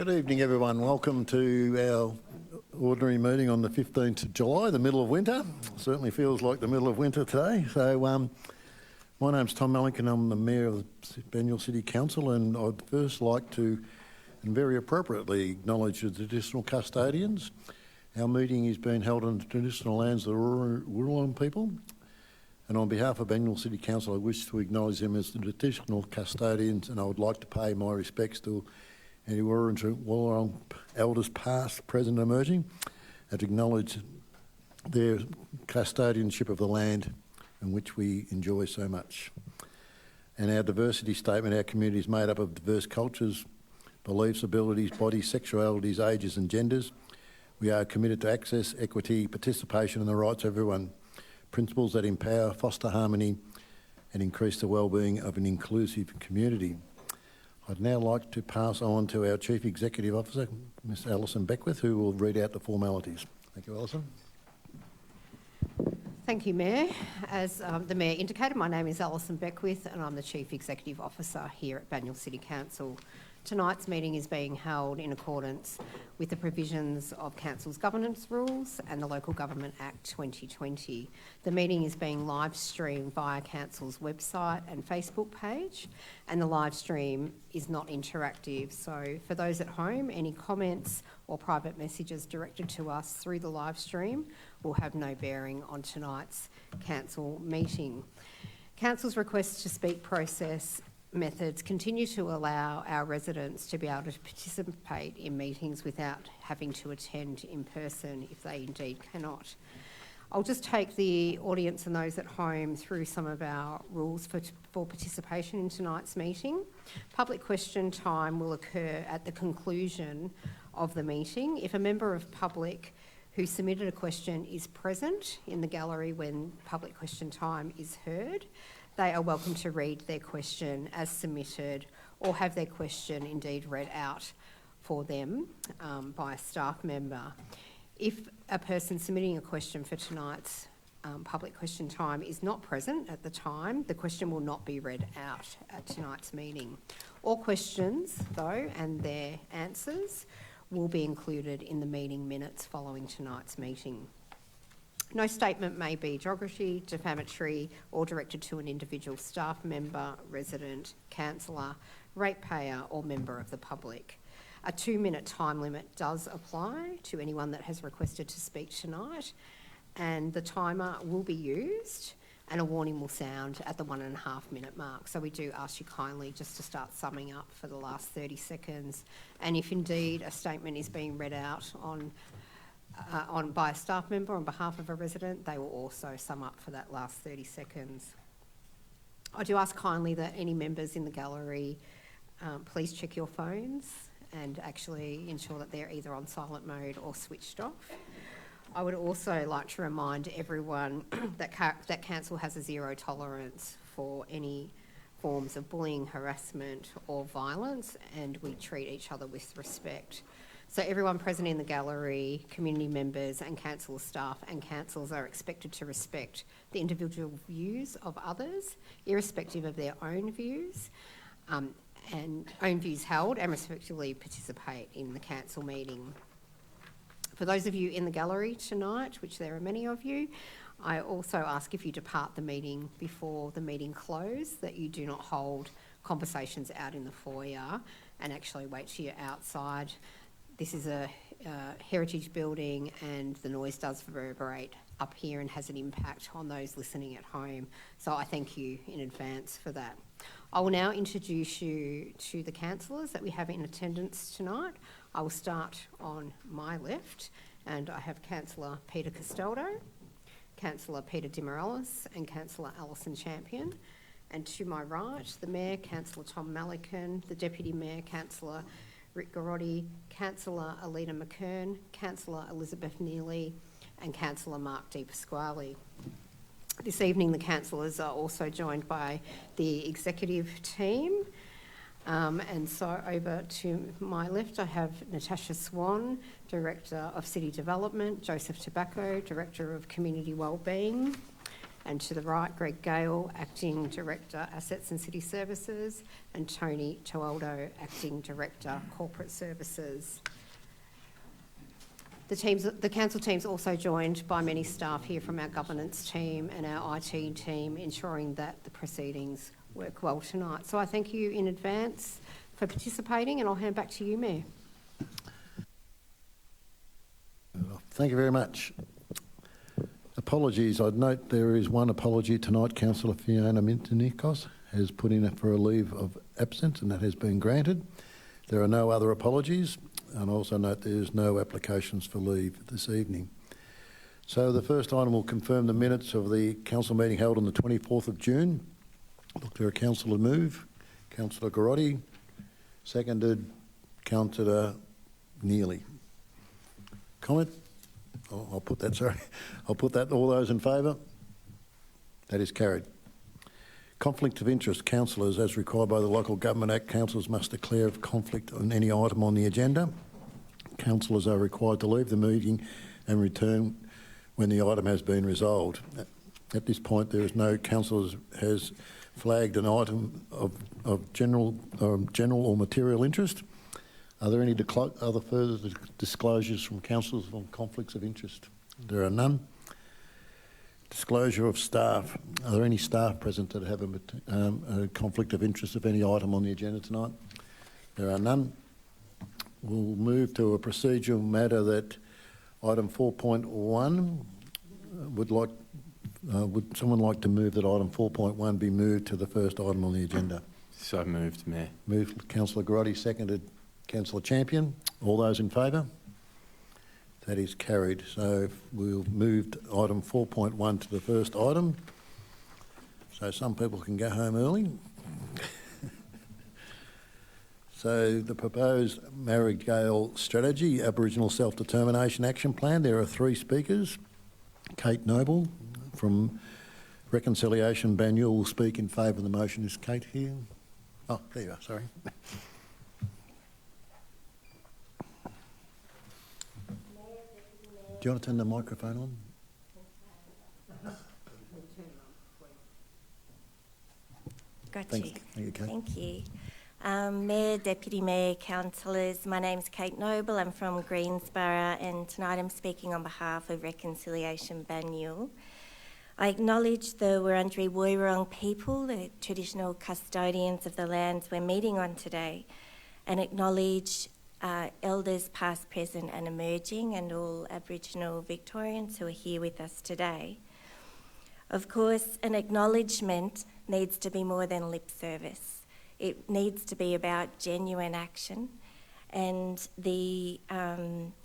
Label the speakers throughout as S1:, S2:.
S1: Good evening, everyone. Welcome to our ordinary meeting on the 15th of July, the middle of winter. Certainly feels like the middle of winter today. My name's Tom Malik and I'm the Mayor of the Banyule City Council, and I'd first like to, and very appropriately, acknowledge the traditional custodians. Our meeting is being held on the traditional lands of the Wurrung people, and on behalf of Banyule City Council I wish to acknowledge them as the traditional custodians, and I would like to pay my respects to any Wurrung elders past, present and emerging, and to acknowledge their custodianship of the land in which we enjoy so much. And our diversity statement: our community is made up of diverse cultures, beliefs, abilities, bodies, sexualities, ages and genders. We are committed to access, equity, participation and the rights of everyone. Principles that empower, foster harmony and increase the well-being of an inclusive community. I'd now like to pass on to our Chief Executive Officer, Ms Alison Beckwith, who will read out the formalities. Thank you, Alison.
S2: Thank you, Mayor. As the Mayor indicated, my name is Alison Beckwith and I'm the Chief Executive Officer here at Banyule City Council. Tonight's meeting is being held in accordance with the provisions of Council's governance rules and the Local Government Act 2020. The meeting is being live streamed via Council's website and Facebook page, and the live stream is not interactive. So for those at home, any comments or private messages directed to us through the live stream will have no bearing on tonight's Council meeting. Council's request to speak process methods continue to allow our residents to be able to participate in meetings without having to attend in person if they indeed cannot. I'll just take the audience and those at home through some of our rules for participation in tonight's meeting. Public question time will occur at the conclusion of the meeting. If a member of public who submitted a question is present in the gallery when public question time is heard, they are welcome to read their question as submitted or have their question indeed read out for them by a staff member. If a person submitting a question for tonight's public question time is not present at the time, the question will not be read out at tonight's meeting. All questions, though, and their answers will be included in the meeting minutes following tonight's meeting. No statement may be derogatory, defamatory or directed to an individual staff member, resident, councillor, ratepayer or member of the public. A 2-minute time limit does apply to anyone that has requested to speak tonight, and the timer will be used and a warning will sound at the 1.5 minute mark. So we do ask you kindly just to start summing up for the last 30 seconds. And if indeed a statement is being read out by a staff member on behalf of a resident, they will also sum up for that last 30 seconds. I do ask kindly that any members in the gallery please check your phones and actually ensure that they're either on silent mode or switched off. I would also like to remind everyone that Council has a zero tolerance for any forms of bullying, harassment or violence, and we treat each other with respect. So everyone present in the gallery, community members and council staff and councils are expected to respect the individual views of others, irrespective of their own views, and own views held, and respectively participate in the council meeting. For those of you in the gallery tonight, which there are many of you, I also ask if you depart the meeting before the meeting close, that you do not hold conversations out in the foyer and actually wait till you're outside. This is a heritage building and the noise does reverberate up here and has an impact on those listening at home. So I thank you in advance for that. I will now introduce you to the councillors that we have in attendance tonight. I will start on my left, and I have Councillor Peter Castaldo, Councillor Peter Dimorales and Councillor Alison Champion. And to my right, the Mayor, Councillor Tom Malikan, the Deputy Mayor, Councillor Rick Garotti, Councillor Alida McKern, Councillor Elizabeth Neely and Councillor Mark Di Pasquale. This evening the councillors are also joined by the executive team, and so over to my left I have Natasha Swan, Director of City Development, Joseph Tobacco, Director of Community Wellbeing, And to the right, Greg Gale, Acting Director, Assets and City Services, and Tony Toaldo, Acting Director, Corporate Services. The council team's also joined by many staff here from our governance team and our IT team, ensuring that the proceedings work well tonight. So I thank you in advance for participating, and I'll hand back to you, Mayor.
S1: Thank you very much. Apologies. I'd note there is one apology tonight. Councillor Fiona Mintonikos has put in for a leave of absence, and that has been granted. There are no other apologies, and I also note there is no applications for leave this evening. So the first item will confirm the minutes of the council meeting held on the 24th of June. Look, there a councillor move. Councillor Garotti, seconded Councillor Neely. Comment? Oh, I'll put that, sorry. I'll put that. All those in favour? That is carried. Conflict of interest. Councillors, as required by the Local Government Act, councillors must declare a conflict on any item on the agenda. Councillors are required to leave the meeting and return when the item has been resolved. At this point, there is no councillor has flagged an item of general or material interest. Are there any other further disclosures from councillors on conflicts of interest? There are none. Disclosure of staff. Are there any staff present that have a conflict of interest of any item on the agenda tonight? There are none. We'll move to a procedural matter that item 4.1 would someone like to move that item 4.1 be moved to the first item on the agenda?
S3: So moved, Mayor.
S1: Moved Councillor Garotti, seconded Councillor Champion. All those in favour? That is carried. So we'll move item 4.1 to the first item, so some people can go home early. So the proposed Marigale Strategy, Aboriginal Self-Determination Action Plan. There are three speakers. Kate Noble from Reconciliation Banyule will speak in favour of the motion. Is Kate here? Oh, there you are, sorry. Do you want to turn the microphone on?
S4: Got
S1: Thanks.
S4: you.
S1: Thank you, Kate.
S4: Thank you. Mayor, Deputy Mayor, Councillors, my name's Kate Noble. I'm from Greensborough, and tonight I'm speaking on behalf of Reconciliation Banyule. I acknowledge the Wurundjeri Woiwurrung people, the traditional custodians of the lands we're meeting on today, and acknowledge elders past, present and emerging, and all Aboriginal Victorians who are here with us today. Of course, an acknowledgement needs to be more than lip service. It needs to be about genuine action, and the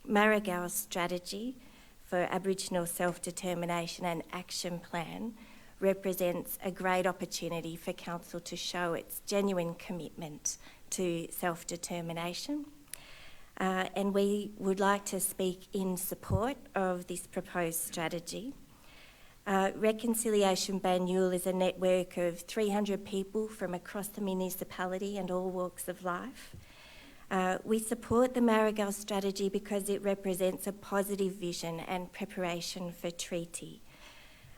S4: Marigale Strategy for Aboriginal Self-Determination and Action Plan represents a great opportunity for Council to show its genuine commitment to self-determination. And we would like to speak in support of this proposed strategy. Reconciliation Banyule is a network of 300 people from across the municipality and all walks of life. We support the Marigale Strategy because it represents a positive vision and preparation for treaty.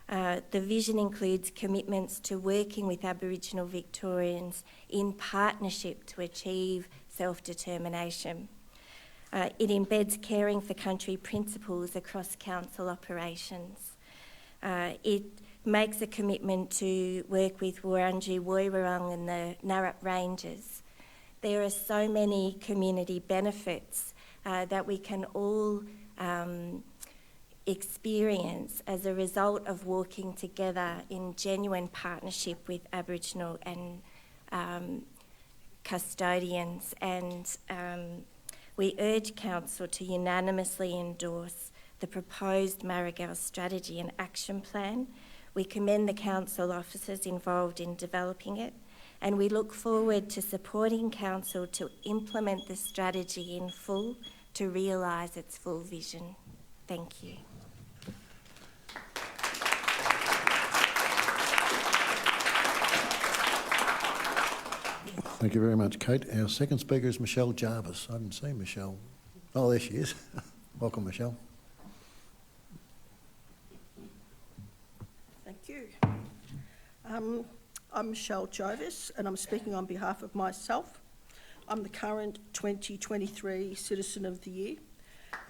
S4: The vision includes commitments to working with Aboriginal Victorians in partnership to achieve self-determination. It embeds caring for country principles across council operations. It makes a commitment to work with Wurundjeri Woiwurrung and the Narrap Ranges. There are so many community benefits that we can all experience as a result of working together in genuine partnership with Aboriginal and custodians, and we urge Council to unanimously endorse the proposed Marigale Strategy and Action Plan. We commend the Council officers involved in developing it, and we look forward to supporting Council to implement the strategy in full to realise its full vision. Thank you.
S1: Thank you very much, Kate. Our second speaker is Michelle Jarvis. I haven't seen Michelle. Oh, there she is. Welcome, Michelle.
S5: Thank you.
S3: I'm Michelle Jovis, and I'm speaking on behalf of myself. I'm the current 2023 Citizen of the Year,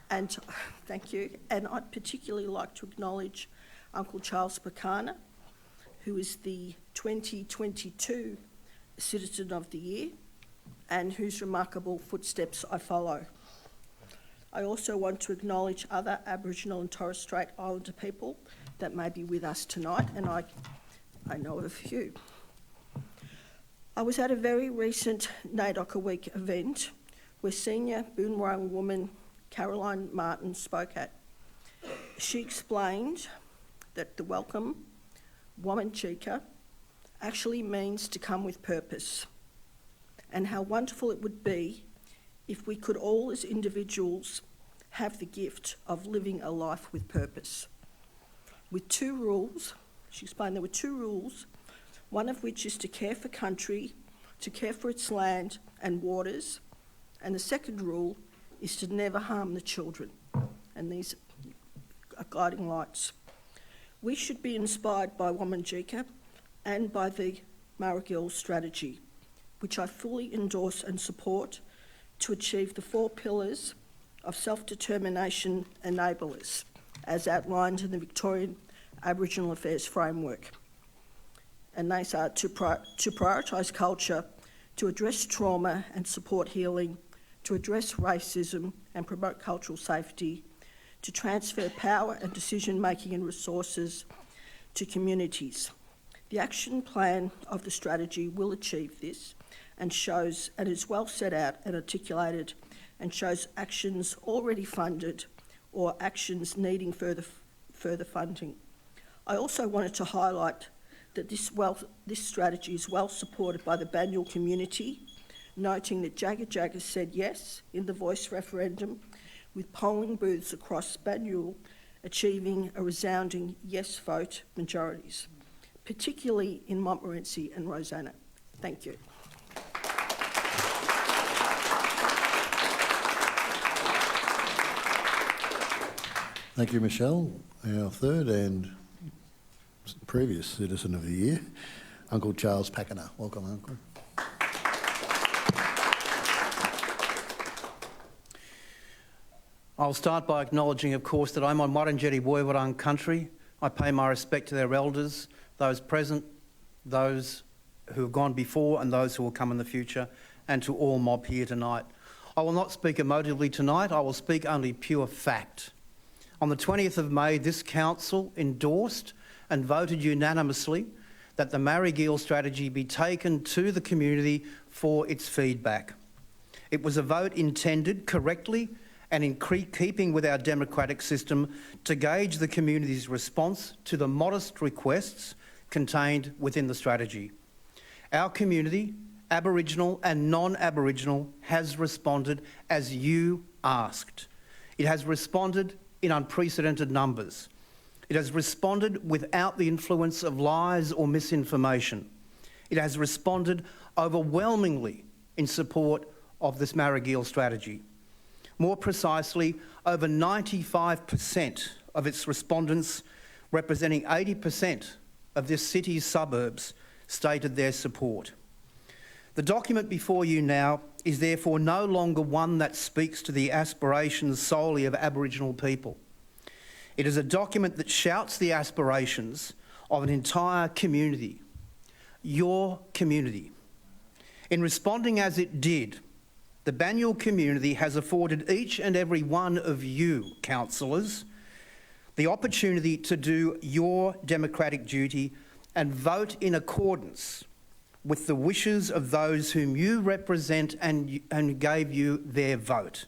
S3: and thank you. And I'd particularly like to acknowledge Uncle Charles Pakana, who is the 2022 Citizen of the Year, and whose remarkable footsteps I follow. I also want to acknowledge other Aboriginal and Torres Strait Islander people that may be with us tonight, and I know of a few. I was at a very recent NAIDOC Week event where senior Boon Wurrung woman Caroline Martin spoke at. She explained that the welcome, Wominjeka, actually means to come with purpose, and how wonderful it would be if we could all as individuals have the gift of living a life with purpose. With 2 rules, she explained there were 2 rules, one of which is to care for country, to care for its land and waters, and the second rule is to never harm the children, and these are guiding lights. We should be inspired by Wominjeka and by the Marrigill strategy, which I fully endorse and support, to achieve the 4 pillars of self-determination enablers, as outlined in the Victorian Aboriginal Affairs Framework. And these are to prioritise culture, to address trauma and support healing, to address racism and promote cultural safety, to transfer power and decision-making and resources to communities. The action plan of the strategy will achieve this and is well set out and articulated, and shows actions already funded or actions needing further funding. I also wanted to highlight that this strategy is well supported by the Banyule community, noting that Jagga Jagga said yes in the Voice referendum, with polling booths across Banyule achieving a resounding yes vote majorities, particularly in Montmorency and Rosanna. Thank you.
S1: Thank you, Michelle. Our third and previous Citizen of the Year, Uncle Charles Pakana. Welcome, Uncle.
S5: I'll start by acknowledging, of course, that I'm on Wurundjeri Woiwurrung country. I pay my respect to their elders, those present, those who have gone before and those who will come in the future, and to all mob here tonight. I will not speak emotively tonight, I will speak only pure fact. On the 20th of May, this council endorsed and voted unanimously that the Marrigill strategy be taken to the community for its feedback. It was a vote intended correctly and in keeping with our democratic system to gauge the community's response to the modest requests contained within the strategy. Our community, Aboriginal and non-Aboriginal, has responded as you asked. It has responded in unprecedented numbers. It has responded without the influence of lies or misinformation. It has responded overwhelmingly in support of this Marrigill strategy. More precisely, over 95% of its respondents, representing 80% of this city's suburbs, stated their support. The document before you now is therefore no longer one that speaks to the aspirations solely of Aboriginal people. It is a document that shouts the aspirations of an entire community, your community. In responding as it did, the Banyule community has afforded each and every one of you, councillors, the opportunity to do your democratic duty and vote in accordance with the wishes of those whom you represent and gave you their vote.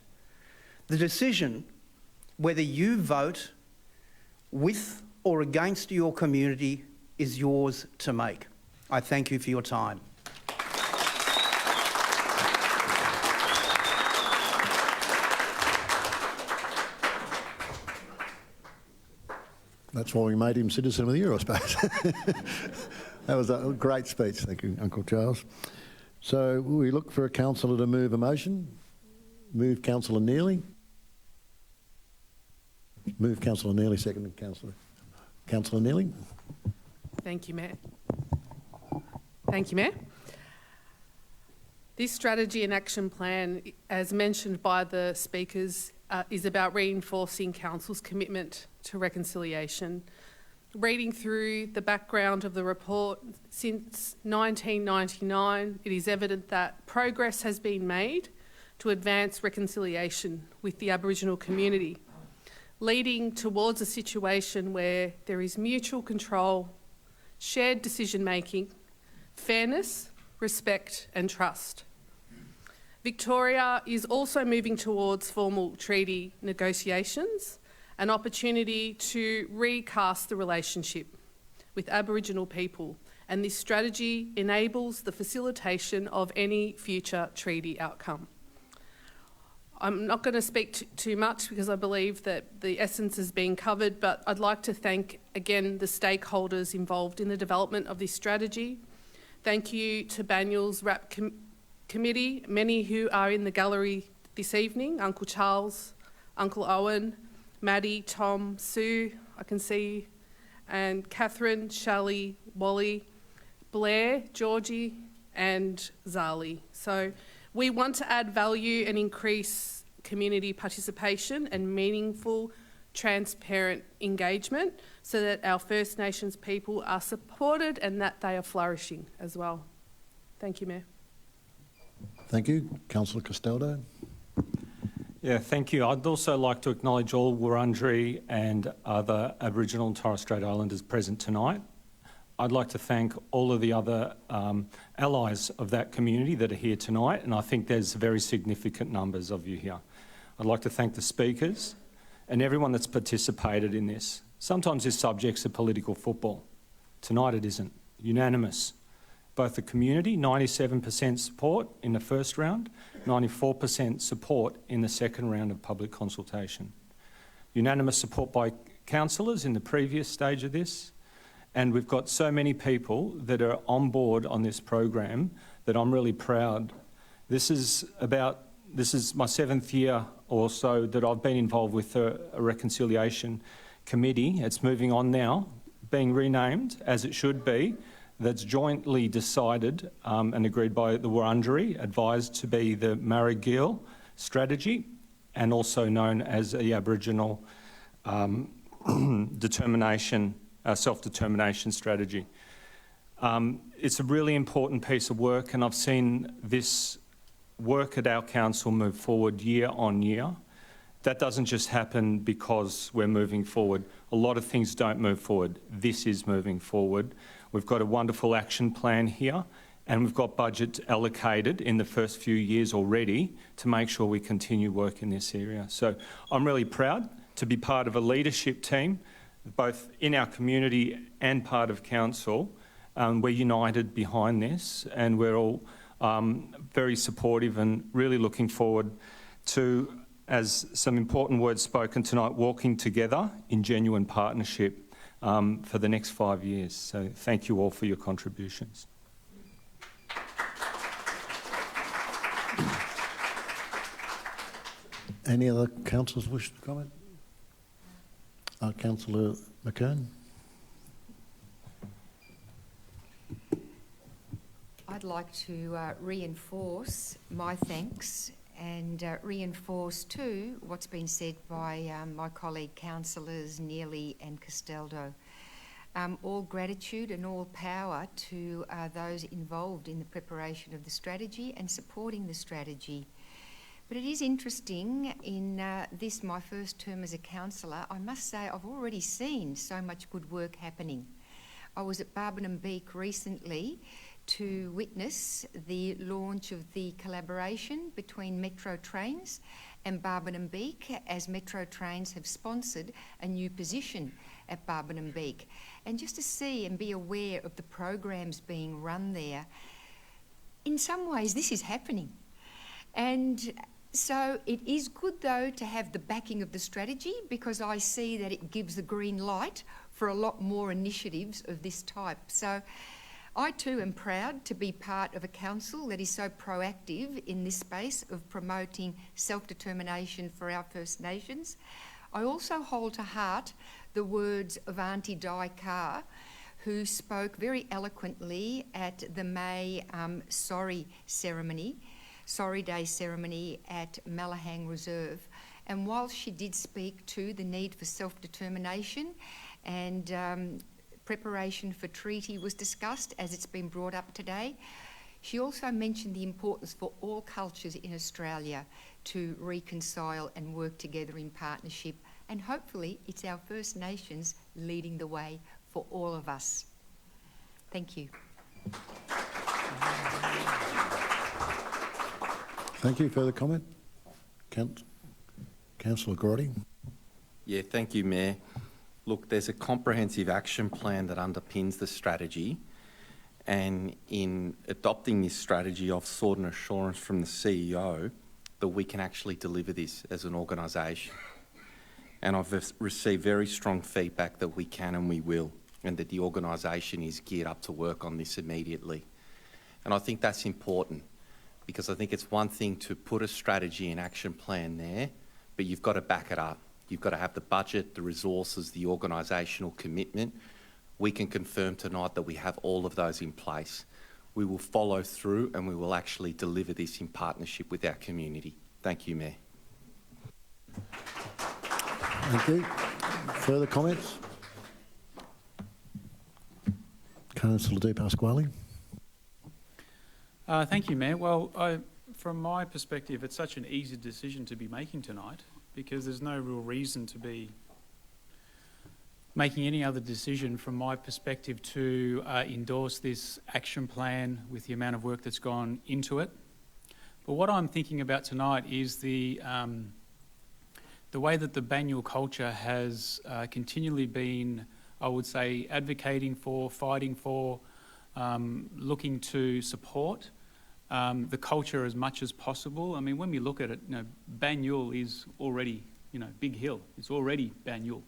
S5: The decision whether you vote with or against your community is yours to make. I thank you for your time.
S1: That's why we made him Citizen of the Year, I suppose. That was a great speech. Thank you, Uncle Charles. So we look for a councillor to move a motion. Move Councillor Neely. Move Councillor Neely, second Councillor. Councillor Neely.
S6: Thank you, Matt. Thank you, Mayor. This strategy and action plan, as mentioned by the speakers, is about reinforcing Council's commitment to reconciliation. Reading through the background of the report, since 1999, it is evident that progress has been made to advance reconciliation with the Aboriginal community, leading towards a situation where there is mutual control, shared decision-making, fairness, respect and trust. Victoria is also moving towards formal treaty negotiations, an opportunity to recast the relationship with Aboriginal people, and this strategy enables the facilitation of any future treaty outcome. I'm not going to speak too much because I believe that the essence has been covered, but I'd like to thank again the stakeholders involved in the development of this strategy. Thank you to Banyul's RAP committee, many who are in the gallery this evening, Uncle Charles, Uncle Owen, Maddie, Tom, Sue, I can see, and Catherine, Shelley, Wally, Blair, Georgie and Zali. So we want to add value and increase community participation and meaningful, transparent engagement so that our First Nations people are supported and that they are flourishing as well. Thank you, Mayor.
S1: Thank you. Councillor Castaldo.
S7: Yeah, thank you. I'd also like to acknowledge all Wurundjeri and other Aboriginal and Torres Strait Islanders present tonight. I'd like to thank all of the other allies of that community that are here tonight, and I think there's very significant numbers of you here. I'd like to thank the speakers and everyone that's participated in this. Sometimes this subject's a political football. Tonight it isn't. Unanimous. Both the community, 97% support in the first round, 94% support in the second round of public consultation. Unanimous support by councillors in the previous stage of this, and we've got so many people that are on board on this program that I'm really proud. This is my 7th year or so that I've been involved with a reconciliation committee. It's moving on now, being renamed as it should be. That's jointly decided and agreed by the Wurundjeri, advised to be the Marrigill strategy, and also known as the Aboriginal self-determination strategy. It's a really important piece of work, and I've seen this work at our council move forward year on year. That doesn't just happen because we're moving forward. A lot of things don't move forward. This is moving forward. We've got a wonderful action plan here, and we've got budget allocated in the first few years already to make sure we continue work in this area. So I'm really proud to be part of a leadership team, both in our community and part of council. We're united behind this, and we're all very supportive and really looking forward to, as some important words spoken tonight, walking together in genuine partnership for the next 5 years. So thank you all for your contributions.
S1: Any other councillors wish to comment? Councillor McKern.
S8: I'd like to reinforce my thanks and reinforce too what's been said by my colleague councillors Neely and Castaldo. All gratitude and all power to those involved in the preparation of the strategy and supporting the strategy. But it is interesting, in this, my first term as a councillor, I must say I've already seen so much good work happening. I was at Barbenham Beek recently to witness the launch of the collaboration between Metro Trains and Barbenham Beek, as Metro Trains have sponsored a new position at Barbenham Beek. And just to see and be aware of the programs being run there, in some ways this is happening. And so it is good though to have the backing of the strategy, because I see that it gives the green light for a lot more initiatives of this type. So I too am proud to be part of a council that is so proactive in this space of promoting self-determination for our First Nations. I also hold to heart the words of Auntie Di Carr, who spoke very eloquently at the May Sorry Day ceremony at Malahang Reserve. And while she did speak to the need for self-determination and preparation for treaty was discussed, as it's been brought up today, she also mentioned the importance for all cultures in Australia to reconcile and work together in partnership. And hopefully it's our First Nations leading the way for all of us. Thank you.
S1: Thank you. Further comment? Councillor Grotti.
S9: Yeah, thank you, Mayor. Look, there's a comprehensive action plan that underpins the strategy, and in adopting this strategy, I've sought an assurance from the CEO that we can actually deliver this as an organisation. And I've received very strong feedback that we can and we will, and that the organisation is geared up to work on this immediately. And I think that's important, because I think it's one thing to put a strategy and action plan there, but you've got to back it up. You've got to have the budget, the resources, the organisational commitment. We can confirm tonight that we have all of those in place. We will follow through and we will actually deliver this in partnership with our community. Thank you, Mayor.
S1: Thank you. Further comments? Councillor Di Pasquale.
S10: Thank you, Mayor. Well, from my perspective, it's such an easy decision to be making tonight, because there's no real reason to be making any other decision from my perspective to endorse this action plan with the amount of work that's gone into it. But what I'm thinking about tonight is the way that the Banyule culture has continually been, I would say, advocating for, fighting for, looking to support the culture as much as possible. I mean, when we look at it, Banyule is already, Big Hill. It's already Banyule.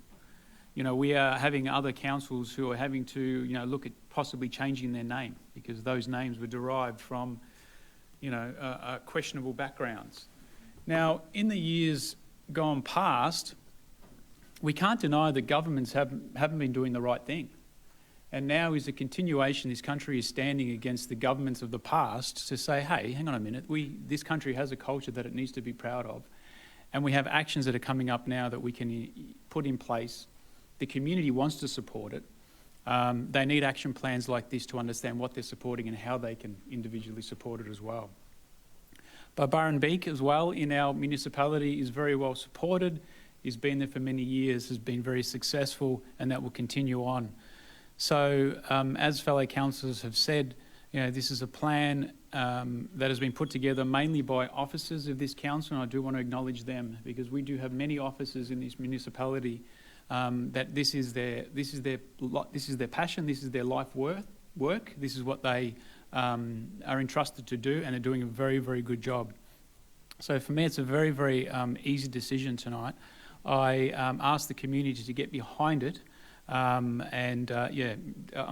S10: We are having other councils who are having to, look at possibly changing their name, because those names were derived from, questionable backgrounds. Now, in the years gone past, we can't deny that governments haven't been doing the right thing. And now is a continuation. This country is standing against the governments of the past to say, hey, hang on a minute, this country has a culture that it needs to be proud of. And we have actions that are coming up now that we can put in place. The community wants to support it. They need action plans like this to understand what they're supporting and how they can individually support it as well. But Burrenbeek as well in our municipality is very well supported. He's been there for many years, has been very successful, and that will continue on. So as fellow councillors have said, this is a plan that has been put together mainly by officers of this council, and I do want to acknowledge them, because we do have many officers in this municipality that this is their passion, this is their life work, this is what they are entrusted to do, and they're doing a very, very good job. So for me, it's a very, very easy decision tonight. I asked the community to get behind it. I'm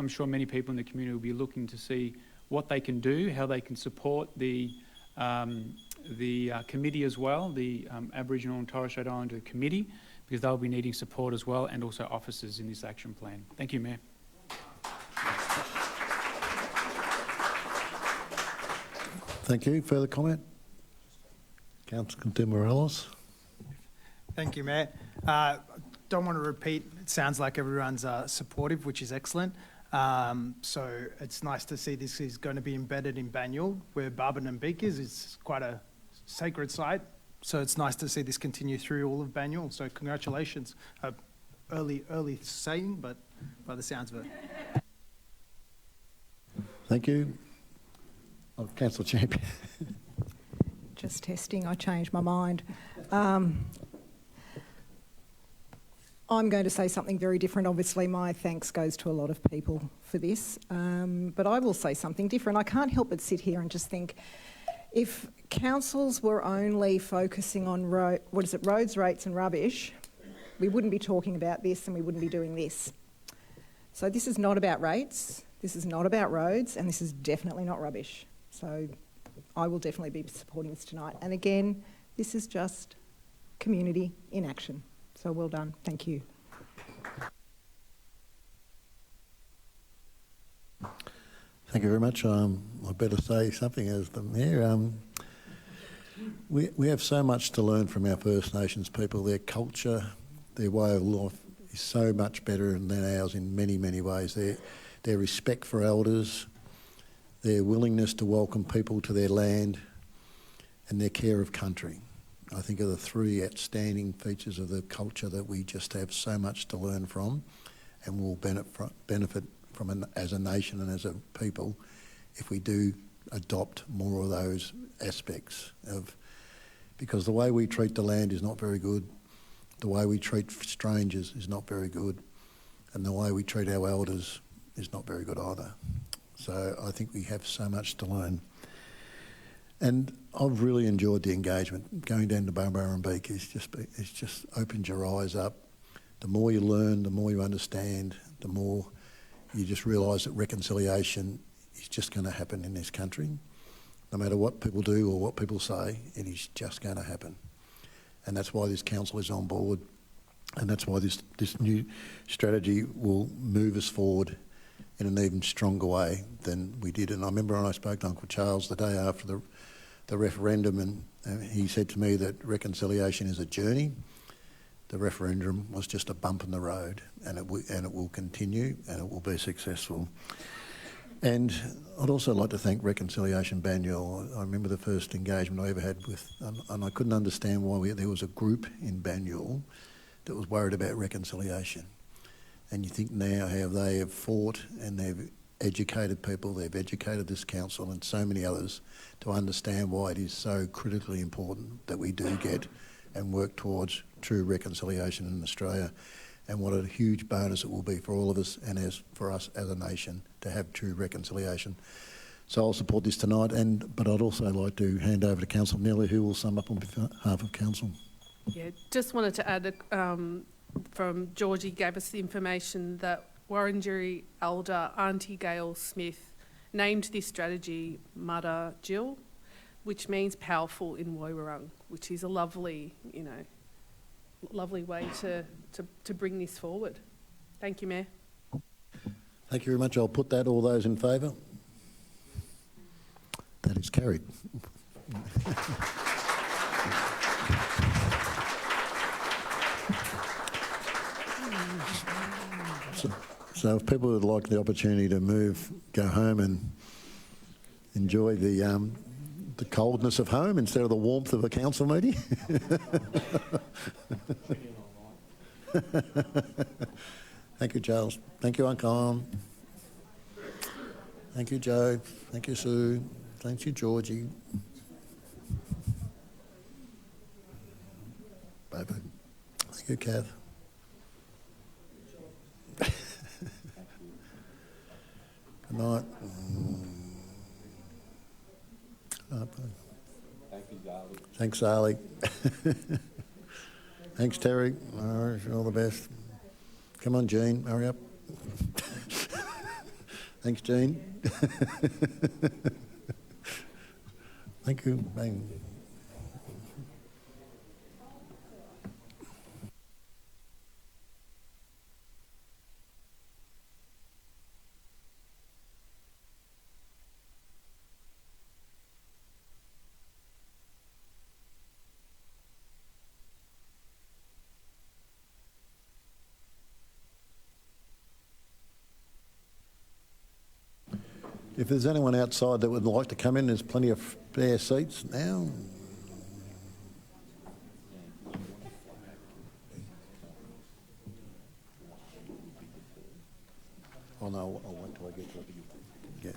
S10: sure many people in the community will be looking to see what they can do, how they can support the committee as well, the Aboriginal and Torres Strait Islander Committee, because they'll be needing support as well, and also officers in this action plan. Thank you, Mayor.
S1: Thank you. Further comment? Councillor De Morelos.
S11: Thank you, Mayor. Don't want to repeat, it sounds like everyone's supportive, which is excellent. So it's nice to see this is going to be embedded in Banyule, where Burrenbeek is. It's quite a sacred site. So it's nice to see this continue through all of Banyule. So congratulations. Early saying, but by the sounds of it.
S1: Thank you. Councillor Champion.
S12: Just testing, I changed my mind. I'm going to say something very different. Obviously, my thanks goes to a lot of people for this, but I will say something different. I can't help but sit here and just think, if councils were only focusing on roads, rates and rubbish, we wouldn't be talking about this and we wouldn't be doing this. So this is not about rates, this is not about roads, and this is definitely not rubbish. So I will definitely be supporting this tonight. And again, this is just community in action. So well done. Thank you.
S1: Thank you very much. I better say something as the Mayor. We have so much to learn from our First Nations people. Their culture, their way of life is so much better than ours in many, many ways. Their respect for elders, their willingness to welcome people to their land, and their care of country, I think, are the three outstanding features of the culture that we just have so much to learn from, and will benefit from as a nation and as a people if we do adopt more of those aspects of, because the way we treat the land is not very good, the way we treat strangers is not very good, and the way we treat our elders is not very good either. So I think we have so much to learn. And I've really enjoyed the engagement. Going down to Burrabarrambeek it's just opened your eyes up. The more you learn, the more you understand, the more you just realise that reconciliation is just going to happen in this country. No matter what people do or what people say, it is just going to happen. And that's why this council is on board, and that's why this new strategy will move us forward in an even stronger way than we did. And I remember when I spoke to Uncle Charles the day after the referendum, and he said to me that reconciliation is a journey. The referendum was just a bump in the road, and it will continue, and it will be successful. And I'd also like to thank Reconciliation Banyule. I remember the first engagement I ever had with, and I couldn't understand why there was a group in Banyule that was worried about reconciliation. And you think now how they have fought and they've educated people, they've educated this council and so many others to understand why it is so critically important that we do get and work towards true reconciliation in Australia, and what a huge bonus it will be for all of us and for us as a nation to have true reconciliation. So I'll support this tonight, but I'd also like to hand over to Councillor Neely, who will sum up on behalf of Council.
S6: Yeah, just wanted to add from Georgie gave us the information that Wurundjeri Elder Auntie Gail Smith named this strategy Mudda Jill, which means powerful in Woiwurrung, which is a lovely, lovely way to bring this forward. Thank you, Mayor.
S1: Thank you very much. I'll put that. All those in favour? That is carried. So if people would like the opportunity to go home and enjoy the coldness of home instead of the warmth of a council meeting. Thank you, Charles. Thank you, Uncle. Thank you, Joe. Thank you, Sue. Thank you, Georgie. Bye-bye. Thank you, Kath. Good night. Thanks, Ali. Thanks, Terry. All the best. Come on, Jean, hurry up. Thanks, Jean. Thank you. Bang. If there's anyone outside that would like to come in, there's plenty of spare seats now. Oh no, I'll wait till I get to it. Yeah.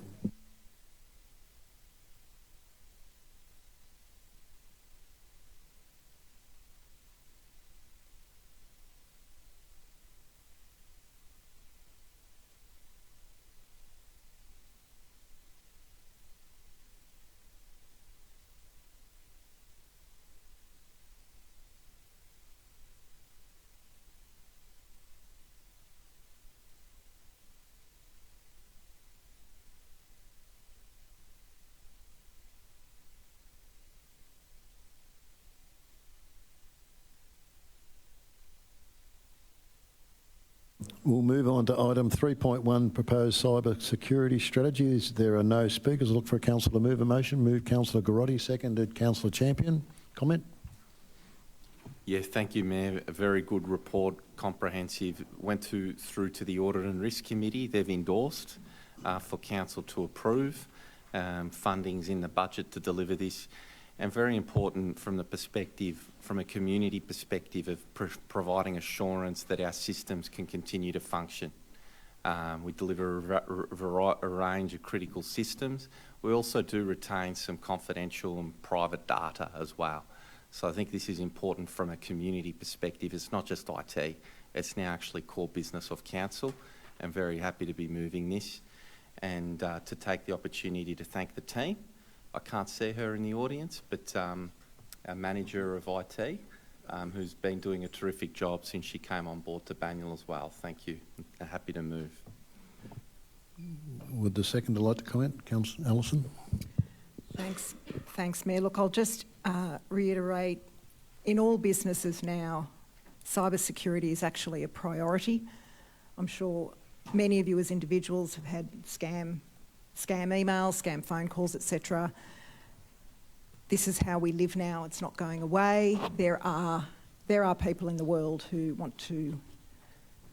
S1: We'll move on to item 3.1, proposed cyber security strategies. There are no speakers. I'll look for a councillor to move a motion. Moved Councillor Garotti, seconded Councillor Champion. Comment?
S9: Yeah, thank you, Mayor. A very good report, comprehensive. Went through to the Audit and Risk Committee. They've endorsed for Council to approve. Funding's in the budget to deliver this. And very important from the perspective, from a community perspective of providing assurance that our systems can continue to function. We deliver a range of critical systems. We also do retain some confidential and private data as well. So I think this is important from a community perspective. It's not just IT, it's now actually core business of Council. I'm very happy to be moving this and to take the opportunity to thank the team. I can't see her in the audience, but our manager of IT, who's been doing a terrific job since she came on board to Banyule as well. Thank you. I'm happy to move.
S1: Would the seconder like to comment? Councillor Allison?
S12: Thanks, Mayor. Look, I'll just reiterate, in all businesses now, cybersecurity is actually a priority. I'm sure many of you as individuals have had scam emails, scam phone calls, etc. This is how we live now. It's not going away. There are people in the world who want to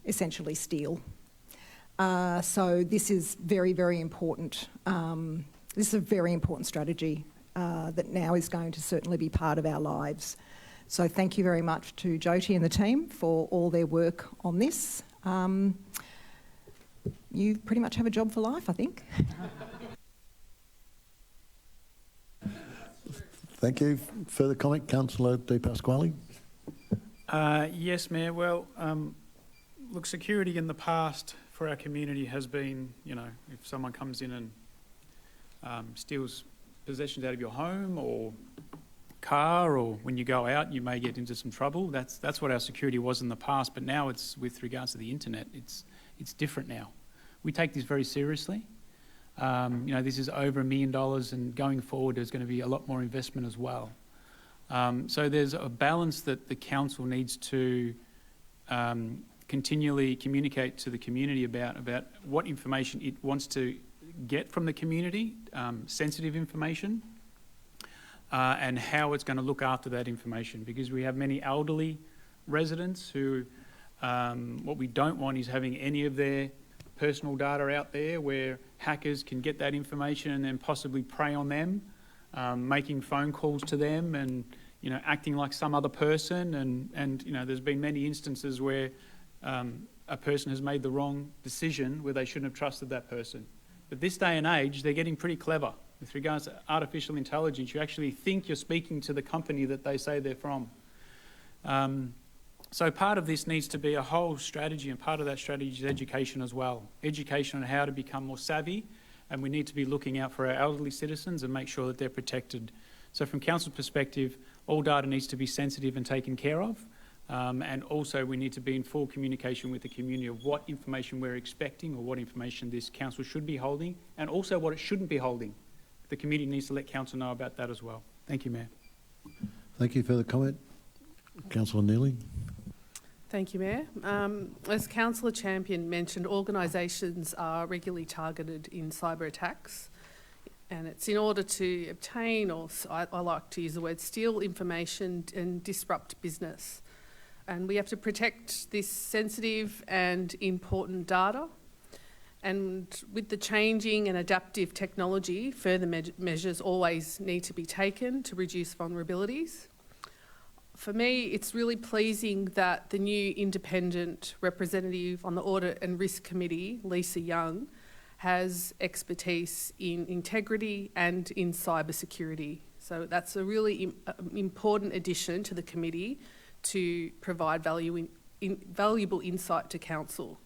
S12: essentially steal. So this is very, very important. This is a very important strategy that now is going to certainly be part of our lives. So thank you very much to Jyoti and the team for all their work on this. You pretty much have a job for life, I think.
S1: Thank you. Further comment, Councillor Di Pasquale?
S10: Yes, Mayor. Well, look, security in the past for our community has been, if someone comes in and steals possessions out of your home or car, or when you go out, you may get into some trouble. That's what our security was in the past, but now it's with regards to the internet. It's different now. We take this very seriously. This is over $1 million, and going forward, there's going to be a lot more investment as well. So there's a balance that the council needs to continually communicate to the community about what information it wants to get from the community, sensitive information, and how it's going to look after that information. Because we have many elderly residents who, what we don't want is having any of their personal data out there where hackers can get that information and then possibly prey on them, making phone calls to them and acting like some other person. And there's been many instances where a person has made the wrong decision where they shouldn't have trusted that person. But this day and age, they're getting pretty clever. With regards to artificial intelligence, you actually think you're speaking to the company that they say they're from. So part of this needs to be a whole strategy, and part of that strategy is education as well. Education on how to become more savvy, and we need to be looking out for our elderly citizens and make sure that they're protected. So from council perspective, all data needs to be sensitive and taken care of. And also we need to be in full communication with the community of what information we're expecting or what information this council should be holding, and also what it shouldn't be holding. The community needs to let council know about that as well. Thank you, Mayor.
S1: Thank you. Further comment? Councillor Neely?
S6: Thank you, Mayor. As Councillor Champion mentioned, organisations are regularly targeted in cyber attacks, and it's in order to obtain, or I like to use the word, steal information and disrupt business. And we have to protect this sensitive and important data. And with the changing and adaptive technology, further measures always need to be taken to reduce vulnerabilities. For me, it's really pleasing that the new independent representative on the Audit and Risk Committee, Lisa Young, has expertise in integrity and in cybersecurity. So that's a really important addition to the committee to provide valuable insight to council.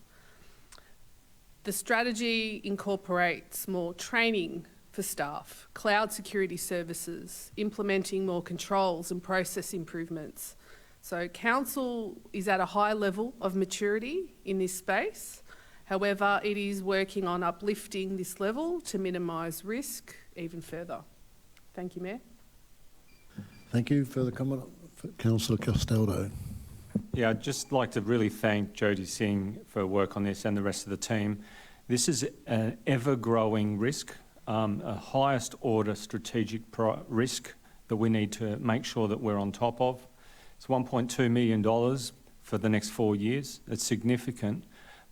S6: The strategy incorporates more training for staff, cloud security services, implementing more controls and process improvements. So council is at a high level of maturity in this space. However, it is working on uplifting this level to minimise risk even further. Thank you, Mayor.
S1: Thank you. Further comment? Councillor Castaldo.
S7: Yeah, I'd just like to really thank Jody Singh for her work on this and the rest of the team. This is an ever-growing risk, a highest order strategic risk that we need to make sure that we're on top of. It's $1.2 million for the next 4 years. It's significant,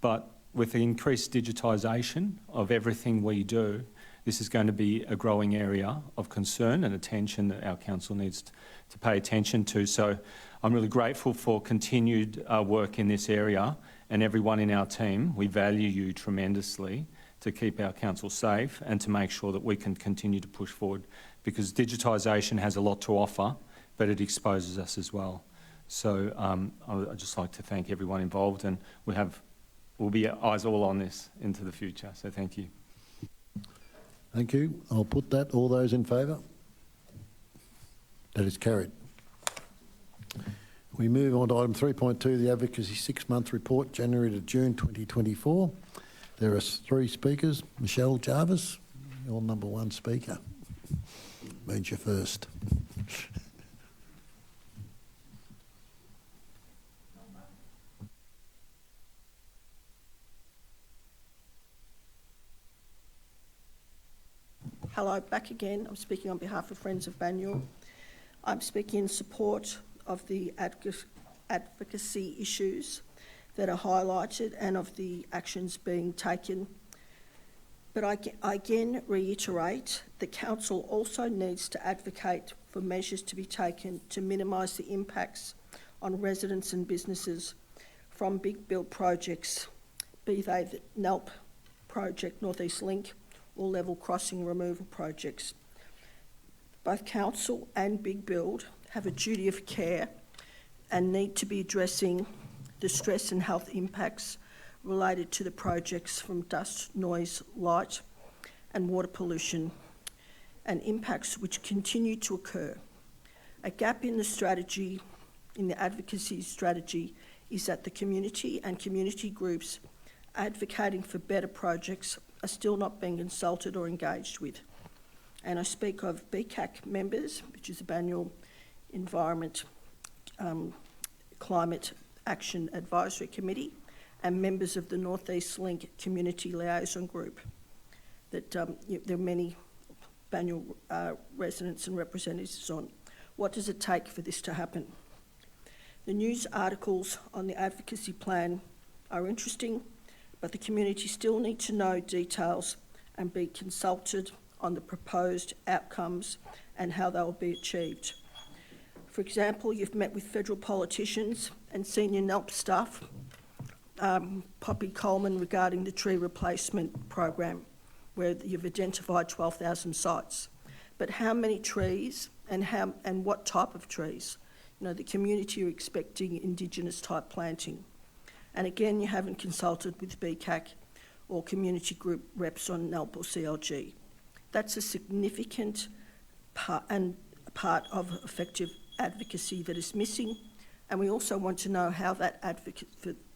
S7: but with the increased digitisation of everything we do, this is going to be a growing area of concern and attention that our council needs to pay attention to. So I'm really grateful for continued work in this area, and everyone in our team. We value you tremendously to keep our council safe and to make sure that we can continue to push forward, because digitisation has a lot to offer, but it exposes us as well. So I'd just like to thank everyone involved, and we'll be eyes all on this into the future. So thank you.
S1: Thank you. I'll put that. All those in favour? That is carried. We move on to item 3.2, the Advocacy 6-month report, January to June 2024. There are 3 speakers. Michelle Jarvis, you're number 1 speaker. Means you're first.
S3: Hello, back again. I'm speaking on behalf of Friends of Banyule. I'm speaking in support of the advocacy issues that are highlighted and of the actions being taken. But I again reiterate the council also needs to advocate for measures to be taken to minimise the impacts on residents and businesses from big build projects, be they the NELP project, North East Link, or level crossing removal projects. Both council and big build have a duty of care and need to be addressing the stress and health impacts related to the projects from dust, noise, light and water pollution, and impacts which continue to occur. A gap in the strategy, in the advocacy strategy, is that the community and community groups advocating for better projects are still not being consulted or engaged with. And I speak of BCAC members, which is the Banyule Environment Climate Action Advisory Committee, and members of the North East Link Community Liaison Group. That there are many Banyule residents and representatives on. What does it take for this to happen? The news articles on the advocacy plan are interesting, but the community still need to know details and be consulted on the proposed outcomes and how they will be achieved. For example, you've met with federal politicians and senior NELP staff, Poppy Coleman, regarding the tree replacement program, where you've identified 12,000 sites. But how many trees and what type of trees? You know, the community are expecting Indigenous type planting. And again, you haven't consulted with BCAC or community group reps on NELP or CLG. That's a significant part of effective advocacy that is missing. And we also want to know how that advocate,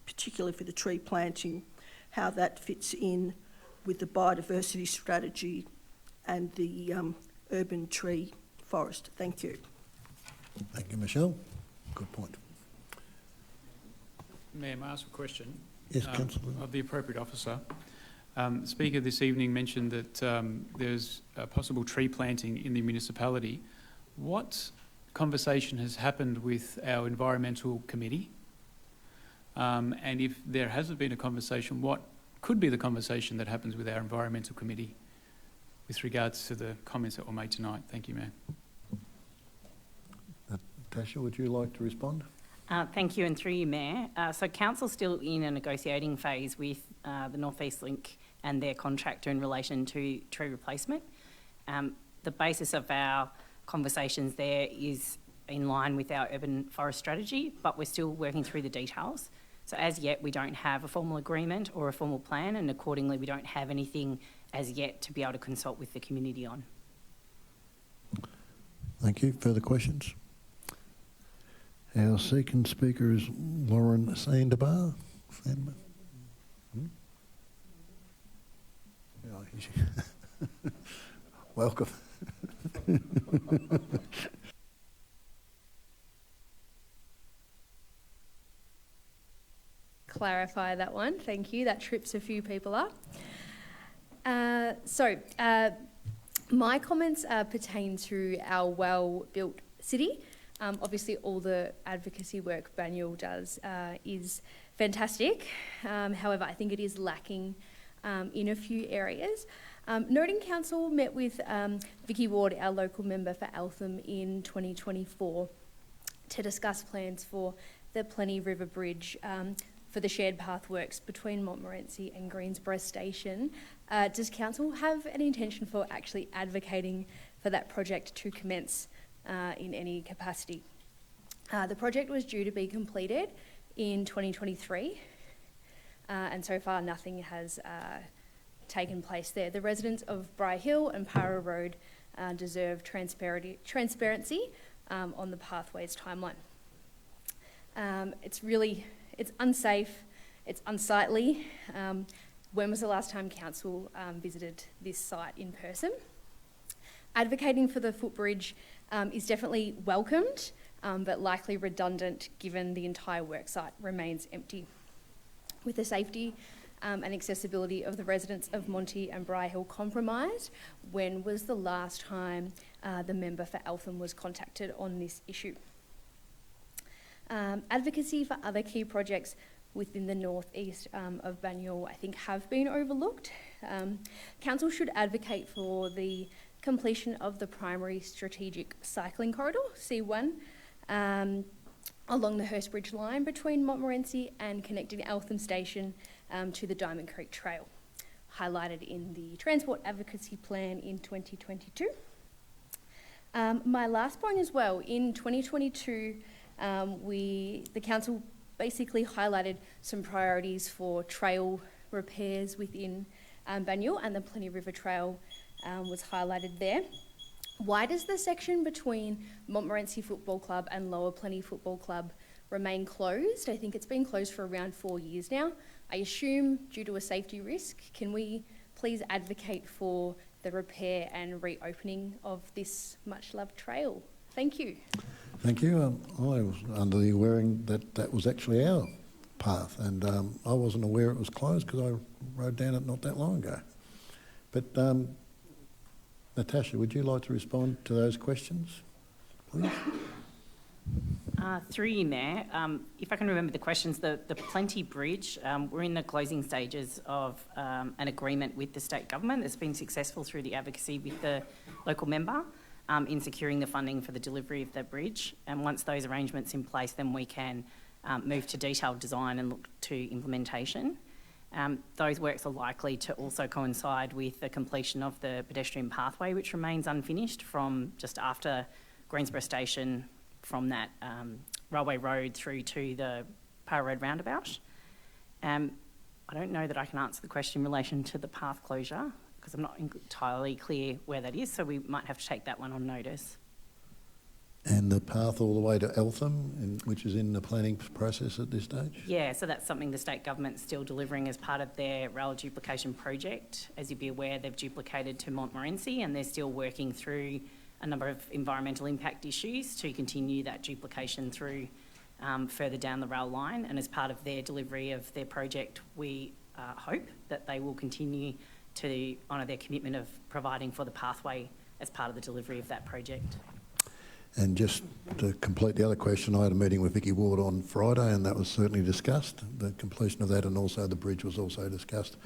S3: particularly for the tree planting, how that fits in with the biodiversity strategy and the urban tree forest. Thank you.
S1: Thank you, Michelle. Good point.
S10: Mayor, may I ask a question?
S1: Yes, Councillor.
S10: Of the appropriate officer. The Speaker this evening mentioned that there's a possible tree planting in the municipality. What conversation has happened with our environmental committee? And if there hasn't been a conversation, what could be the conversation that happens with our environmental committee with regards to the comments that were made tonight? Thank you, Mayor.
S1: Natasha, would you like to respond?
S13: Thank you, and through you, Mayor. So Council's still in a negotiating phase with the North East Link and their contractor in relation to tree replacement. The basis of our conversations there is in line with our urban forest strategy, but we're still working through the details. So as yet, we don't have a formal agreement or a formal plan, and accordingly, we don't have anything as yet to be able to consult with the community on.
S1: Thank you. Further questions? Our second speaker is Lauren Sandabar. Welcome.
S14: clarify that one. Thank you. That trips a few people up. My comments pertain to our well-built city. Obviously, all the advocacy work Banyule does is fantastic. However, I think it is lacking in a few areas. Noting Council met with Vicky Ward, our local member for Eltham, in 2024 to discuss plans for the Plenty River Bridge for the shared path works between Montmorency and Greensborough Station. Does Council have an intention for actually advocating for that project to commence in any capacity? The project was due to be completed in 2023, and so far nothing has taken place there. The residents of Bry Hill and Para Road deserve transparency on the pathway's timeline. It's unsafe, it's unsightly. When was the last time Council visited this site in person? Advocating for the footbridge is definitely welcomed, but likely redundant given the entire worksite remains empty. With the safety and accessibility of the residents of Monty and Bry Hill compromised, when was the last time the member for Eltham was contacted on this issue? Advocacy for other key projects within the northeast of Banyule, I think, have been overlooked. Council should advocate for the completion of the primary strategic cycling corridor, C1, along the Hurstbridge line between Montmorency and connecting Eltham Station to the Diamond Creek Trail, highlighted in the Transport Advocacy Plan in 2022. My last point as well, in 2022, the Council basically highlighted some priorities for trail repairs within Banyule, and the Plenty River Trail was highlighted there. Why does the section between Montmorency Football Club and Lower Plenty Football Club remain closed? I think it's been closed for around 4 years now. I assume due to a safety risk. Can we please advocate for the repair and reopening of this much-loved trail? Thank you.
S1: Thank you. I was under the wearing that that was actually our path, and I wasn't aware it was closed because I rode down it not that long ago. But Natasha, would you like to respond to those questions, please?
S13: Through you, Mayor, if I can remember the questions, the Plenty Bridge, we're in the closing stages of an agreement with the state government that's been successful through the advocacy with the local member in securing the funding for the delivery of that bridge. And once those arrangements in place, then we can move to detailed design and look to implementation. Those works are likely to also coincide with the completion of the pedestrian pathway, which remains unfinished from just after Greensborough Station, from that Railway Road through to the Para Road roundabout. I don't know that I can answer the question in relation to the path closure because I'm not entirely clear where that is, so we might have to take that one on notice.
S1: And the path all the way to Eltham, which is in the planning process at this stage?
S13: Yeah, so that's something the state government's still delivering as part of their rail duplication project. As you'd be aware, they've duplicated to Montmorency and they're still working through a number of environmental impact issues to continue that duplication through further down the rail line. And as part of their delivery of their project, we hope that they will continue to honour their commitment of providing for the pathway as part of the delivery of that project.
S1: And just to complete the other question, I had a meeting with Vicky Ward on Friday and that was certainly discussed, the completion of that, and also the bridge was also discussed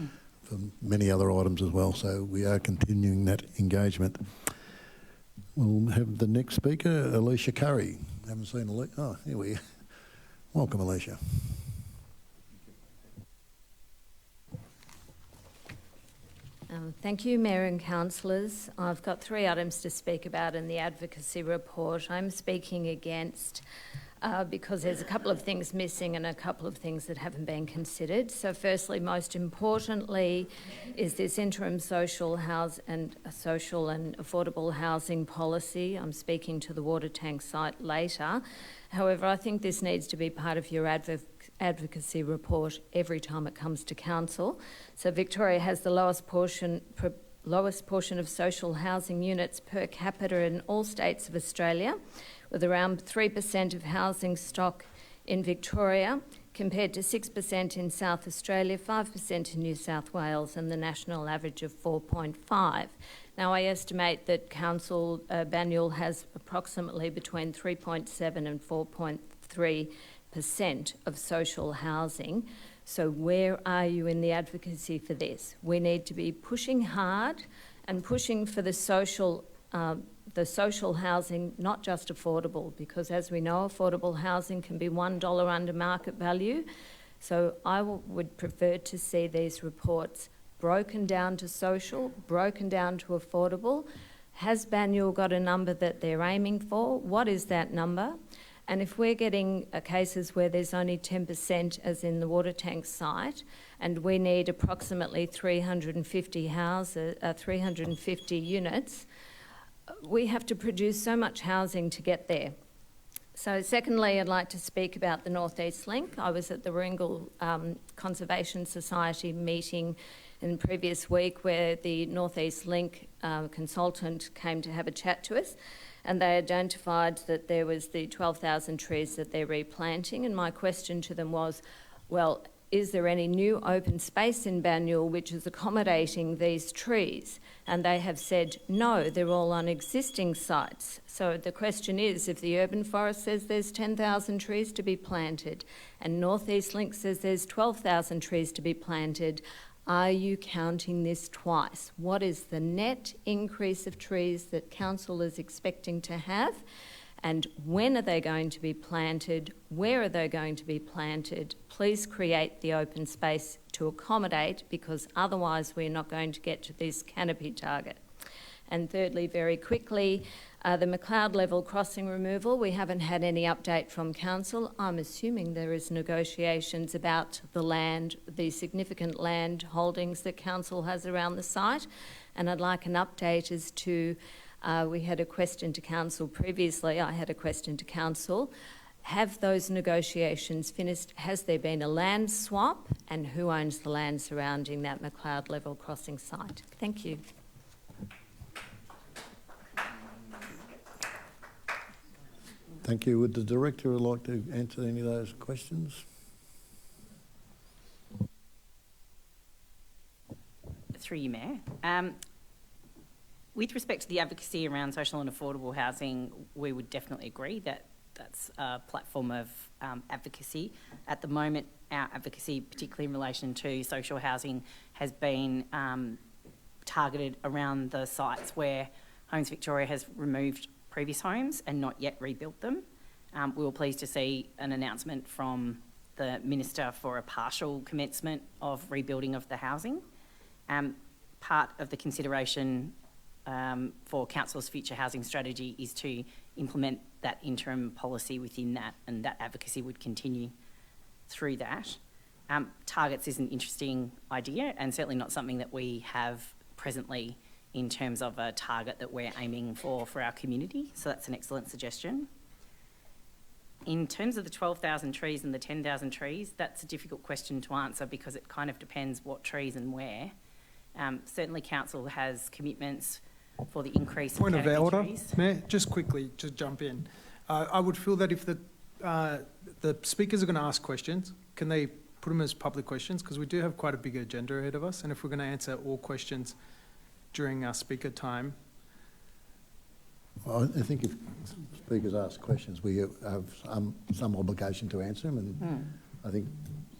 S1: for many other items as well. So we are continuing that engagement. We'll have the next speaker, Alicia Curry. Haven't seen Alicia. Oh, here we are. Welcome, Alicia.
S15: Thank you, Mayor and Councillors. I've got 3 items to speak about in the advocacy report. I'm speaking against because there's a couple of things missing and a couple of things that haven't been considered. So firstly, most importantly, is this interim social and affordable housing policy. I'm speaking to the water tank site later. However, I think this needs to be part of your advocacy report every time it comes to council. So Victoria has the lowest portion of social housing units per capita in all states of Australia, with around 3% of housing stock in Victoria compared to 6% in South Australia, 5% in New South Wales, and the national average of 4.5%. Now, I estimate that Council Banyule has approximately between 3.7 and 4.3% of social housing. So where are you in the advocacy for this? We need to be pushing hard and pushing for the social housing, not just affordable, because as we know, affordable housing can be $1 under market value. So I would prefer to see these reports broken down to social, broken down to affordable. Has Banyule got a number that they're aiming for? What is that number? And if we're getting cases where there's only 10%, as in the water tank site, and we need approximately 350 units, we have to produce so much housing to get there. So secondly, I'd like to speak about the North East Link. I was at the Warringal Conservation Society meeting in the previous week where the North East Link consultant came to have a chat to us, and they identified that there was the 12,000 trees that they're replanting, and my question to them was, well, is there any new open space in Banyule which is accommodating these trees? And they have said, no, they're all on existing sites. So the question is, if the Urban Forest says there's 10,000 trees to be planted and North East Link says there's 12,000 trees to be planted, are you counting this twice? What is the net increase of trees that Council is expecting to have? And when are they going to be planted? Where are they going to be planted? Please create the open space to accommodate, because otherwise we're not going to get to this canopy target. And thirdly, very quickly, the McLeod level crossing removal, we haven't had any update from Council. I'm assuming there is negotiations about the land, the significant land holdings that Council has around the site. And I'd like an update as to we had a question to Council previously. I had a question to Council. Have those negotiations finished? Has there been a land swap? And who owns the land surrounding that McLeod level crossing site? Thank you.
S1: Thank you. Would the Director like to answer any of those questions?
S13: Through you, Mayor. With respect to the advocacy around social and affordable housing, we would definitely agree that that's a platform of advocacy. At the moment, our advocacy, particularly in relation to social housing, has been targeted around the sites where Homes Victoria has removed previous homes and not yet rebuilt them. We were pleased to see an announcement from the Minister for a partial commencement of rebuilding of the housing. Part of the consideration for Council's future housing strategy is to implement that interim policy within that, and that advocacy would continue through that. Targets is an interesting idea and certainly not something that we have presently in terms of a target that we're aiming for our community, so that's an excellent suggestion. In terms of the 12,000 trees and the 10,000 trees, that's a difficult question to answer because it kind of depends what trees and where. Certainly Council has commitments for the increase
S11: Point
S13: in
S11: of
S13: canopy
S11: order,
S13: trees.
S11: Mayor, just quickly, just jump in. I would feel that if the speakers are going to ask questions, can they put them as public questions? Because we do have quite a big agenda ahead of us, and if we're going to answer all questions during our speaker time.
S1: Well, I think if speakers ask questions, we have some obligation to answer them, and I think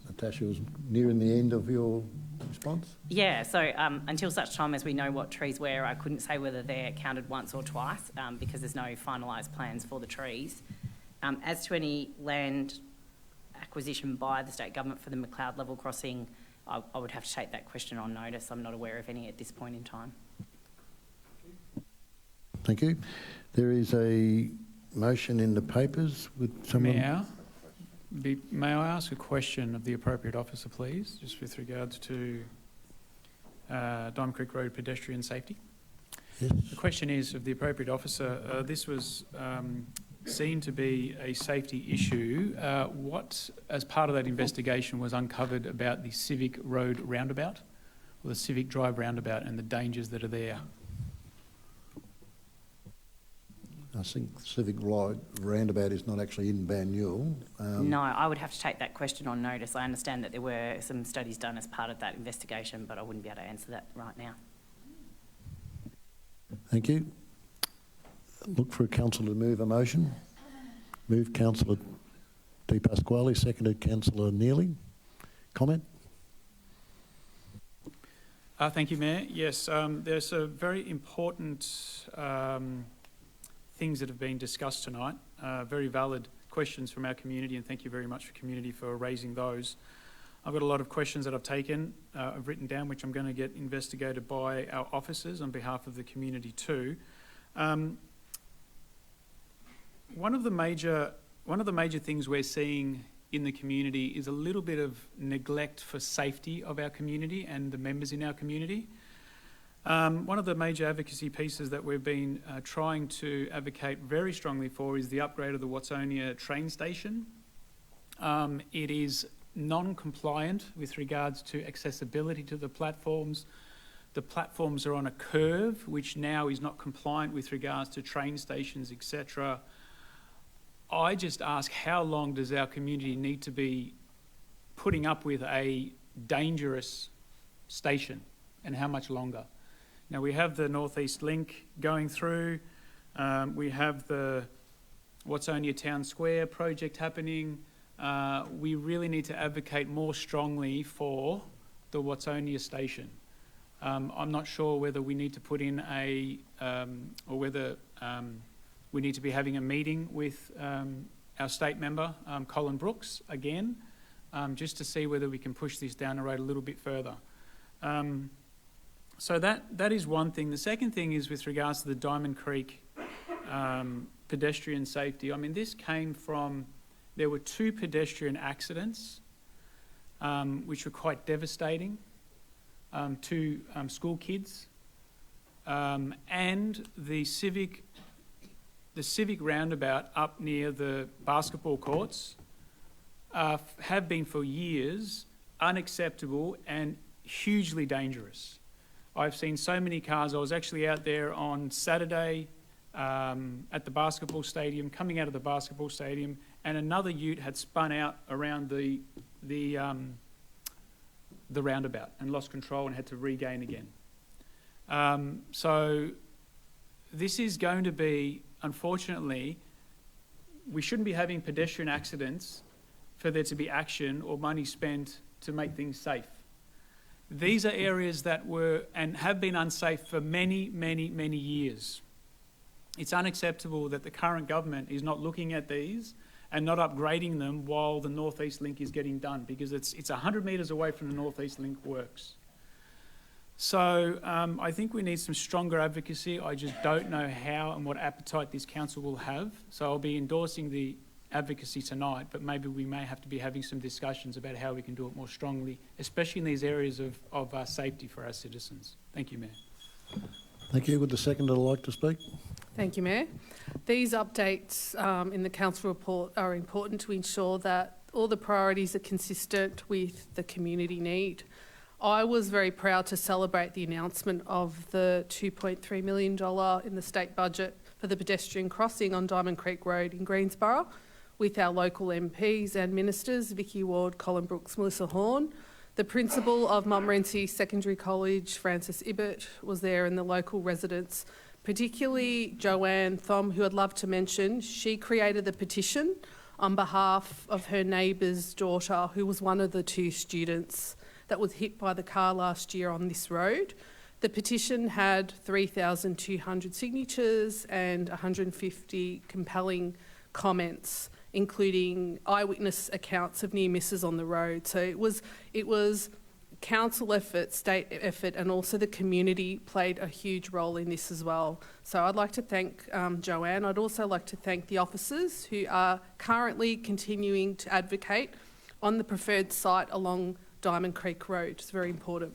S1: Natasha was nearing the end of your response.
S13: Yeah, so until such time as we know what trees were, I couldn't say whether they're counted once or twice because there's no finalised plans for the trees. As to any land acquisition by the state government for the McLeod level crossing, I would have to take that question on notice. I'm not aware of any at this point in time.
S1: Thank you. There is a motion in the papers. Would someone...
S10: May I ask a question of the appropriate officer, please, just with regards to Diamond Creek Road pedestrian safety?
S1: Yes.
S10: The question is of the appropriate officer. This was seen to be a safety issue. What, as part of that investigation, was uncovered about the Civic Road roundabout, or the Civic Drive roundabout, and the dangers that are there?
S1: I think Civic Roundabout is not actually in Banyule.
S13: No, I would have to take that question on notice. I understand that there were some studies done as part of that investigation, but I wouldn't be able to answer that right now.
S1: Thank you. Look for a councillor to move a motion. Moved Councillor Di Pasquale, seconded Councillor Neely. Comment?
S10: Thank you, Mayor. Yes, there's a very important things that have been discussed tonight. Very valid questions from our community, and thank you very much for community for raising those. I've got a lot of questions that I've taken, I've written down, which I'm going to get investigated by our officers on behalf of the community too. One of the major things we're seeing in the community is a little bit of neglect for safety of our community and the members in our community. One of the major advocacy pieces that we've been trying to advocate very strongly for is the upgrade of the Watsonia train station. It is non-compliant with regards to accessibility to the platforms. The platforms are on a curve, which now is not compliant with regards to train stations, etc. I just ask, how long does our community need to be putting up with a dangerous station, and how much longer? Now, we have the North East Link going through, we have the Watsonia Town Square project happening. We really need to advocate more strongly for the Watsonia station. I'm not sure whether we need to put in or whether we need to be having a meeting with our state member, Colin Brooks, again, just to see whether we can push this down the road a little bit further. So that is one thing. The second thing is with regards to the Diamond Creek pedestrian safety. I mean, this came from, there were 2 pedestrian accidents, which were quite devastating to school kids, and the civic roundabout up near the basketball courts have been for years unacceptable and hugely dangerous. I've seen so many cars. I was actually out there on Saturday at the basketball stadium, coming out of the basketball stadium, and another ute had spun out around the roundabout and lost control and had to regain again. So this is going to be, unfortunately, we shouldn't be having pedestrian accidents for there to be action or money spent to make things safe. These are areas that were and have been unsafe for many, many, many years. It's unacceptable that the current government is not looking at these and not upgrading them while the North East Link is getting done, because it's 100 metres away from the North East Link works. So I think we need some stronger advocacy. I just don't know how and what appetite this council will have. So I'll be endorsing the advocacy tonight, but maybe we may have to be having some discussions about how we can do it more strongly, especially in these areas of safety for our citizens. Thank you, Mayor.
S1: Thank you. Would the seconder like to speak?
S6: Thank you, Mayor. These updates in the council report are important to ensure that all the priorities are consistent with the community need. I was very proud to celebrate the announcement of the $2.3 million in the state budget for the pedestrian crossing on Diamond Creek Road in Greensborough, with our local MPs and ministers, Vicky Ward, Colin Brooks, Melissa Horne. The principal of Montmorency Secondary College, Francis Ibbott, was there, and the local residents, particularly Joanne Thom, who I'd love to mention. She created the petition on behalf of her neighbour's daughter, who was one of the 2 students that was hit by the car last year on this road. The petition had 3,200 signatures and 150 compelling comments, including eyewitness accounts of near misses on the road. So it was council effort, state effort, and also the community played a huge role in this as well. So I'd like to thank Joanne. I'd also like to thank the officers who are currently continuing to advocate on the preferred site along Diamond Creek Road. It's very important.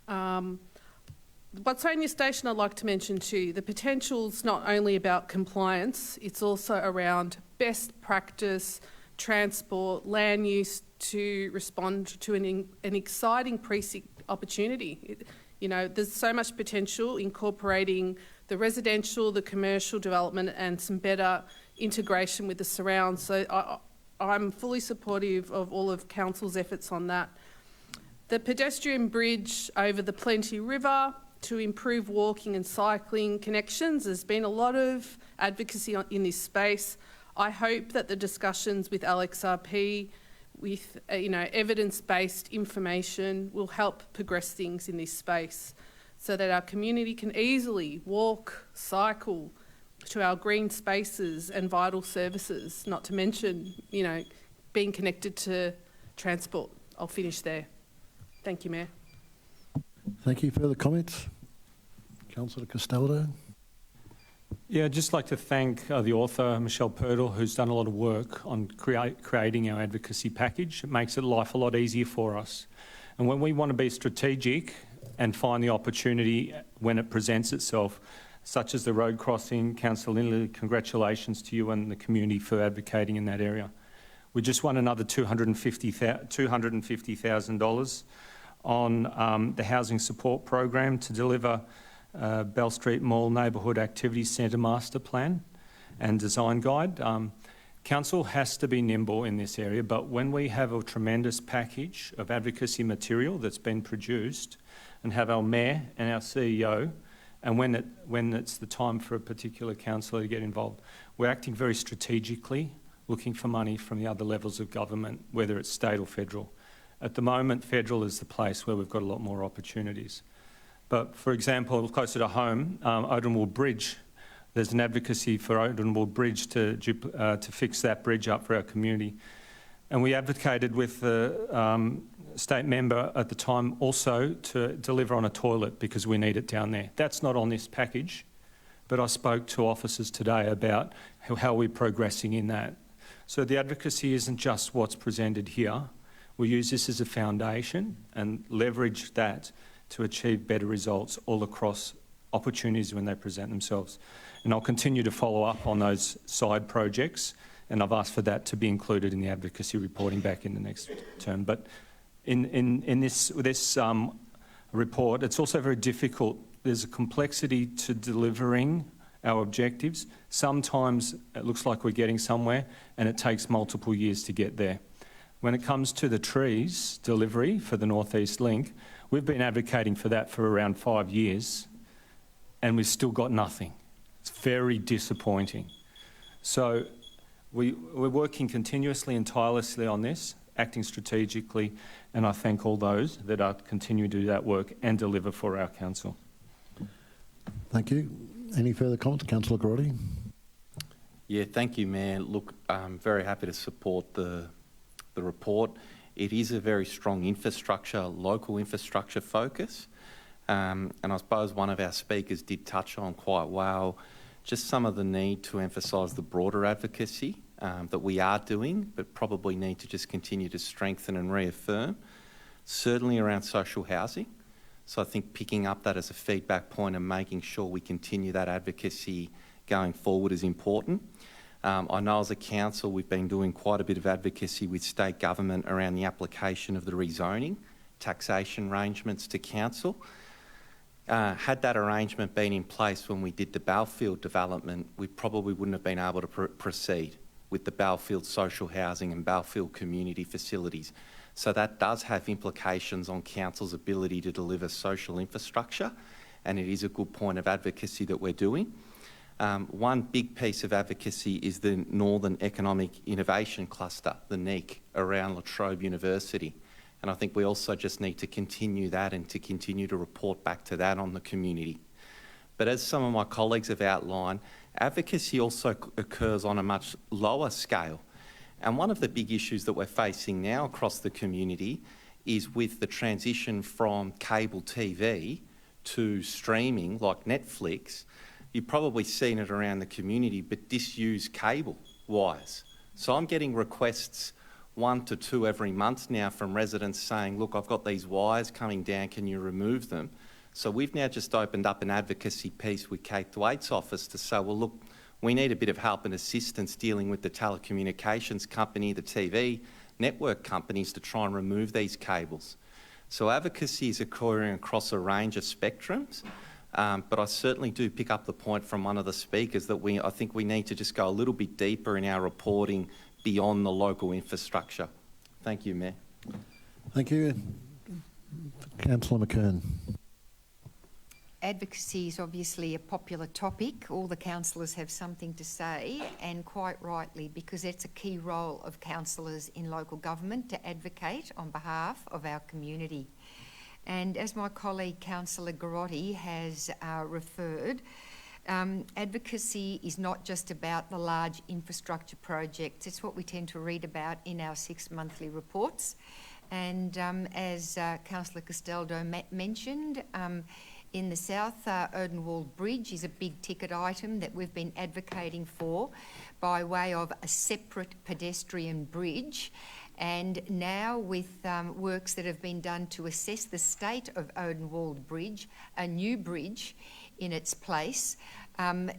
S6: Watsonia Station I'd like to mention too. The potential's not only about compliance, it's also around best practice, transport, land use to respond to an exciting precinct opportunity. You know, there's so much potential incorporating the the residential, the commercial development, and some better integration with the surrounds. So I'm fully supportive of all of Council's efforts on that. The pedestrian bridge over the Plenty River to improve walking and cycling connections. There's been a lot of advocacy in this space. I hope that the discussions with LXRP with evidence-based information will help progress things in this space so that our community can easily walk, cycle to our green spaces and vital services, not to mention, being connected to transport. I'll finish there. Thank you, Mayor.
S1: Thank you. Further comments? Councillor Castaldo.
S7: Yeah, I'd just like to thank the author, Michelle Purtle, who's done a lot of work on creating our advocacy package. It makes life a lot easier for us. And when we want to be strategic and find the opportunity when it presents itself, such as the road crossing, Councillor Lindley, congratulations to you and the community for advocating in that area. We just won another $250,000 on the Housing Support Program to deliver Bell Street Mall Neighbourhood Activities Centre Master Plan and Design Guide. Council has to be nimble in this area, but when we have a tremendous package of advocacy material that's been produced and have our Mayor and our CEO, and when it's the time for a particular councillor to get involved, we're acting very strategically, looking for money from the other levels of government, whether it's state or federal. At the moment, federal is the place where we've got a lot more opportunities. But for example, closer to home, Odenwald Bridge, there's an advocacy for Odenwald Bridge to fix that bridge up for our community. And we advocated with the state member at the time also to deliver on a toilet because we need it down there. That's not on this package, but I spoke to officers today about how we're progressing in that. So the advocacy isn't just what's presented here. We use this as a foundation and leverage that to achieve better results all across opportunities when they present themselves. And I'll continue to follow up on those side projects, and I've asked for that to be included in the advocacy reporting back in the next term. But in this report, it's also very difficult. There's a complexity to delivering our objectives. Sometimes it looks like we're getting somewhere, and it takes multiple years to get there. When it comes to the trees delivery for the North East Link, we've been advocating for that for around 5 years, and we've still got nothing. It's very disappointing. So we're working continuously and tirelessly on this, acting strategically, and I thank all those that are continuing to do that work and deliver for our council.
S1: Thank you. Any further comments? Councillor Grotti.
S9: Yeah, thank you, Mayor. Look, I'm very happy to support the report. It is a very strong infrastructure, local infrastructure focus. And I suppose one of our speakers did touch on quite well just some of the need to emphasise the broader advocacy that we are doing, but probably need to just continue to strengthen and reaffirm, certainly around social housing. So I think picking up that as a feedback point and making sure we continue that advocacy going forward is important. I know as a council we've been doing quite a bit of advocacy with state government around the application of the rezoning, taxation arrangements to council. Had that arrangement been in place when we did the Bellfield development, we probably wouldn't have been able to proceed with the Bellfield social housing and Bellfield community facilities. So that does have implications on council's ability to deliver social infrastructure, and it is a good point of advocacy that we're doing. One big piece of advocacy is the Northern Economic Innovation Cluster, the NEIC, around La Trobe University. And I think we also just need to continue that and to continue to report back to that on the community. But as some of my colleagues have outlined, advocacy also occurs on a much lower scale. And one of the big issues that we're facing now across the community is with the transition from cable TV to streaming like Netflix. You've probably seen it around the community, but disused cable wires. So I'm getting requests 1 to 2 every month now from residents saying, look, I've got these wires coming down, can you remove them? So we've now just opened up an advocacy piece with Kate Thwaites' office to say, well, look, we need a bit of help and assistance dealing with the telecommunications company, the TV network companies to try and remove these cables. So advocacy is occurring across a range of spectrums. But I certainly do pick up the point from one of the speakers that I think we need to just go a little bit deeper in our reporting beyond the local infrastructure. Thank you, Mayor.
S1: Thank you. Councillor McKern.
S8: Advocacy is obviously a popular topic. All the councillors have something to say, and quite rightly, because it's a key role of councillors in local government to advocate on behalf of our community. And as my colleague Councillor Garotti has referred, advocacy is not just about the large infrastructure projects. It's what we tend to read about in our 6 monthly reports. And as Councillor Castaldo mentioned, in the south, Odenwald Bridge is a big ticket item that we've been advocating for by way of a separate pedestrian bridge. And now with works that have been done to assess the state of Odenwald Bridge, a new bridge in its place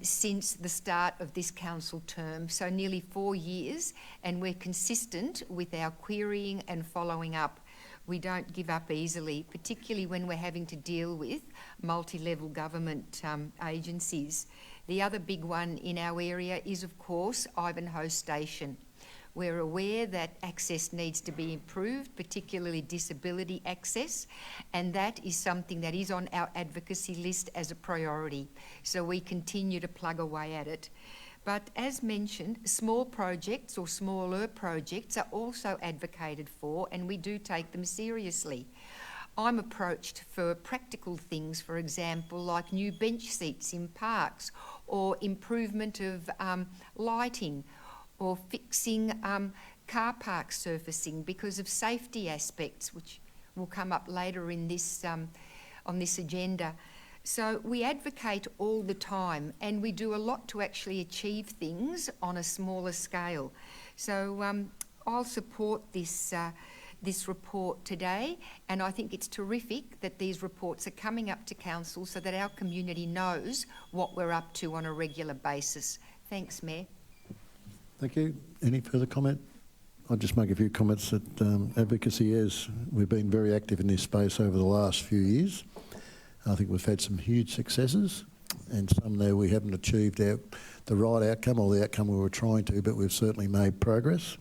S8: since the start of this council term, so nearly 4 years, and we're consistent with our querying and following up. We don't give up easily, particularly when we're having to deal with multi-level government agencies. The other big one in our area is, of course, Ivanhoe Station. We're aware that access needs to be improved, particularly disability access, and that is something that is on our advocacy list as a priority. So we continue to plug away at it. But as mentioned, small projects or smaller projects are also advocated for, and we do take them seriously. I'm approached for practical things, for example, like new bench seats in parks, or improvement of lighting, or fixing car park surfacing because of safety aspects, which will come up later in this on this agenda. So we advocate all the time, and we do a lot to actually achieve things on a smaller scale. So I'll support this this report today, and I think it's terrific that these reports are coming up to council so that our community knows what we're up to on a regular basis. Thanks, Mayor.
S1: Thank you. Any further comment? I'll just make a few comments that advocacy is. We've been very active in this space over the last few years. I think we've had some huge successes, and some there we haven't achieved the right outcome or the outcome we were trying to, but we've certainly made progress.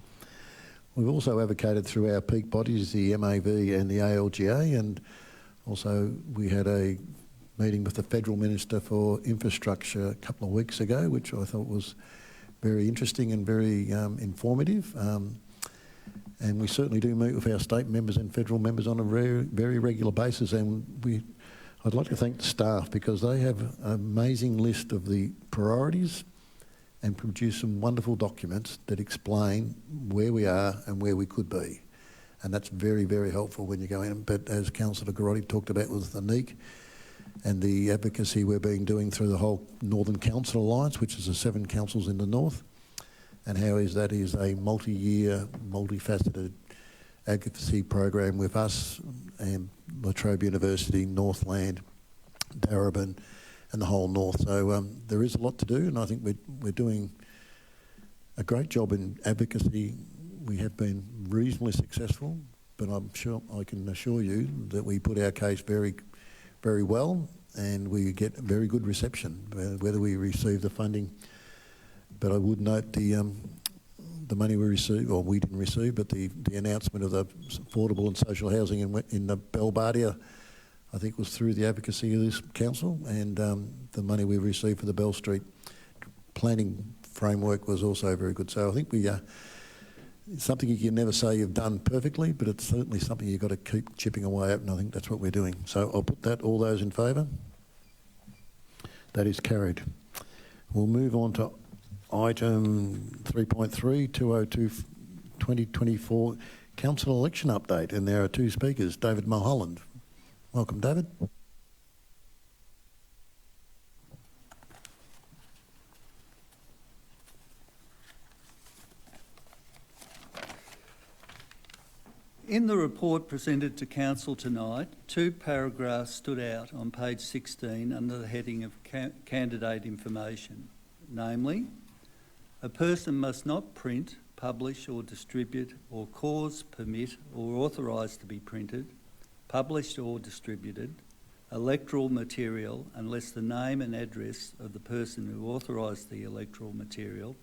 S1: We've also advocated through our peak bodies, the MAV and the ALGA, and also we had a meeting with the Federal Minister for Infrastructure a couple of weeks ago, which I thought was very interesting and very informative. And we certainly do meet with our state members and federal members on a very, very regular basis, and I'd like to thank the staff because they have an amazing list of the priorities and produce some wonderful documents that explain where we are and where we could be. And that's very, very helpful when you go in. But as Councillor Garotti talked about with the NEEC and the advocacy we've been doing through the whole Northern Council Alliance, which is the 7 councils in the north, and how that is a multi-year, multifaceted advocacy program with us and La Trobe University, Northland, Darebin and the whole north. So there is a lot to do, and I think we're doing a great job in advocacy. We have been reasonably successful, but I can assure you that we put our case very, very well, and we get very good reception, whether we receive the funding. But I would note the money we received, or we didn't receive, but the announcement of the affordable and social housing in the Belbardia, I think was through the advocacy of this council, and the money we received for the Bell Street planning framework was also very good. So I think it's something you can never say you've done perfectly, but it's certainly something you've got to keep chipping away at, and I think that's what we're doing. So I'll put all those in favour. That is carried. We'll move on to item 3.3, 2024 council election update, and there are 2 speakers. David Mulholland. Welcome, David.
S16: In the report presented to Council tonight, 2 paragraphs stood out on page 16 under the heading of candidate information, namely, a person must not print, publish or distribute or cause, permit or authorise to be printed, published or distributed electoral material unless the name and address of the person who authorised the electoral material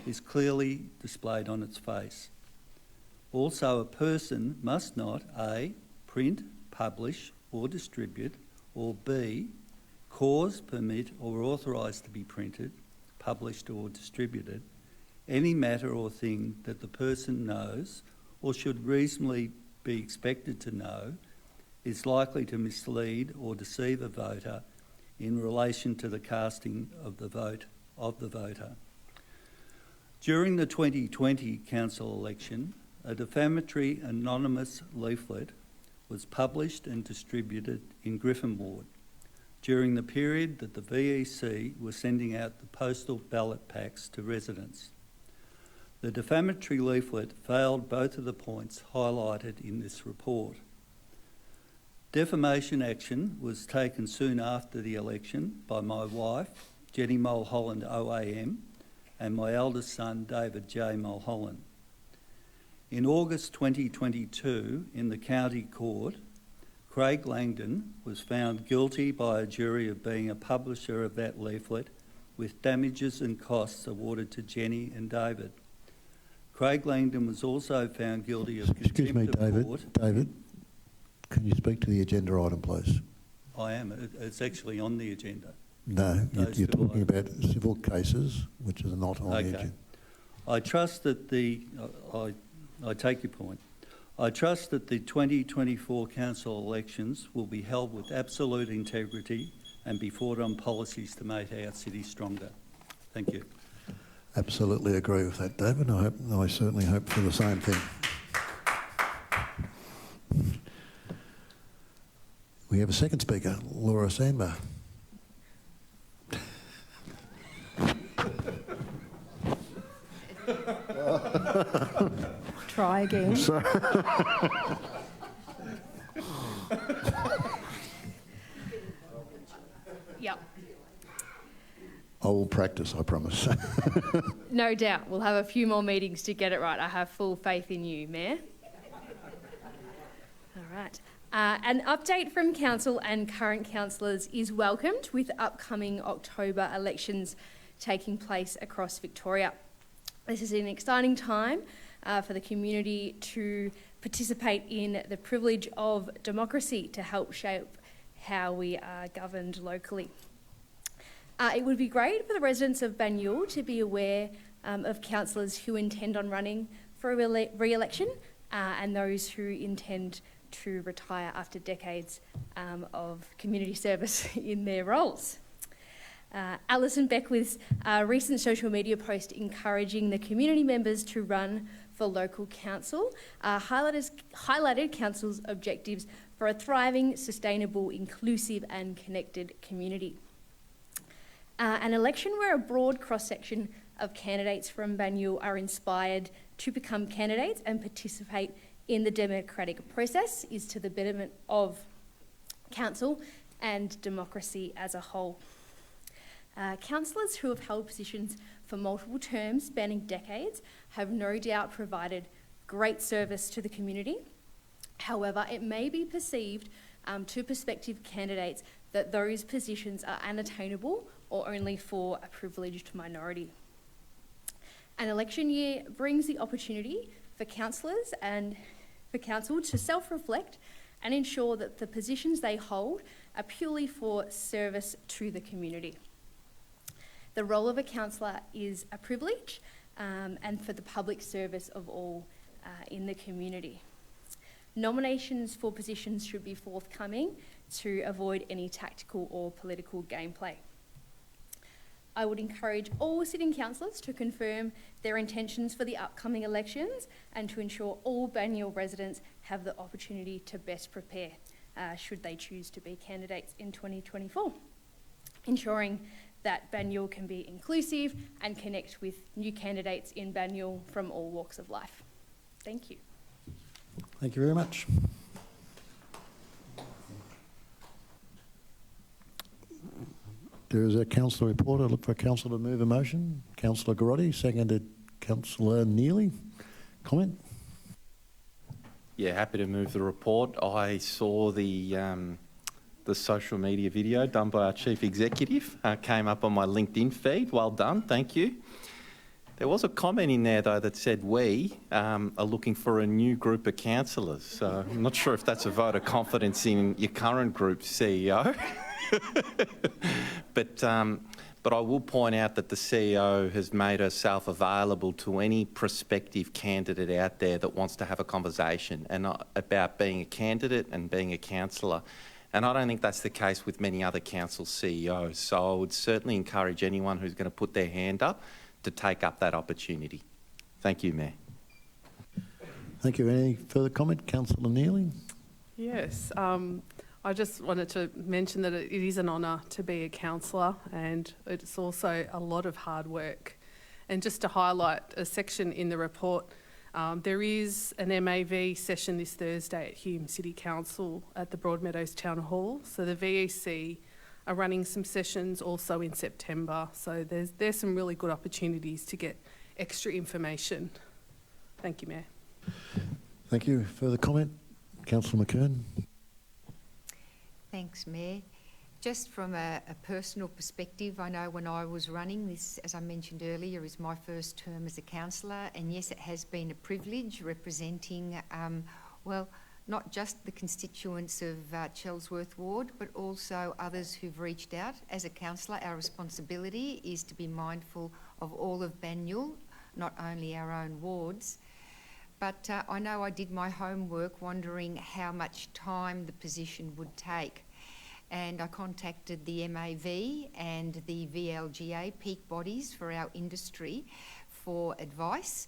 S16: is clearly displayed on its face. Also, a person must not A, print, publish or distribute, or B, cause, permit or authorise to be printed, published or distributed any matter or thing that the person knows or should reasonably be expected to know is likely to mislead or deceive a voter in relation to the casting of the vote of the voter. During the 2020 council election, a defamatory anonymous leaflet was published and distributed in Griffin Ward during the period that the VEC was sending out the postal ballot packs to residents. The defamatory leaflet failed both of the points highlighted in this report. Defamation action was taken soon after the election by my wife, Jenny Mulholland OAM, and my eldest son, David J. Mulholland. In August 2022, in the County Court, Craig Langdon was found guilty by a jury of being a publisher of that leaflet, with damages and costs awarded to Jenny and David. Craig Langdon was also found guilty of
S1: Excuse me,
S16: contempt of court.
S1: David, can you speak to the agenda item, please?
S16: I am. It's actually on the agenda.
S1: No,
S16: Those
S1: you're
S16: two
S1: talking about civil cases, which are not on the agenda.
S16: I trust that I take your point. I trust that the 2024 council elections will be held with absolute integrity and be fought on policies to make our city stronger. Thank you.
S1: Absolutely agree with that, David. I certainly hope for the same thing. We have a second speaker, Laura Sandbar.
S12: Try again.
S14: Yep.
S1: I will practice, I promise.
S14: No doubt. We'll have a few more meetings to get it right. I have full faith in you, Mayor. All right. An update from Council and current councillors is welcomed with upcoming October elections taking place across Victoria. This is an exciting time for the community to participate in the privilege of democracy to help shape how we are governed locally. It would be great for the residents of Banyule to be aware of councillors who intend on running for re-election and those who intend to retire after decades of community service in their roles. Alison Beckwith's recent social media post encouraging the community members to run for local council highlighted council's objectives for a thriving, sustainable, inclusive and connected community. An election where a broad cross-section of candidates from Banyule are inspired to become candidates and participate in the democratic process is to the betterment of council and democracy as a whole. Councillors who have held positions for multiple terms spanning decades have no doubt provided great service to the community. However, it may be perceived to prospective candidates that those positions are unattainable or only for a privileged minority. An election year brings the opportunity for councillors and for council to self-reflect and ensure that the positions they hold are purely for service to the community. The role of a councillor is a privilege and for the public service of all in the community. Nominations for positions should be forthcoming to avoid any tactical or political gameplay. I would encourage all sitting councillors to confirm their intentions for the upcoming elections and to ensure all Banyule residents have the opportunity to best prepare should they choose to be candidates in 2024. Ensuring that Banyule can be inclusive and connect with new candidates in Banyule from all walks of life. Thank you.
S1: Thank you very much. There is a councillor report. I look for a councillor to move a motion. Councillor Garotti, seconded Councillor Neely. Comment?
S9: Yeah, happy to move the report. I saw the the social media video done by our Chief Executive. Came up on my LinkedIn feed. Well done, thank you. There was a comment in there, though, that said we are looking for a new group of councillors. So I'm not sure if that's a vote of confidence in your current group CEO. But I will point out that the CEO has made herself available to any prospective candidate out there that wants to have a conversation about being a candidate and being a councillor. And I don't think that's the case with many other council CEOs. So I would certainly encourage anyone who's going to put their hand up to take up that opportunity. Thank you, Mayor.
S1: Thank you. Any further comment? Councillor Neely?
S6: Yes. I just wanted to mention that it is an honour to be a councillor, and it's also a lot of hard work. And just to highlight a section in the report, there is an MAV session this Thursday at Hume City Council at the Broadmeadows Town Hall. So the VEC are running some sessions also in September. So there's some really good opportunities to get extra information. Thank you, Mayor.
S1: Thank you. Further comment? Councillor McKern?
S8: Thanks, Mayor. Just from a personal perspective, I know when I was running this, as I mentioned earlier, is my first term as a councillor, and yes, it has been a privilege representing, not just the constituents of Chelsworth Ward, but also others who've reached out. As a councillor, our responsibility is to be mindful of all of Banyule, not only our own wards. But I know I did my homework wondering how much time the position would take. And I contacted the MAV and the VLGA, peak bodies for our industry, for advice.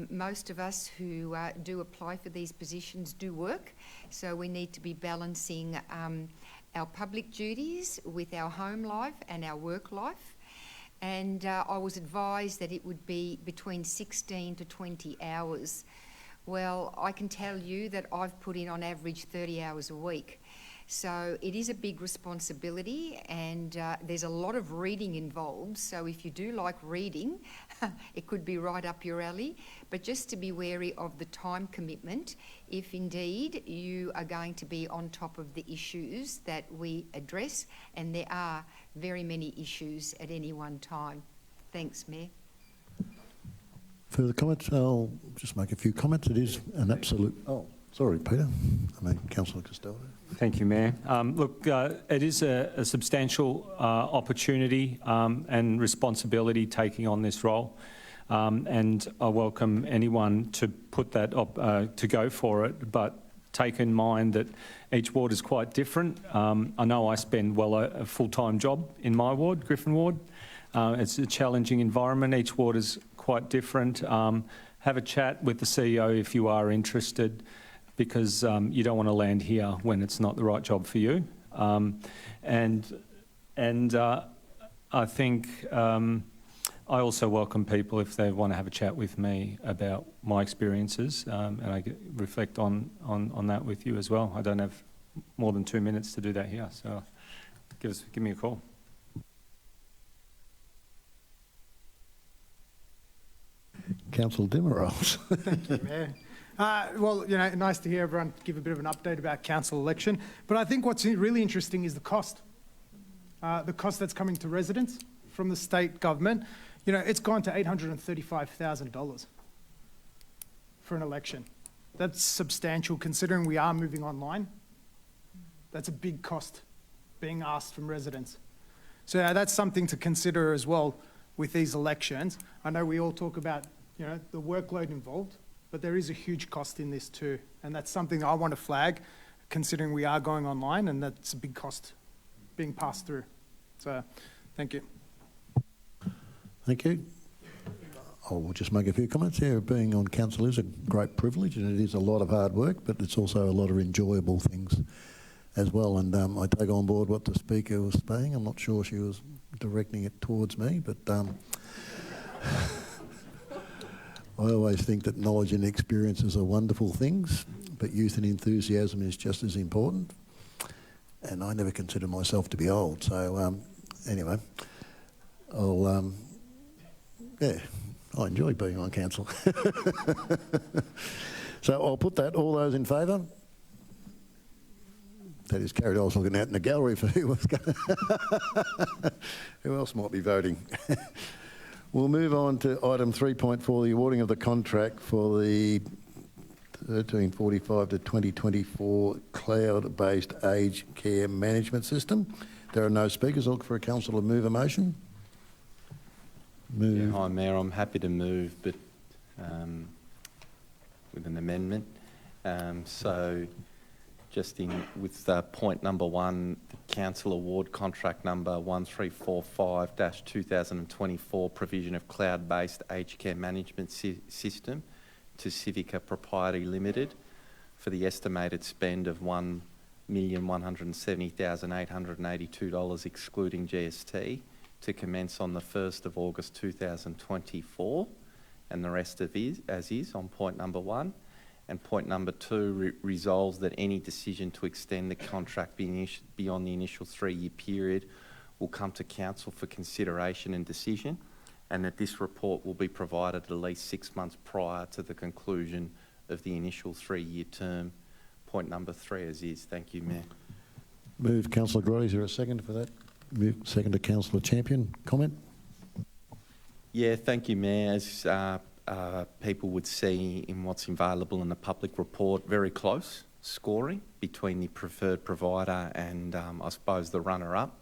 S8: Most of us who do apply for these positions do work, so we need to be balancing our public duties with our home life and our work life. And I was advised that it would be between 16 to 20 hours. Well, I can tell you that I've put in on average 30 hours a week. So it is a big responsibility, and there's a lot of reading involved. So if you do like reading, it could be right up your alley. But just to be wary of the time commitment, if indeed you are going to be on top of the issues that we address, and there are very many issues at any one time. Thanks, Mayor.
S1: Further comments? I'll just make a few comments. It is an absolute... Oh, sorry, Peter. Councillor Costello.
S7: Thank you, Mayor. It is a substantial opportunity and responsibility taking on this role, and I welcome anyone to put that to go for it. But take in mind that each ward is quite different. I know I spend a full-time job in my ward, Griffin Ward. It's a challenging environment. Each ward is quite different. Have a chat with the CEO if you are interested, because you don't want to land here when it's not the right job for you. I think I also welcome people if they want to have a chat with me about my experiences, and I reflect on that with you as well. I don't have more than 2 minutes to do that here, so give me a call.
S1: Councillor Demirals.
S11: Thank you, Mayor. Nice to hear everyone give a bit of an update about council election. But I think what's really interesting is the cost. The cost that's coming to residents from the state government. It's gone to $835,000 for an election. That's substantial considering we are moving online. That's a big cost being asked from residents. So that's something to consider as well with these elections. I know we all talk about, the workload involved, but there is a huge cost in this too. And that's something I want to flag, considering we are going online, and that's a big cost being passed through. So, thank you.
S1: Thank you. I'll just make a few comments here. Being on council is a great privilege, and it is a lot of hard work, but it's also a lot of enjoyable things as well. And I take on board what the Speaker was saying. I'm not sure she was directing it towards me, but I always think that knowledge and experiences are wonderful things, but youth and enthusiasm is just as important. And I never consider myself to be old. So anyway, I enjoy being on council. So I'll put that. All those in favour? That is carried. I was looking out in the gallery for who was going. Who else might be voting? We'll move on to item 3.4, the awarding of the contract for the 1345 to 2024 cloud-based aged care management system. There are no speakers. I'll look for a councillor to move a motion. Move.
S9: Yeah, hi, Mayor. I'm happy to move, but with an amendment. So just with point number 1, the council award contract number 1345-2024, provision of cloud-based aged care management system to Civica Proprietary Limited for the estimated spend of $1,170,882 excluding GST to commence on the 1st of August 2024, and the rest of as is on point number 1. And point number 2 resolves that any decision to extend the contract beyond the initial 3-year period will come to council for consideration and decision, and that this report will be provided at least 6 months prior to the conclusion of the initial 3-year term. Point number 3 as is. Thank you, Mayor.
S1: Move, Councillor Grotti. Is there a second for that? Move, second to Councillor Champion. Comment?
S9: Yeah, thank you, Mayor. As people would see in what's available in the public report, very close scoring between the preferred provider and I suppose the runner-up.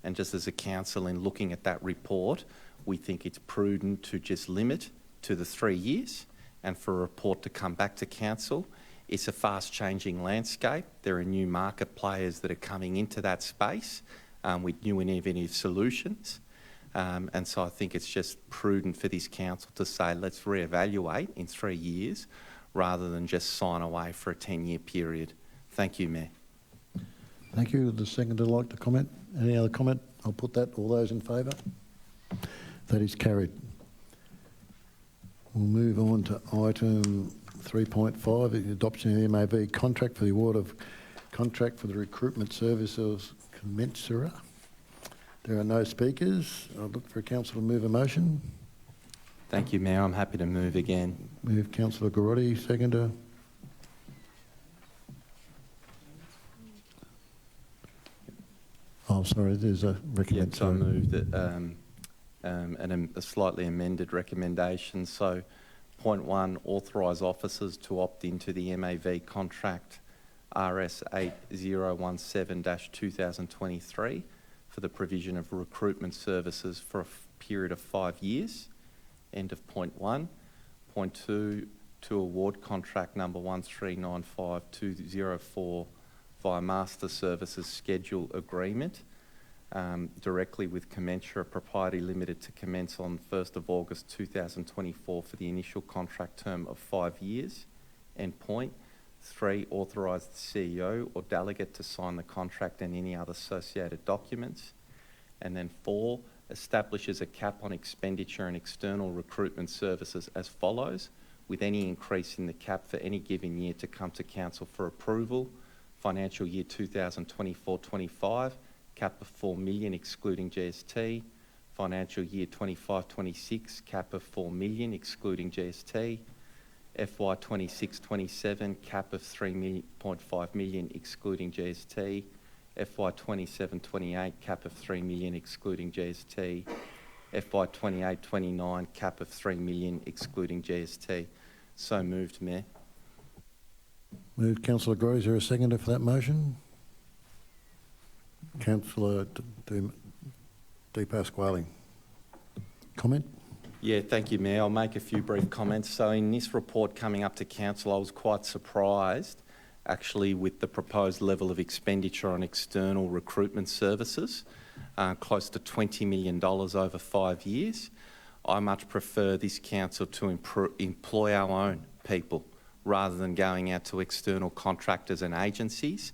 S9: And just as a council, in looking at that report, we think it's prudent to just limit to the 3 years and for a report to come back to council. It's a fast-changing landscape. There are new market players that are coming into that space with new and innovative solutions. And so I think it's just prudent for this council to say, let's reevaluate in 3 years rather than just sign away for a 10-year period. Thank you, Mayor.
S1: Thank you. The seconder like to comment? Any other comment? I'll put that. All those in favour? That is carried. We'll move on to item 3.5, the adoption of the MAV contract for the award of contract for the recruitment services commensurate. There are no speakers. I'll look for a councillor to move a motion.
S9: Thank you, Mayor. I'm happy to move again.
S1: Move, Councillor Grotti, seconder. Oh, sorry, there's a recommendation.
S9: Yes, I moved it, a slightly amended recommendation. So, point 1, authorise officers to opt into the MAV contract RS 8017-2023 for the provision of recruitment services for a period of 5 years. End of point 1. Point 2, to award contract number 1395204 via Master Services Schedule Agreement directly with Commensura Proprietary Limited to commence on 1st of August 2024 for the initial contract term of 5 years. End point. 3, authorise the CEO or delegate to sign the contract and any other associated documents. And then 4, establishes a cap on expenditure and external recruitment services as follows, with any increase in the cap for any given year to come to council for approval. Financial year 2024-25, cap of $4 million excluding GST. Financial year 25-26, cap of $4 million excluding GST. FY 26-27, cap of $3.5 million excluding GST. FY 27-28, cap of $3 million excluding GST. FY 28-29, cap of $3 million excluding GST. So moved, Mayor.
S1: Moved, Councillor Grotti. Is there a seconder for that motion? Councillor Di Pasquale. Comment?
S9: Yeah, thank you, Mayor. I'll make a few brief comments. So in this report coming up to council, I was quite surprised actually with the proposed level of expenditure on external recruitment services, close to $20 million over 5 years. I much prefer this council to employ our own people rather than going out to external contractors and agencies.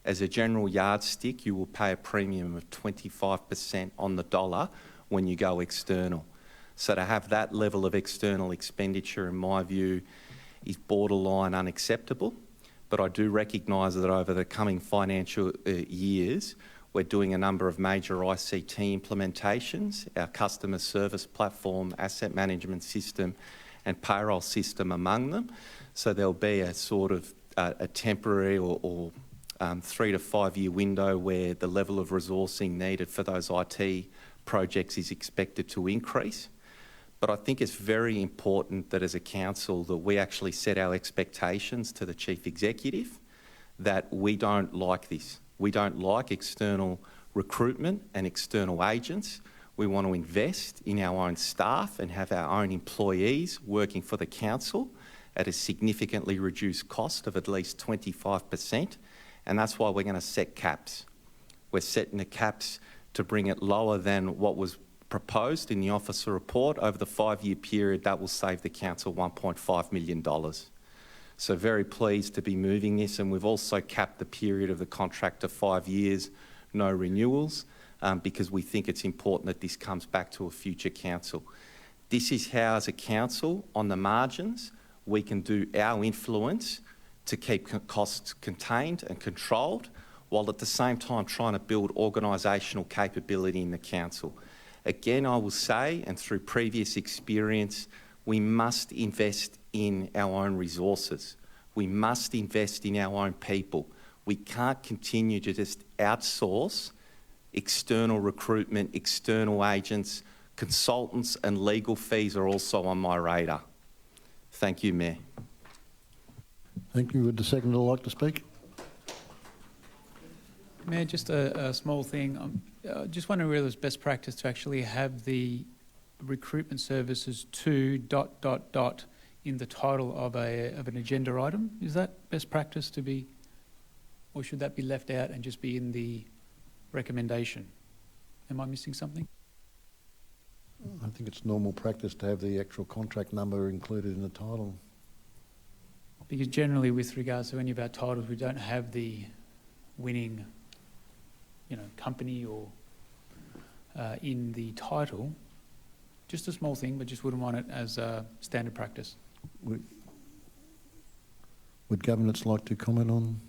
S9: As a general yardstick, you will pay a premium of 25% on the dollar when you go external. So to have that level of external expenditure, in my view, is borderline unacceptable. But I do recognise that over the coming financial years, we're doing a number of major ICT implementations, our customer service platform, asset management system and payroll system among them. So there'll be a sort of a temporary or 3 to 5 year window where the level of resourcing needed for those IT projects is expected to increase. But I think it's very important that as a council that we actually set our expectations to the Chief Executive that we don't like this. We don't like external recruitment and external agents. We want to invest in our own staff and have our own employees working for the council at a significantly reduced cost of at least 25%. And that's why we're going to set caps. We're setting the caps to bring it lower than what was proposed in the officer report. Over the 5-year period, that will save the council $1.5 million. So very pleased to be moving this, and we've also capped the period of the contract to 5 years, no renewals, because we think it's important that this comes back to a future council. This is how, as a council, on the margins, we can do our influence to keep costs contained and controlled, while at the same time trying to build organisational capability in the council. Again, I will say, and through previous experience, we must invest in our own resources. We must invest in our own people. We can't continue to just outsource external recruitment, external agents, consultants, and legal fees are also on my radar. Thank you, Mayor.
S1: Thank you. Would the seconder like to speak?
S10: Mayor, just a small thing. Just wondering whether it's best practice to actually have the recruitment services to ... in the title of an agenda item. Is that best practice to be, or should that be left out and just be in the recommendation? Am I missing something?
S1: I think it's normal practice to have the actual contract number included in the title.
S10: Because generally with regards to any of our titles, we don't have the winning, company or in the title. Just a small thing, but just wouldn't want it as a standard practice.
S1: Would governance like to comment on?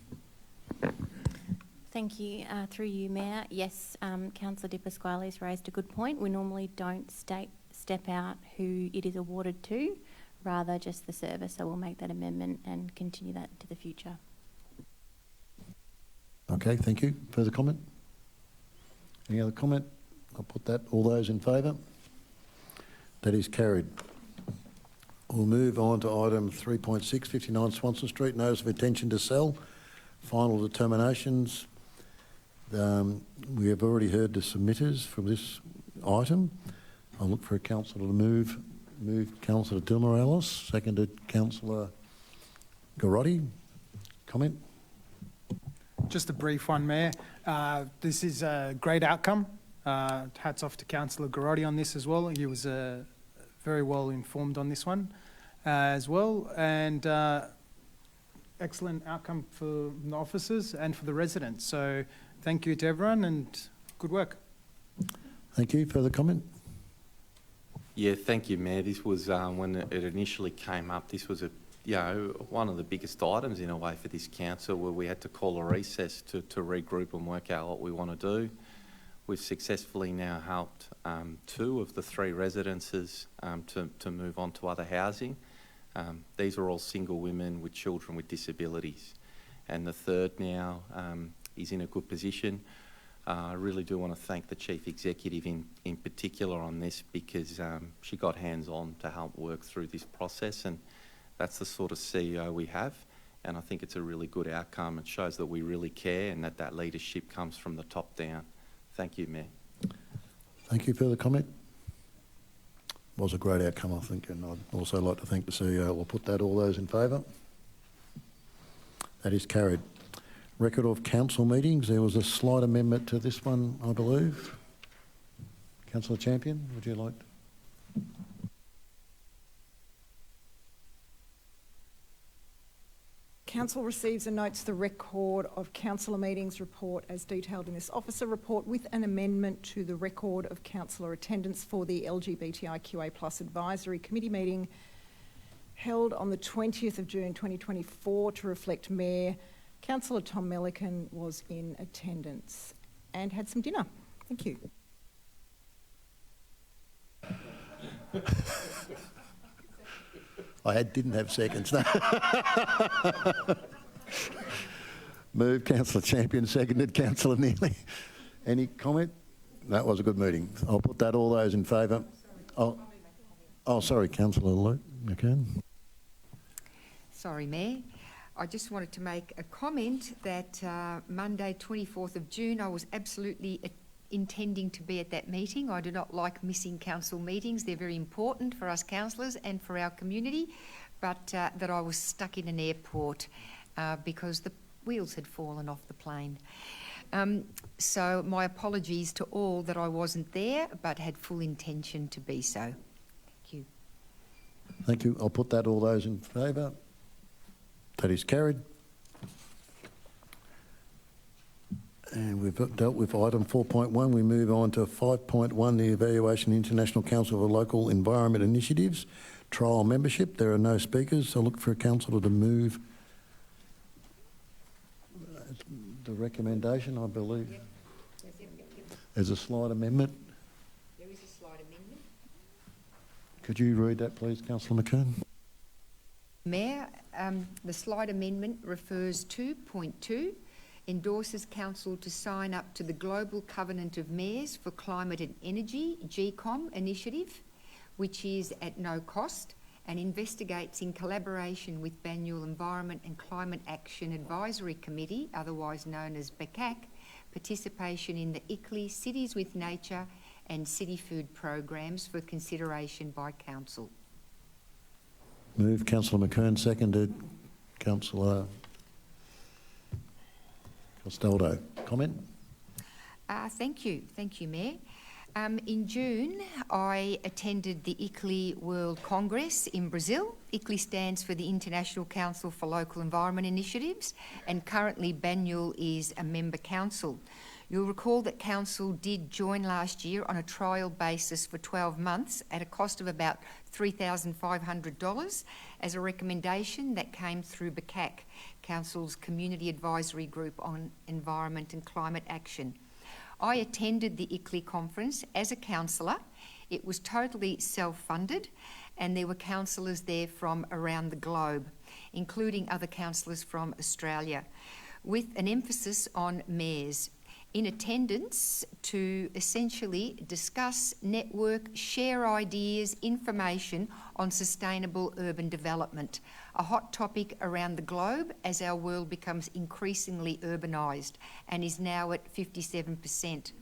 S17: Thank you. Through you, Mayor. Yes, Councillor Di Pasquale's raised a good point. We normally don't step out who it is awarded to, rather just the service. So we'll make that amendment and continue that into the future.
S1: Okay, thank you. Further comment? Any other comment? I'll put that. All those in favour? That is carried. We'll move on to item 3.6, 59 Swanson Street, notice of intention to sell. Final determinations. We have already heard the submitters from this item. I'll look for a councillor to move. Moved Councillor De Morales, seconded Councillor Garotti. Comment?
S11: Just a brief one, Mayor. This is a great outcome. Hats off to Councillor Garotti on this as well. He was very well informed on this one as well. And excellent outcome for the officers and for the residents. So thank you to everyone and good work.
S1: Thank you. Further comment?
S9: Yeah, thank you, Mayor. This was, when it initially came up, this was one of the biggest items in a way for this council, where we had to call a recess to regroup and work out what we want to do. We've successfully now helped 2 of the 3 residences to move on to other housing. These are all single women with children with disabilities. And the 3rd now is in a good position. I really do want to thank the Chief Executive in particular on this, because she got hands-on to help work through this process, and that's the sort of CEO we have, and I think it's a really good outcome. It shows that we really care and that leadership comes from the top down. Thank you, Mayor.
S1: Thank you. Further comment? Was a great outcome, I think, and I'd also like to thank the CEO. We'll put that. All those in favour? That is carried. Record of council meetings. There was a slight amendment to this one, I believe. Councillor Champion, would you like to?
S12: Council receives and notes the record of councillor meetings report as detailed in this officer report, with an amendment to the record of councillor attendance for the LGBTIQA+ Advisory Committee meeting held on the 20th of June 2024 to reflect Mayor Councillor Tom Melican was in attendance and had some dinner. Thank you.
S1: I didn't have seconds. Moved, Councillor Champion, seconded, Councillor Neely. Any comment? That was a good meeting. I'll put that, all those in favour. Oh, sorry, Councillor Luke McKern.
S8: Sorry, Mayor. I just wanted to make a comment that Monday, 24th of June, I was absolutely intending to be at that meeting. I do not like missing council meetings. They're very important for us councillors and for our community, but that I was stuck in an airport because the wheels had fallen off the plane. So my apologies to all that I wasn't there, but had full intention to be so. Thank you.
S1: Thank you. I'll put that, all those in favour. That is carried. And we've dealt with item 4.1. We move on to 5.1, the evaluation International Council for Local Environment Initiatives, trial membership. There are no speakers. I'll look for a councillor to move the recommendation, I believe.
S8: Yep.
S1: There's a slight amendment.
S8: There is a slight amendment.
S1: Could you read that, please, Councillor McKern?
S8: Mayor, the slight amendment refers to point 2, endorses council to sign up to the Global Covenant of Mayors for Climate and Energy, GCOM initiative, which is at no cost and investigates in collaboration with Banyule Environment and Climate Action Advisory Committee, otherwise known as BCAC, participation in the ICLEI Cities with Nature and City Food programs for consideration by council.
S1: Move, Councillor McKern, seconded, Councillor Castaldo. Comment?
S8: Thank you, Mayor. In June, I attended the ICLEI World Congress in Brazil. ICLEI stands for the International Council for Local Environment Initiatives, and currently Banyule is a member council. You'll recall that council did join last year on a trial basis for 12 months at a cost of about $3,500 as a recommendation that came through BCAC, Council's Community Advisory Group on Environment and Climate Action. I attended the ICLEI conference as a councillor. It was totally self-funded and there were councillors there from around the globe, including other councillors from Australia, with an emphasis on mayors, in attendance to essentially discuss, network, share ideas, information on sustainable urban development, a hot topic around the globe as our world becomes increasingly urbanised and is now at 57%.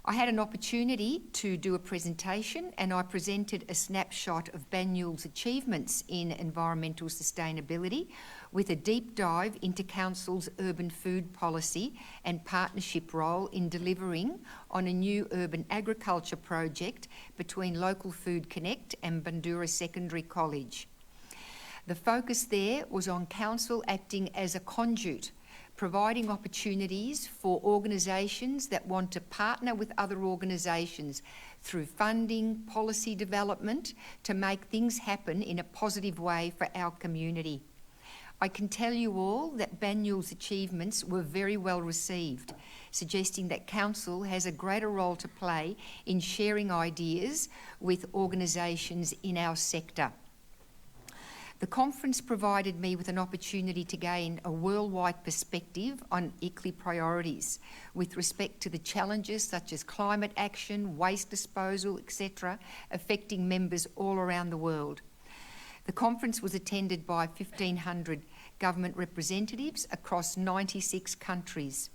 S8: I had an opportunity to do a presentation and I presented a snapshot of Banyule's achievements in environmental sustainability with a deep dive into Council's urban food policy and partnership role in delivering on a new urban agriculture project between Local Food Connect and Bundoora Secondary College. The focus there was on Council acting as a conduit, providing opportunities for organisations that want to partner with other organisations through funding, policy development to make things happen in a positive way for our community. I can tell you all that Banyule's achievements were very well received, suggesting that Council has a greater role to play in sharing ideas with organisations in our sector. The conference provided me with an opportunity to gain a worldwide perspective on ICLEI priorities with respect to the challenges such as climate action, waste disposal, etc., affecting members all around the world. The conference was attended by 1,500 government representatives across 96 countries,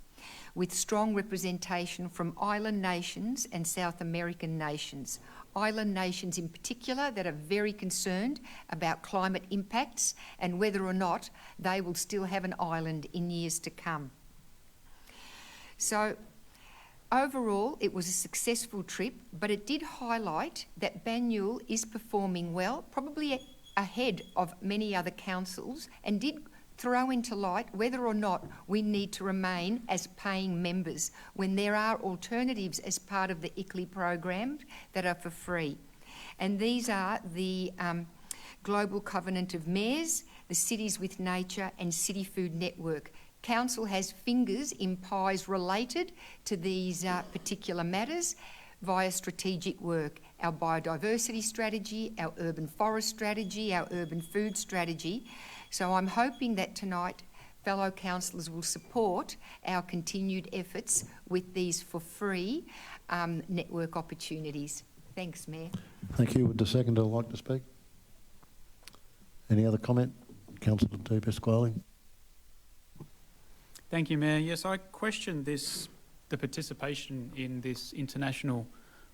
S8: with strong representation from island nations and South American nations. Island nations in particular that are very concerned about climate impacts and whether or not they will still have an island in years to come. So overall, it was a successful trip, but it did highlight that Banyule is performing well, probably ahead of many other councils, and did throw into light whether or not we need to remain as paying members when there are alternatives as part of the ICLEI program that are for free. And these are the Global Covenant of Mayors, the Cities with Nature and City Food Network. Council has fingers in pies related to these particular matters via strategic work, our biodiversity strategy, our urban forest strategy, our urban food strategy. So I'm hoping that tonight fellow councillors will support our continued efforts with these for free network opportunities. Thanks, Mayor.
S1: Thank you. Would the seconder like to speak? Any other comment? Councillor De Pasquale.
S10: Thank you, Mayor. Yes, I question the participation in this international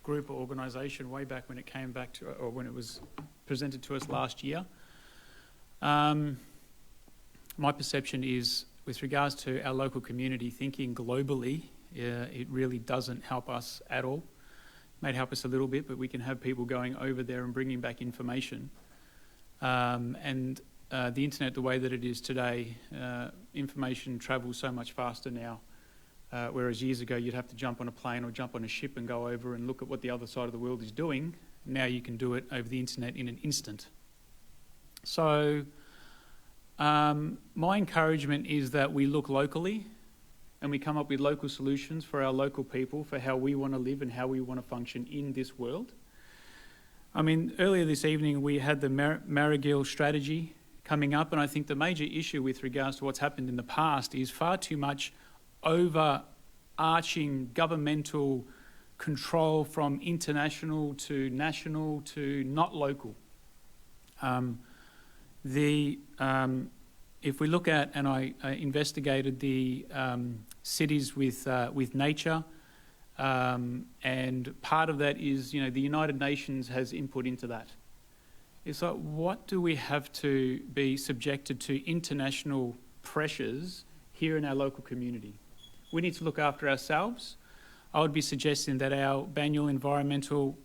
S10: group or organisation way back when it came back to, or when it was presented to us last year. My perception is, with regards to our local community, thinking globally, it really doesn't help us at all. It may help us a little bit, but we can have people going over there and bringing back information. The internet, the way that it is today, information travels so much faster now. Whereas years ago you'd have to jump on a plane or jump on a ship and go over and look at what the other side of the world is doing. Now you can do it over the internet in an instant. So my encouragement is that we look locally and we come up with local solutions for our local people, for how we want to live and how we want to function in this world. I mean, earlier this evening we had the Marigill strategy coming up, and I think the major issue with regards to what's happened in the past is far too much overarching governmental control from international to national to not local. If we look at, and I investigated the cities with nature, and part of that is, you know, the United Nations has input into that. It's like, what do we have to be subjected to international pressures here in our local community? We need to look after ourselves. I would be suggesting that our Banyule Environmental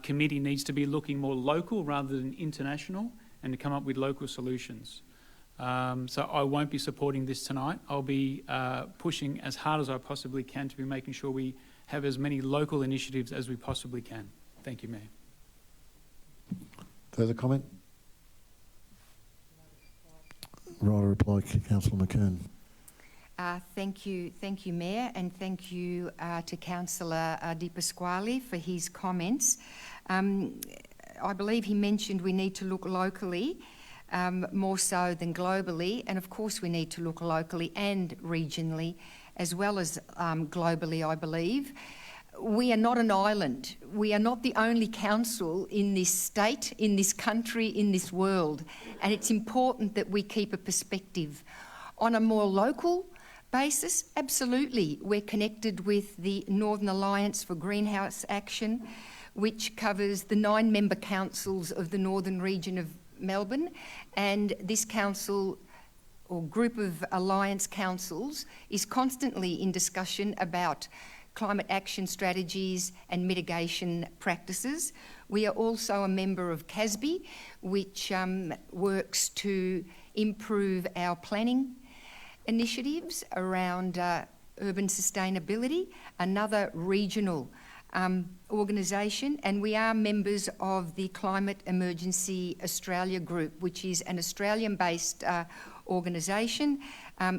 S10: Committee needs to be looking more local rather than international, and to come up with local solutions. So I won't be supporting this tonight. I'll be pushing as hard as I possibly can to be making sure we have as many local initiatives as we possibly can. Thank you, Mayor.
S1: Further comment? Right, reply, Councillor McKern.
S8: Thank you, Mayor, and thank you to Councillor De Pasquale for his comments. I believe he mentioned we need to look locally more so than globally, and of course we need to look locally and regionally as well as globally, I believe. We are not an island. We are not the only council in this state, in this country, in this world, and it's important that we keep a perspective. On a more local basis, absolutely, we're connected with the Northern Alliance for Greenhouse Action, which covers the 9 member councils of the northern region of Melbourne, and this council or group of alliance councils is constantly in discussion about climate action strategies and mitigation practices. We are also a member of CASB, which works to improve our planning initiatives around urban sustainability, another regional organisation, and we are members of the Climate Emergency Australia Group, which is an Australian-based organisation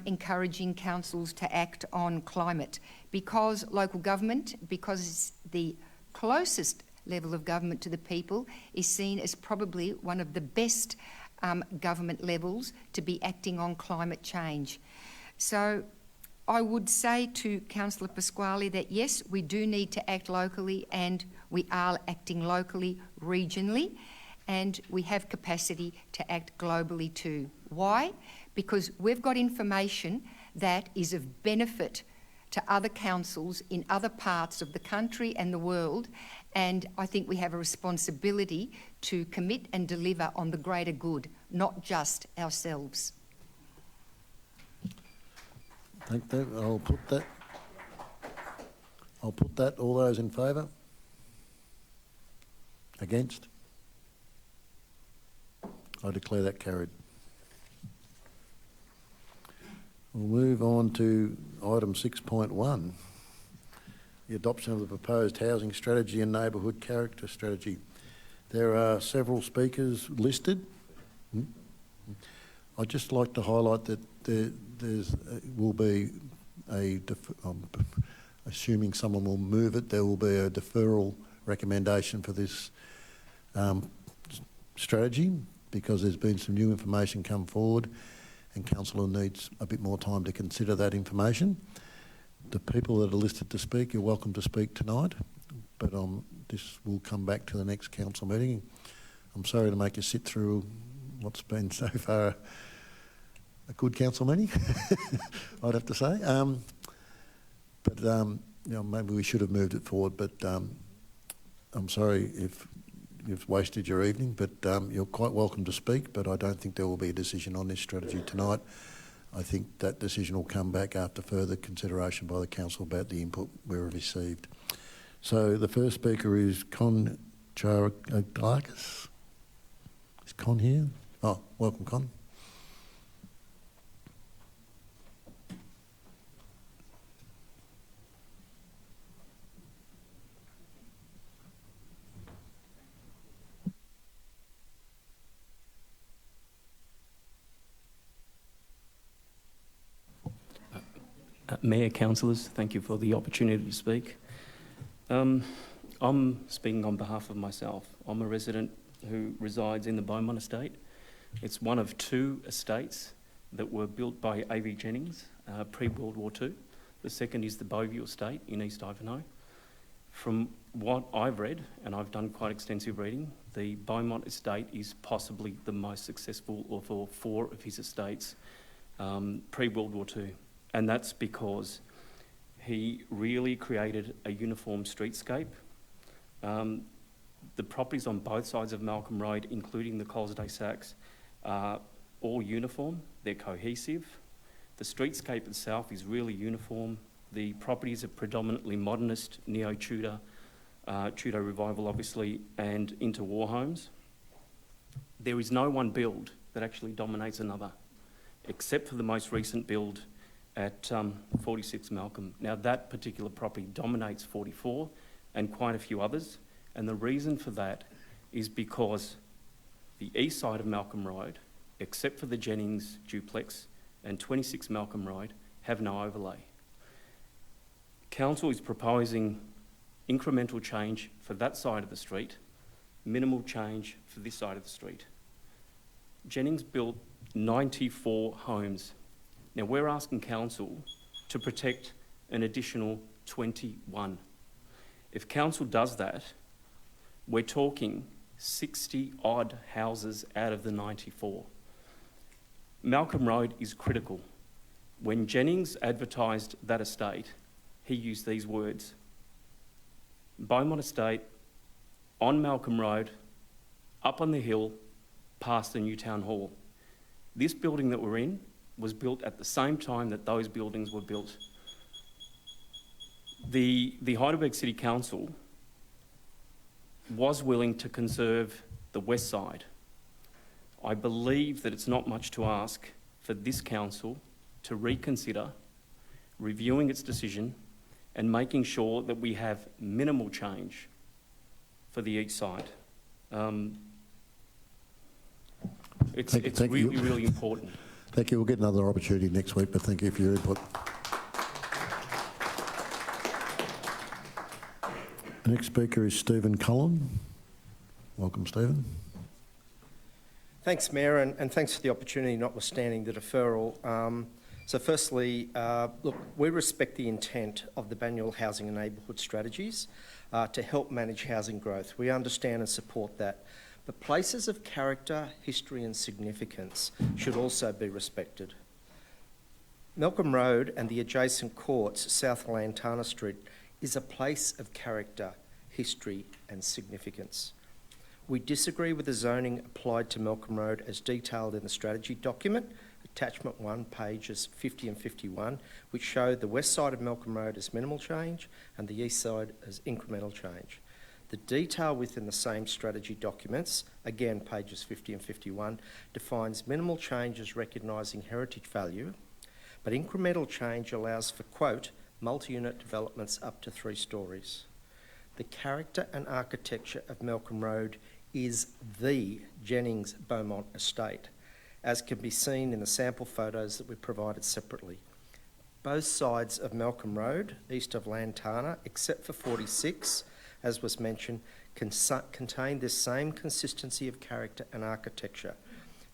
S8: encouraging councils to act on climate. Because local government, because it's the closest level of government to the people, is seen as probably one of the best government levels to be acting on climate change. So I would say to Councillor Pasquale that yes, we do need to act locally, and we are acting locally, regionally, and we have capacity to act globally too. Why? Because we've got information that is of benefit to other councils in other parts of the country and the world, and I think we have a responsibility to commit and deliver on the greater good, not just ourselves.
S1: Thank you. I'll put that. All those in favour? Against? I declare that carried. We'll move on to item 6.1, the adoption of the proposed housing strategy and neighbourhood character strategy. There are several speakers listed. I'd just like to highlight that will be assuming someone will move it, there will be a deferral recommendation for this strategy, because there's been some new information come forward, and councillor needs a bit more time to consider that information. The people that are listed to speak, you're welcome to speak tonight, but this will come back to the next council meeting. I'm sorry to make you sit through what's been so far a good council meeting, I'd have to say. Maybe we should have moved it forward, but I'm sorry if you've wasted your evening, but you're quite welcome to speak, but I don't think there will be a decision on this strategy tonight. I think that decision will come back after further consideration by the council about the input we've received. So the first speaker is Con Charakakis. Is Con here? Oh, welcome, Con.
S18: Mayor, councillors, thank you for the opportunity to speak. I'm speaking on behalf of myself. I'm a resident who resides in the Beaumont estate. It's one of two estates that were built by A.V. Jennings pre-World War II. The second is the Beauview estate in East Ivanhoe. From what I've read, and I've done quite extensive reading, the Beaumont estate is possibly the most successful of all four of his estates pre-World War II. And that's because he really created a uniform streetscape. The properties on both sides of Malcolm Road, including the Colesday Sachs, are all uniform, they're cohesive. The streetscape itself is really uniform. The properties are predominantly modernist, neo-Tudor, Tudor revival obviously, and interwar homes. There is no one build that actually dominates another, except for the most recent build at 46 Malcolm. Now that particular property dominates 44 and quite a few others, and the reason for that is because the east side of Malcolm Road, except for the Jennings duplex and 26 Malcolm Road, have no overlay. Council is proposing incremental change for that side of the street, minimal change for this side of the street. Jennings built 94 homes. Now we're asking council to protect an additional 21. If council does that, we're talking 60 odd houses out of the 94. Malcolm Road is critical. When Jennings advertised that estate, he used these words: Beaumont Estate, on Malcolm Road, up on the hill, past the new town hall. This building that we're in was built at the same time that those buildings were built. The Heidelberg City Council was willing to conserve the west side. I believe that it's not much to ask for this council to reconsider reviewing its decision and making sure that we have minimal change for the east side. It's really, really important.
S1: Thank you. We'll get another opportunity next week, but thank you for your input. The next speaker is Stephen Cullen. Welcome, Stephen.
S19: Thanks, Mayor, and thanks for the opportunity, notwithstanding the deferral. So firstly, look, we respect the intent of the Banyule Housing and Neighbourhood Strategies to help manage housing growth. We understand and support that. But places of character, history and significance should also be respected. Malcolm Road and the adjacent courts, South Lantana Street, is a place of character, history and significance. We disagree with the zoning applied to Malcolm Road as detailed in the strategy document, attachment 1, pages 50 and 51, which show the west side of Malcolm Road as minimal change and the east side as incremental change. The detail within the same strategy documents, again pages 50 and 51, defines minimal change as recognising heritage value, but incremental change allows for, quote, multi-unit developments up to 3 stories. The character and architecture of Malcolm Road is the Jennings Beaumont estate, as can be seen in the sample photos that we provided separately. Both sides of Malcolm Road, east of Lantana, except for 46, as was mentioned, contain this same consistency of character and architecture.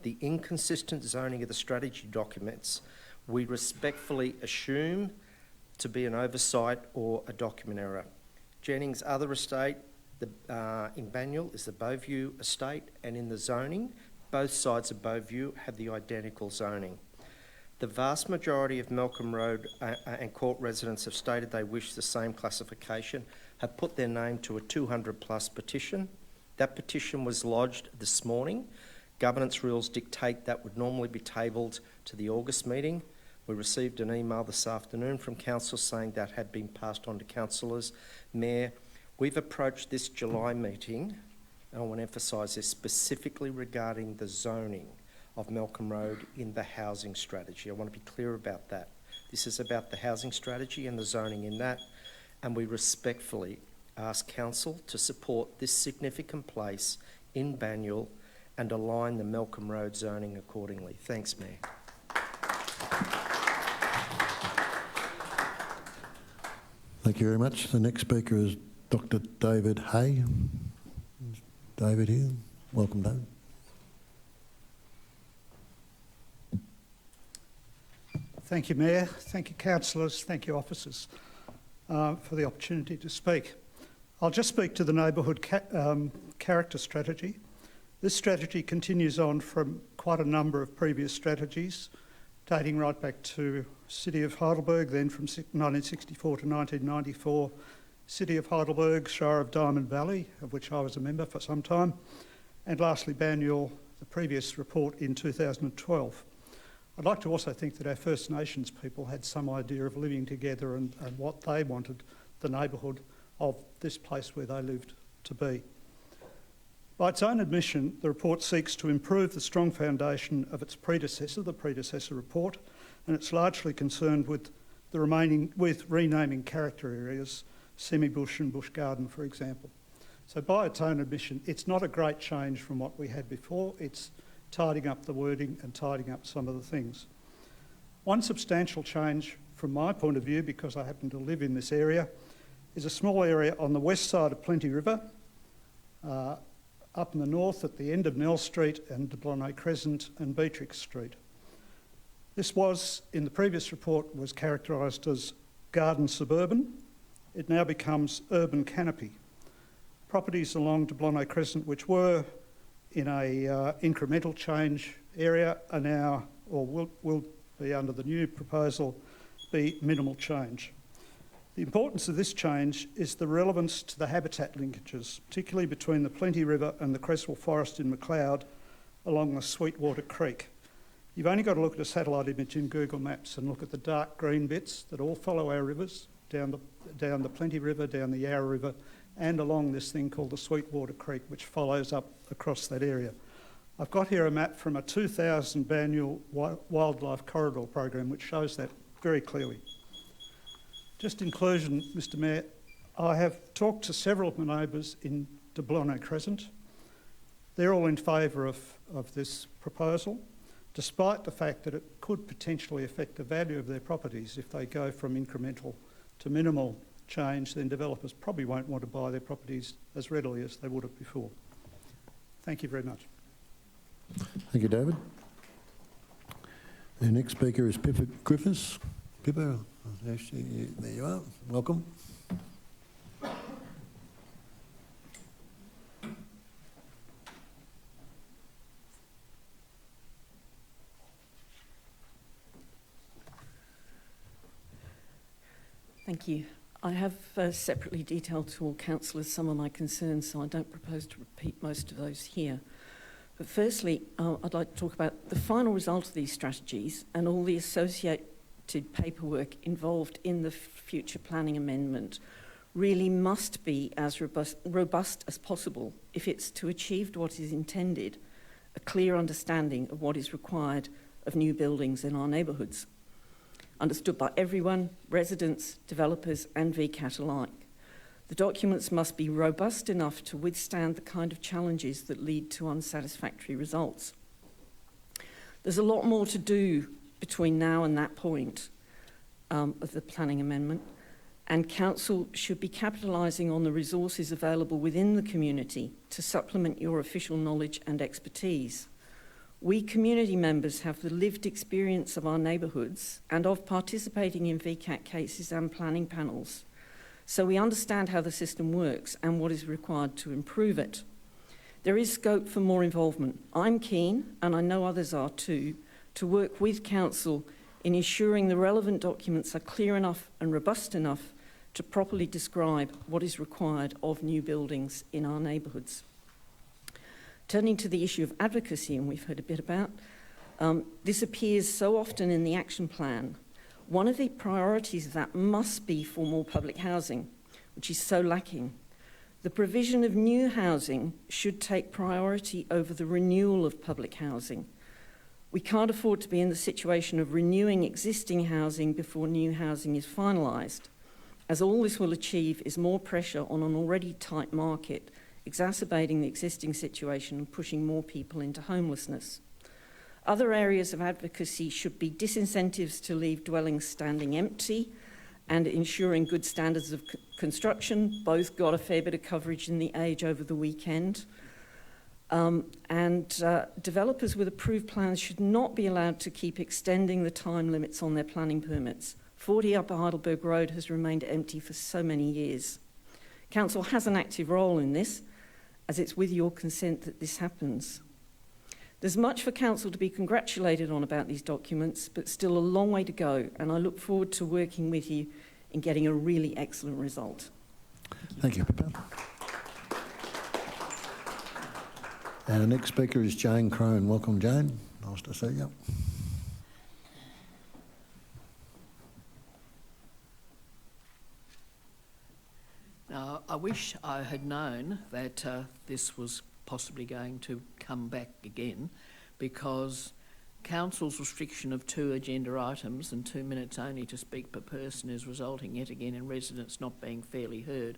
S19: the inconsistent zoning of the strategy documents, we respectfully assume to be an oversight or a document error. Jennings' other estate in Banyule is the Beauview estate, and in the zoning, both sides of Beauview have the identical zoning. The vast majority of Malcolm Road and Court residents have stated they wish the same classification, have put their name to a 200-plus petition. That petition was lodged this morning. Governance rules dictate that would normally be tabled to the August meeting. We received an email this afternoon from council saying that had been passed on to councillors. Mayor, we've approached this July meeting, and I want to emphasise this, specifically regarding the zoning of Malcolm Road in the housing strategy. I want to be clear about that. This is about the housing strategy and the zoning in that, and we respectfully ask council to support this significant place in Banyule and align the Malcolm Road zoning accordingly. Thanks, Mayor.
S1: Thank you very much. The next speaker is Dr. David Hay. Is David here? Welcome, David.
S20: Thank you, Mayor. Thank you, councillors. Thank you, officers, for the opportunity to speak. I'll just speak to the neighbourhood character strategy. This strategy continues on from quite a number of previous strategies, dating right back to City of Heidelberg, then from 1964 to 1994, City of Heidelberg, Shire of Diamond Valley, of which I was a member for some time, and lastly Banyule, the previous report in 2012. I'd like to also think that our First Nations people had some idea of living together and what they wanted the neighbourhood of this place where they lived to be. By its own admission, the report seeks to improve the strong foundation of its predecessor, the predecessor report, and it's largely concerned with renaming character areas, semi-bush and bush garden, for example. So by its own admission, it's not a great change from what we had before. It's tidying up the wording and tidying up some of the things. One substantial change from my point of view, because I happen to live in this area, is a small area on the west side of Plenty River, up in the north at the end of Nell Street and Deblonay Crescent and Beatrix Street. This was, in the previous report, was characterised as garden suburban. It now becomes urban canopy. Properties along Deblonay Crescent, which were in a incremental change area, are now, or will be under the new proposal, be minimal change. The importance of this change is the relevance to the habitat linkages, particularly between the Plenty River and the Creswell Forest in McLeod along the Sweetwater Creek. You've only got to look at a satellite image in Google Maps and look at the dark green bits that all follow our rivers, down the Plenty River, down the Yarra River, and along this thing called the Sweetwater Creek, which follows up across that area. I've got here a map from a 2000 Banyule Wildlife Corridor program, which shows that very clearly. Just in conclusion, Mr Mayor, I have talked to several of my neighbours in Deblonay Crescent. They're all in favour of this proposal, despite the fact that it could potentially affect the value of their properties. If they go from incremental to minimal change, then developers probably won't want to buy their properties as readily as they would have before. Thank you very much.
S1: Thank you, David. The next speaker is Pippa Griffiths. Pippa, there you are. Welcome.
S21: Thank you. I have separately detailed to all councillors some of my concerns, so I don't propose to repeat most of those here. But firstly, I'd like to talk about the final result of these strategies and all the associated paperwork involved in the future planning amendment really must be as robust as possible if it's to achieve what is intended, a clear understanding of what is required of new buildings in our neighbourhoods, understood by everyone, residents, developers and VCAT alike. The documents must be robust enough to withstand the kind of challenges that lead to unsatisfactory results. There's a lot more to do between now and that point of the planning amendment, and Council should be capitalising on the resources available within the community to supplement your official knowledge and expertise. We community members have the lived experience of our neighbourhoods and of participating in VCAT cases and planning panels. So we understand how the system works and what is required to improve it. There is scope for more involvement. I'm keen, and I know others are too, to work with Council in ensuring the relevant documents are clear enough and robust enough to properly describe what is required of new buildings in our neighbourhoods. Turning to the issue of advocacy, and we've heard a bit about, this appears so often in the action plan. One of the priorities of that must be for more public housing, which is so lacking. The provision of new housing should take priority over the renewal of public housing. We can't afford to be in the situation of renewing existing housing before new housing is finalised, as all this will achieve is more pressure on an already tight market, exacerbating the existing situation and pushing more people into homelessness. Other areas of advocacy should be disincentives to leave dwellings standing empty and ensuring good standards of construction. Both got a fair bit of coverage in The Age over the weekend. Developers with approved plans should not be allowed to keep extending the time limits on their planning permits. 40 Upper Heidelberg Road has remained empty for so many years. Council has an active role in this, as it's with your consent that this happens. There's much for Council to be congratulated on about these documents, but still a long way to go, and I look forward to working with you in getting a really excellent result.
S1: Thank you, Pippa. And the next speaker is Jane Crone. Welcome, Jane. Nice to see you.
S2: Now, I wish I had known that this was possibly going to come back again, because Council's restriction of 2 agenda items and 2 minutes only to speak per person is resulting yet again in residents not being fairly heard,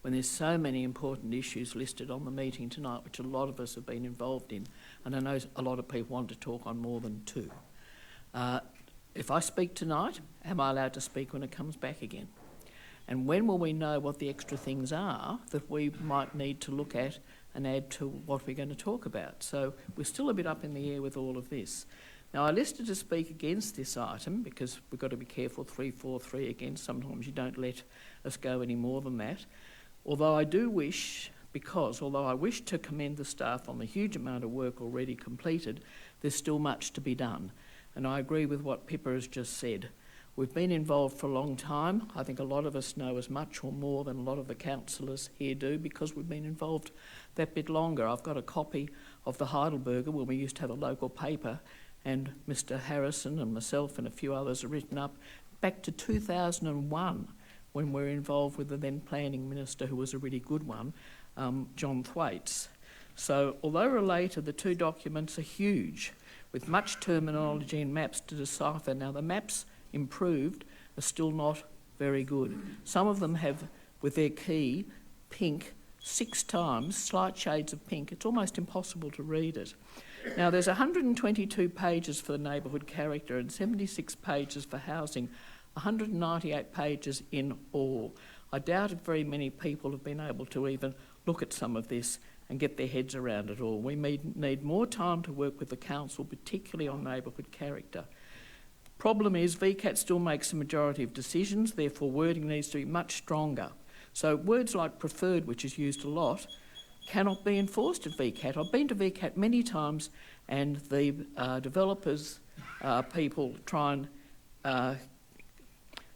S2: when there's so many important issues listed on the meeting tonight, which a lot of us have been involved in, and I know a lot of people want to talk on more than 2. If I speak tonight, am I allowed to speak when it comes back again? And when will we know what the extra things are that we might need to look at and add to what we're going to talk about? So we're still a bit up in the air with all of this. Now, I listed to speak against this item because we've got to be careful, 343 against. Sometimes you don't let us go any more than that. Although I wish to commend the staff on the huge amount of work already completed, there's still much to be done. And I agree with what Pippa has just said. We've been involved for a long time. I think a lot of us know as much or more than a lot of the councillors here do, because we've been involved that bit longer. I've got a copy of the Heidelberger when we used to have a local paper, and Mr Harrison and myself and a few others are written up back to 2001 when we were involved with the then planning minister, who was a really good one, John Thwaites. So although related, the 2 documents are huge, with much terminology and maps to decipher. Now, the maps improved are still not very good. Some of them have, with their key, pink 6 times, slight shades of pink. It's almost impossible to read it. Now, there's 122 pages for the neighbourhood character and 76 pages for housing, 198 pages in all. I doubt if very many people have been able to even look at some of this and get their heads around it all. We need more time to work with the council, particularly on neighbourhood character. Problem is, VCAT still makes the majority of decisions, therefore wording needs to be much stronger. So words like preferred, which is used a lot, cannot be enforced at VCAT. I've been to VCAT many times, and the developers, people try and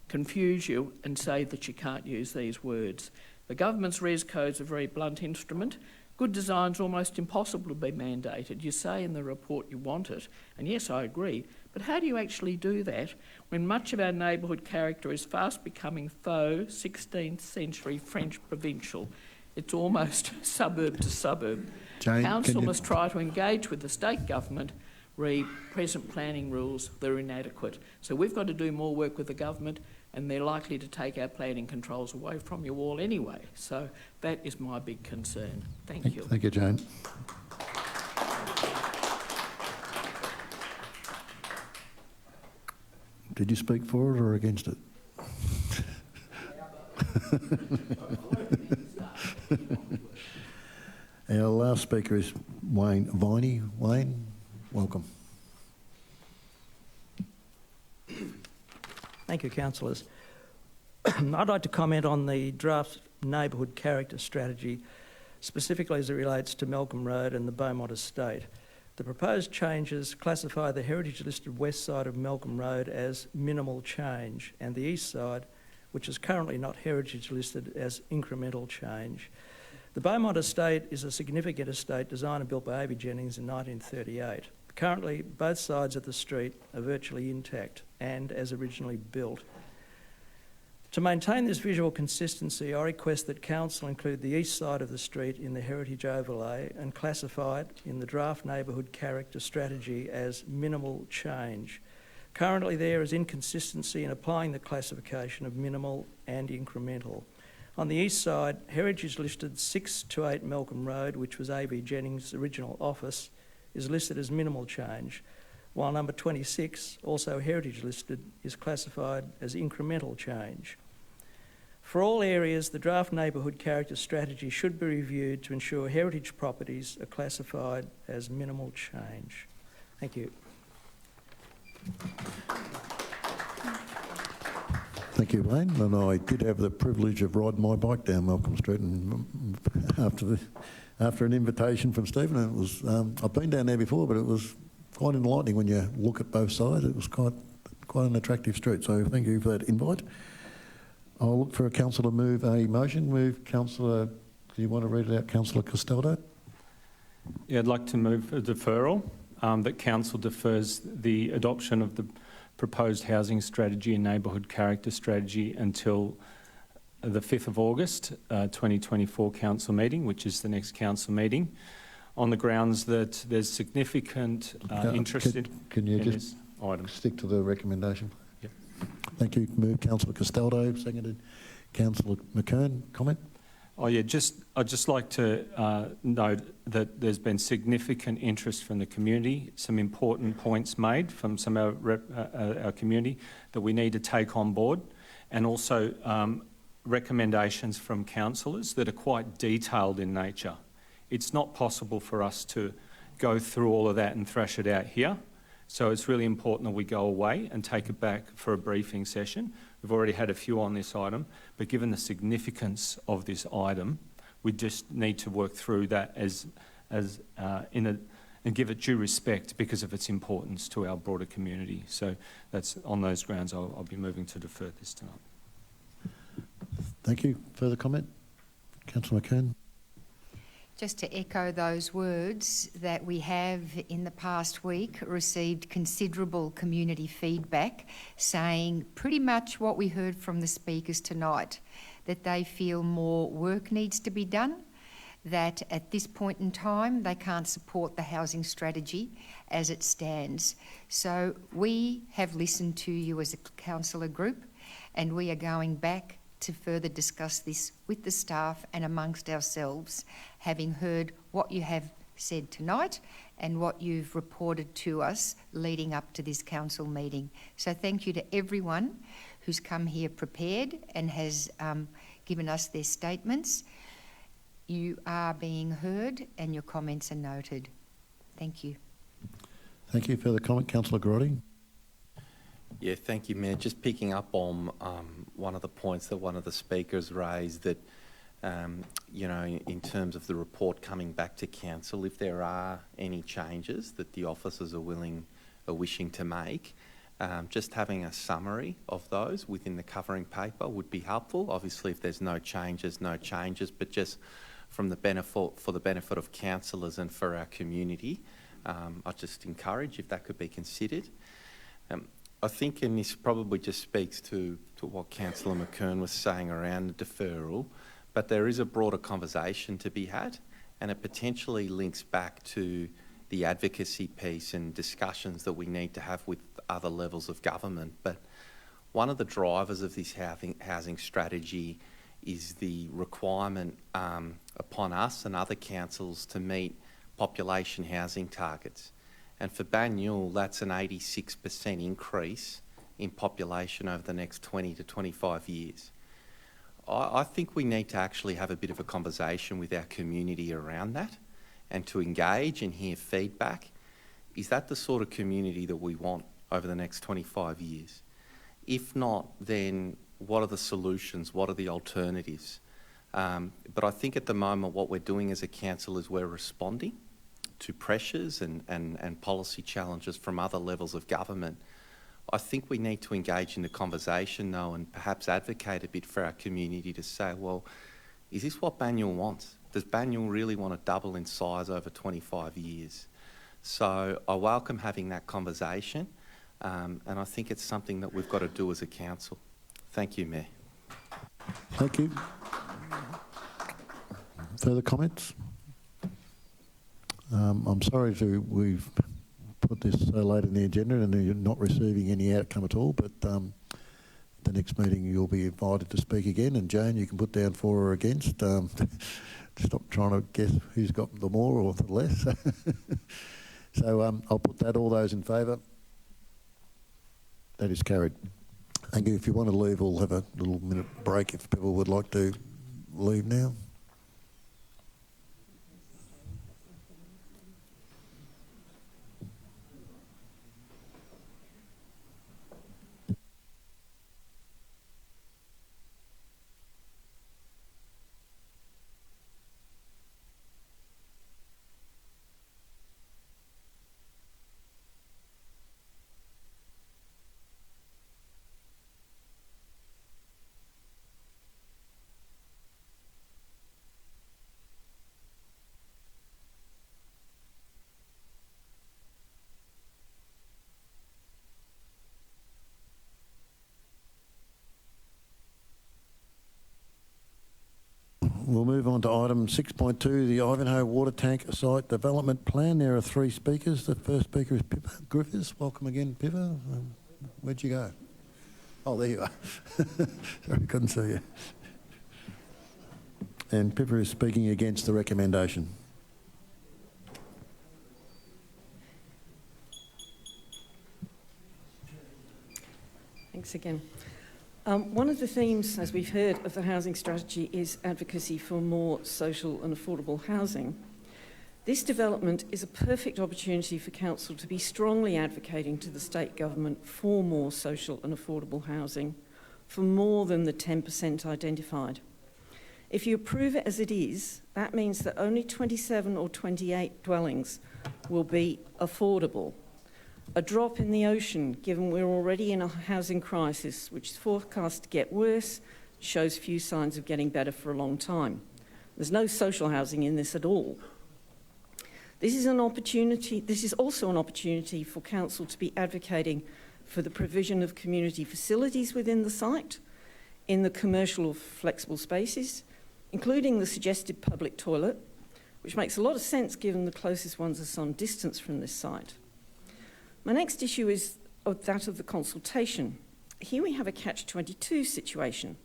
S2: confuse you and say that you can't use these words. The government's res code's a very blunt instrument. Good design's almost impossible to be mandated. You say in the report you want it, and yes, I agree, but how do you actually do that when much of our neighbourhood character is fast becoming faux 16th century French provincial? It's almost suburb to suburb.
S1: Jane,
S2: Council must try to engage with the state government, re present planning rules, they're inadequate. So we've got to do more work with the government, and they're likely to take our planning controls away from you all anyway. So that is my big concern. Thank you.
S1: Thank you, Jane. Did you speak for it or against it? Our last speaker is Wayne Viney. Wayne, welcome.
S4: Thank you, councillors. I'd like to comment on the draft neighbourhood character strategy, specifically as it relates to Malcolm Road and the Beaumont Estate. The proposed changes classify the heritage-listed west side of Malcolm Road as minimal change and the east side, which is currently not heritage-listed, as incremental change. The Beaumont Estate is a significant estate designed and built by A.B. Jennings in 1938. Currently, both sides of the street are virtually intact and as originally built. To maintain this visual consistency, I request that Council include the east side of the street in the heritage overlay and classify it in the draft neighbourhood character strategy as minimal change. Currently, there is inconsistency in applying the classification of minimal and incremental. On the east side, heritage listed 6 to 8 Malcolm Road, which was A.B. Jennings' original office, is listed as minimal change, while number 26, also heritage listed, is classified as incremental change. For all areas, the draft neighbourhood character strategy should be reviewed to ensure heritage properties are classified as minimal change. Thank you.
S1: Thank you, Wayne. And I did have the privilege of riding my bike down Malcolm Street and after an invitation from Stephen. And it was I've been down there before, but it was quite enlightening when you look at both sides. It was quite an attractive street. So thank you for that invite. I'll look for a councillor to move a motion. Move, Councillor. Do you want to read it out, Councillor Castaldo?
S7: Yeah, I'd like to move a deferral, that Council defers the adoption of the proposed housing strategy and neighbourhood character strategy until the 5th of August 2024 Council meeting, which is the next Council meeting, on the grounds that there's significant interest
S1: Can you
S7: in
S1: just
S7: this item.
S1: Stick to the recommendation?
S7: Yep.
S1: Thank you. Move, Councillor Castaldo. Seconded, Councillor McKern. Comment?
S7: Oh yeah, I'd just like to note that there's been significant interest from the community, some important points made from some of our community that we need to take on board, and also recommendations from councillors that are quite detailed in nature. It's not possible for us to go through all of that and thrash it out here, so it's really important that we go away and take it back for a briefing session. We've already had a few on this item, but given the significance of this item, we just need to work through that and give it due respect because of its importance to our broader community. So that's on those grounds I'll be moving to defer this tonight.
S1: Thank you. Further comment? Councillor McKern.
S8: Just to echo those words, that we have in the past week received considerable community feedback saying pretty much what we heard from the speakers tonight, that they feel more work needs to be done, that at this point in time they can't support the housing strategy as it stands. So we have listened to you as a councillor group, and we are going back to further discuss this with the staff and amongst ourselves, having heard what you have said tonight and what you've reported to us leading up to this council meeting. So thank you to everyone who's come here prepared and has given us their statements. You are being heard and your comments are noted. Thank you.
S1: Thank you. Further comment, Councillor Garotti.
S9: Yeah, thank you, Mayor. Just picking up on one of the points that one of the speakers raised, that, you know, in terms of the report coming back to council, if there are any changes that the officers are wishing to make, just having a summary of those within the covering paper would be helpful. Obviously, if there's no changes, but just for the benefit of councillors and for our community, I just encourage if that could be considered. I think, and this probably just speaks to what Councillor McKern was saying around the deferral, but there is a broader conversation to be had, and it potentially links back to the advocacy piece and discussions that we need to have with other levels of government. But one of the drivers of this housing strategy is the requirement upon us and other councils to meet population housing targets. And for Banyule, that's an 86% increase in population over the next 20 to 25 years. I think we need to actually have a bit of a conversation with our community around that and to engage and hear feedback. is that the sort of community that we want over the next 25 years? If not, then what are the solutions? What are the alternatives? But I think at the moment what we're doing as a council is we're responding to pressures and policy challenges from other levels of government. I think we need to engage in the conversation though and perhaps advocate a bit for our community to say, well, is this what Banyule wants? Does Banyule really want to double in size over 25 years? So I welcome having that conversation and I think it's something that we've got to do as a council. Thank you, Mayor.
S1: Thank you. Further comments? I'm sorry we've put this so late in the agenda and you're not receiving any outcome at all, but the next meeting you'll be invited to speak again, and Jane, you can put down for or against. Stop trying to guess who's got the more or the less. So I'll put that, all those in favour. That is carried. Thank you. If you want to leave, we'll have a little minute break if people would like to leave now. We'll move on to item 6.2, the Ivanhoe Water Tank Site Development Plan. There are 3 speakers. The first speaker is Pippa Griffiths. Welcome again, Pippa. Where'd you go? Oh, there you are. Sorry, couldn't see you. And Pippa is speaking against the recommendation.
S21: Thanks again. One of the themes, as we've heard, of the housing strategy is advocacy for more social and affordable housing. This development is a perfect opportunity for Council to be strongly advocating to the state government for more social and affordable housing, for more than the 10% identified. If you approve it as it is, that means that only 27 or 28 dwellings will be affordable. A drop in the ocean, given we're already in a housing crisis, which is forecast to get worse, shows few signs of getting better for a long time. There's no social housing in this at all. This is also an opportunity for Council to be advocating for the provision of community facilities within the site, in the commercial or flexible spaces, including the suggested public toilet, which makes a lot of sense given the closest ones are some distance from this site. My next issue is that of the consultation. Here we have a catch-22 situation.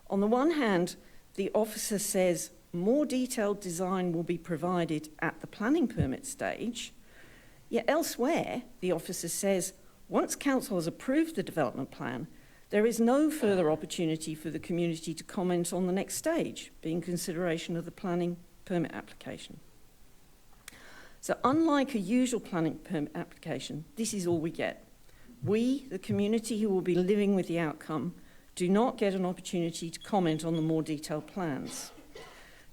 S21: On the one hand, the officer says more detailed design will be provided at the planning permit stage, yet elsewhere the officer says once Council has approved the development plan, there is no further opportunity for the community to comment on the next stage, being consideration of the planning permit application. So unlike a usual planning permit application, this is all we get. We, the community who will be living with the outcome, do not get an opportunity to comment on the more detailed plans.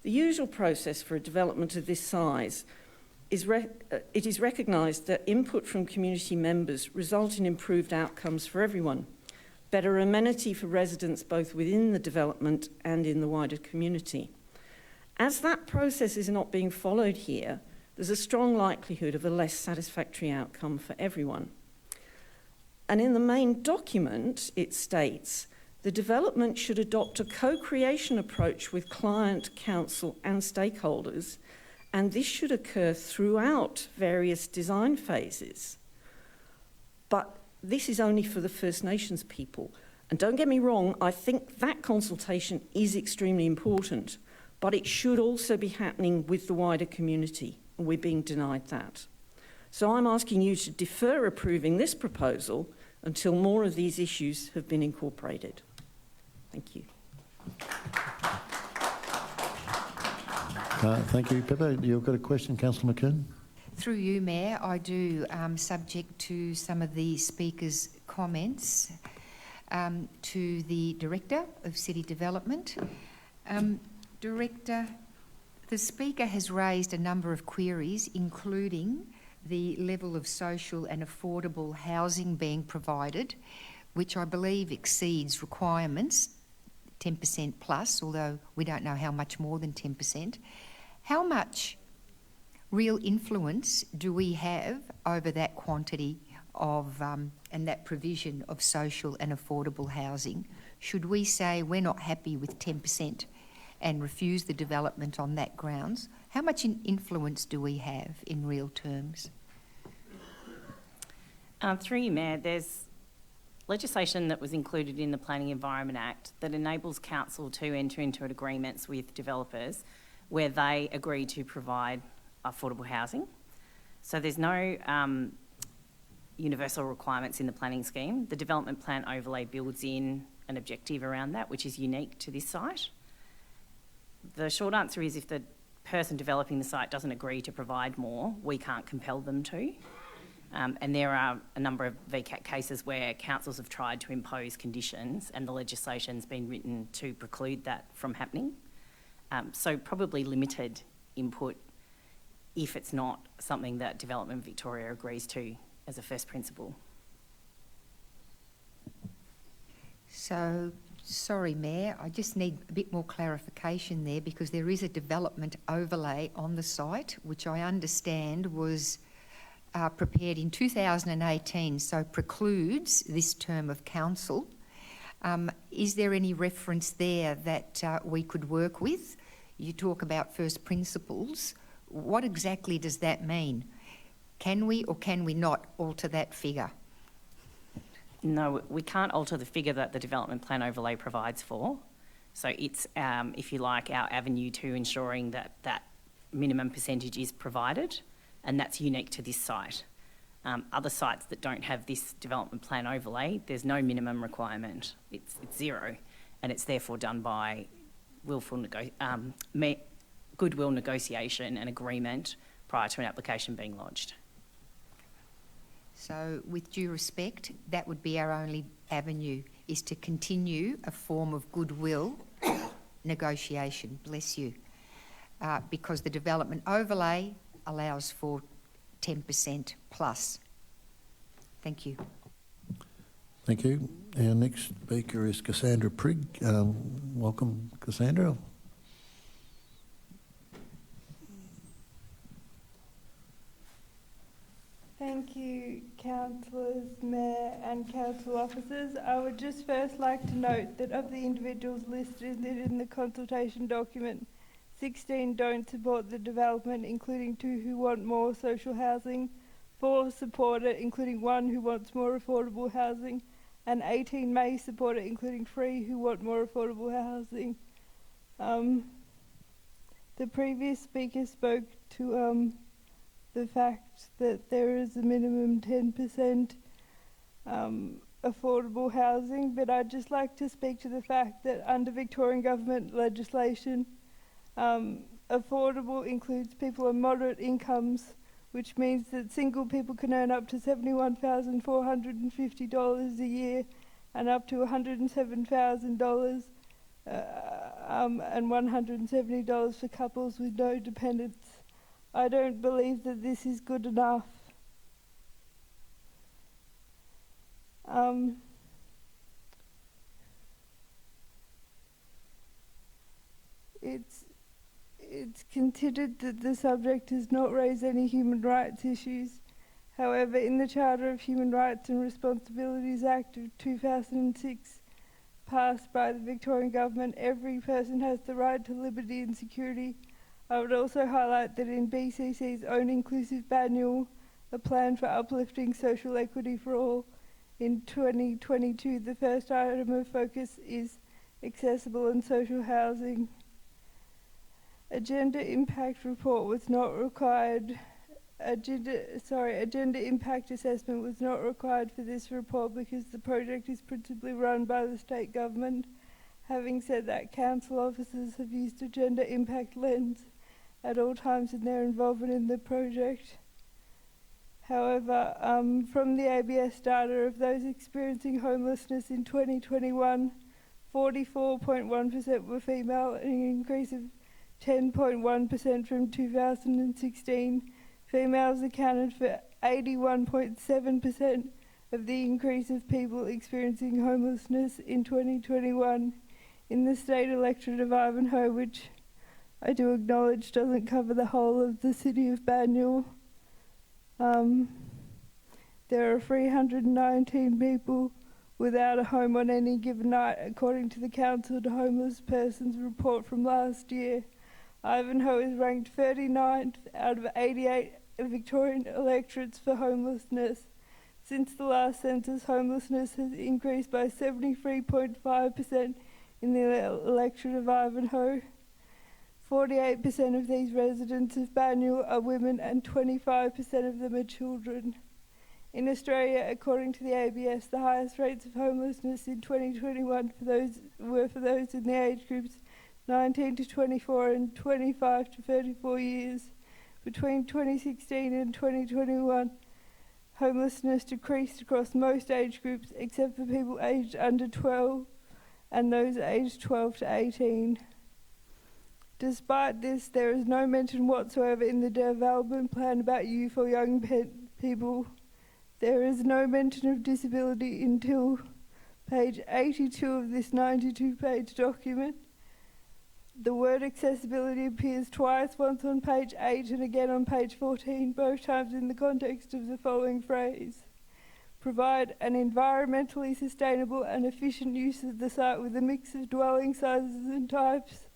S21: The usual process for a development of this size is it is recognised that input from community members result in improved outcomes for everyone, better amenity for residents both within the development and in the wider community. As that process is not being followed here, there's a strong likelihood of a less satisfactory outcome for everyone. And in the main document, it states, the development should adopt a co-creation approach with client, council and stakeholders, and this should occur throughout various design phases. But this is only for the First Nations people. And don't get me wrong, I think that consultation is extremely important, but it should also be happening with the wider community. And we're being denied that. So I'm asking you to defer approving this proposal until more of these issues have been incorporated. Thank you.
S1: Thank you, Pippa. You've got a question, Councillor McKeon?
S8: Through you, Mayor, I do, subject to some of the speakers' comments, to the Director of City Development. Director, the Speaker has raised a number of queries, including the level of social and affordable housing being provided, which I believe exceeds requirements, 10% plus, although we don't know how much more than 10%. How much real influence do we have over that quantity of and that provision of social and affordable housing? Should we say we're not happy with 10% and refuse the development on that grounds? How much influence do we have in real terms?
S13: Through you, Mayor, there's legislation that was included in the Planning Environment Act that enables council to enter into agreements with developers where they agree to provide affordable housing. So there's no universal requirements in the planning scheme. The development plan overlay builds in an objective around that, which is unique to this site. The short answer is if the person developing the site doesn't agree to provide more, we can't compel them to. And there are a number of VCAT cases where councils have tried to impose conditions and the legislation's been written to preclude that from happening. So probably limited input if it's not something that Development Victoria agrees to as a first principle.
S8: So, sorry, Mayor, I just need a bit more clarification there because there is a development overlay on the site, which I understand was prepared in 2018, so precludes this term of council. Is there any reference there that we could work with? You talk about first principles. What exactly does that mean? Can we or can we not alter that figure?
S13: No, we can't alter the figure that the development plan overlay provides for. So it's, if you like, our avenue to ensuring that that minimum percentage is provided, and that's unique to this site. Other sites that don't have this development plan overlay, there's no minimum requirement. It's zero, and it's therefore done by goodwill negotiation and agreement prior to an application being lodged.
S8: So, with due respect, that would be our only avenue, is to continue a form of goodwill negotiation, bless you, because the development overlay allows for 10% plus. Thank you.
S1: Thank you. Our next speaker is Cassandra Prigg. Welcome, Cassandra.
S5: Thank you, councillors, mayor and council officers. I would just first like to note that of the individuals listed in the consultation document, 16 don't support the development, including 2 who want more social housing, 4 support it, including 1 who wants more affordable housing, and 18 may support it, including 3 who want more affordable housing. The previous speaker spoke to the fact that there is a minimum 10% affordable housing, but I'd just like to speak to the fact that under Victorian government legislation, affordable includes people on moderate incomes, which means that single people can earn up to $71,450 a year and up to $107,000 and $170 for couples with no dependents. I don't believe that this is good enough. It's considered that the subject does not raise any human rights issues. However, in the Charter of Human Rights and Responsibilities Act of 2006, passed by the Victorian Government, every person has the right to liberty and security. I would also highlight that in BCC's own inclusive manual, a plan for uplifting social equity for all, in 2022, the first item of focus is accessible and social housing. A gender impact report was not required. A gender impact assessment was not required for this report because the project is principally run by the state government. Having said that, council officers have used a gender impact lens at all times in their involvement in the project. However, from the ABS data of those experiencing homelessness in 2021, 44.1% were female, an increase of 10.1% from 2016. Females accounted for 81.7% of the increase of people experiencing homelessness in 2021 in the state electorate of Ivanhoe, which I do acknowledge doesn't cover the whole of the city of Banyule. There are 319 people without a home on any given night, according to the Council to Homeless Persons report from last year. Ivanhoe is ranked 39th out of 88 Victorian electorates for homelessness. Since the last census, homelessness has increased by 73.5% in the electorate of Ivanhoe. 48% of these residents of Banyule are women and 25% of them are children. In Australia, according to the ABS, the highest rates of homelessness in 2021 were for those in the age groups 19 to 24 and 25 to 34 years. Between 2016 and 2021, homelessness decreased across most age groups except for people aged under 12 and those aged 12 to 18. Despite this, there is no mention whatsoever in the development plan about youth or young people. There is no mention of disability until page 82 of this 92-page document. The word accessibility appears twice, once on page 8 and again on page 14, both times in the context of the following phrase: provide an environmentally sustainable and efficient use of the site with a mix of dwelling sizes and types,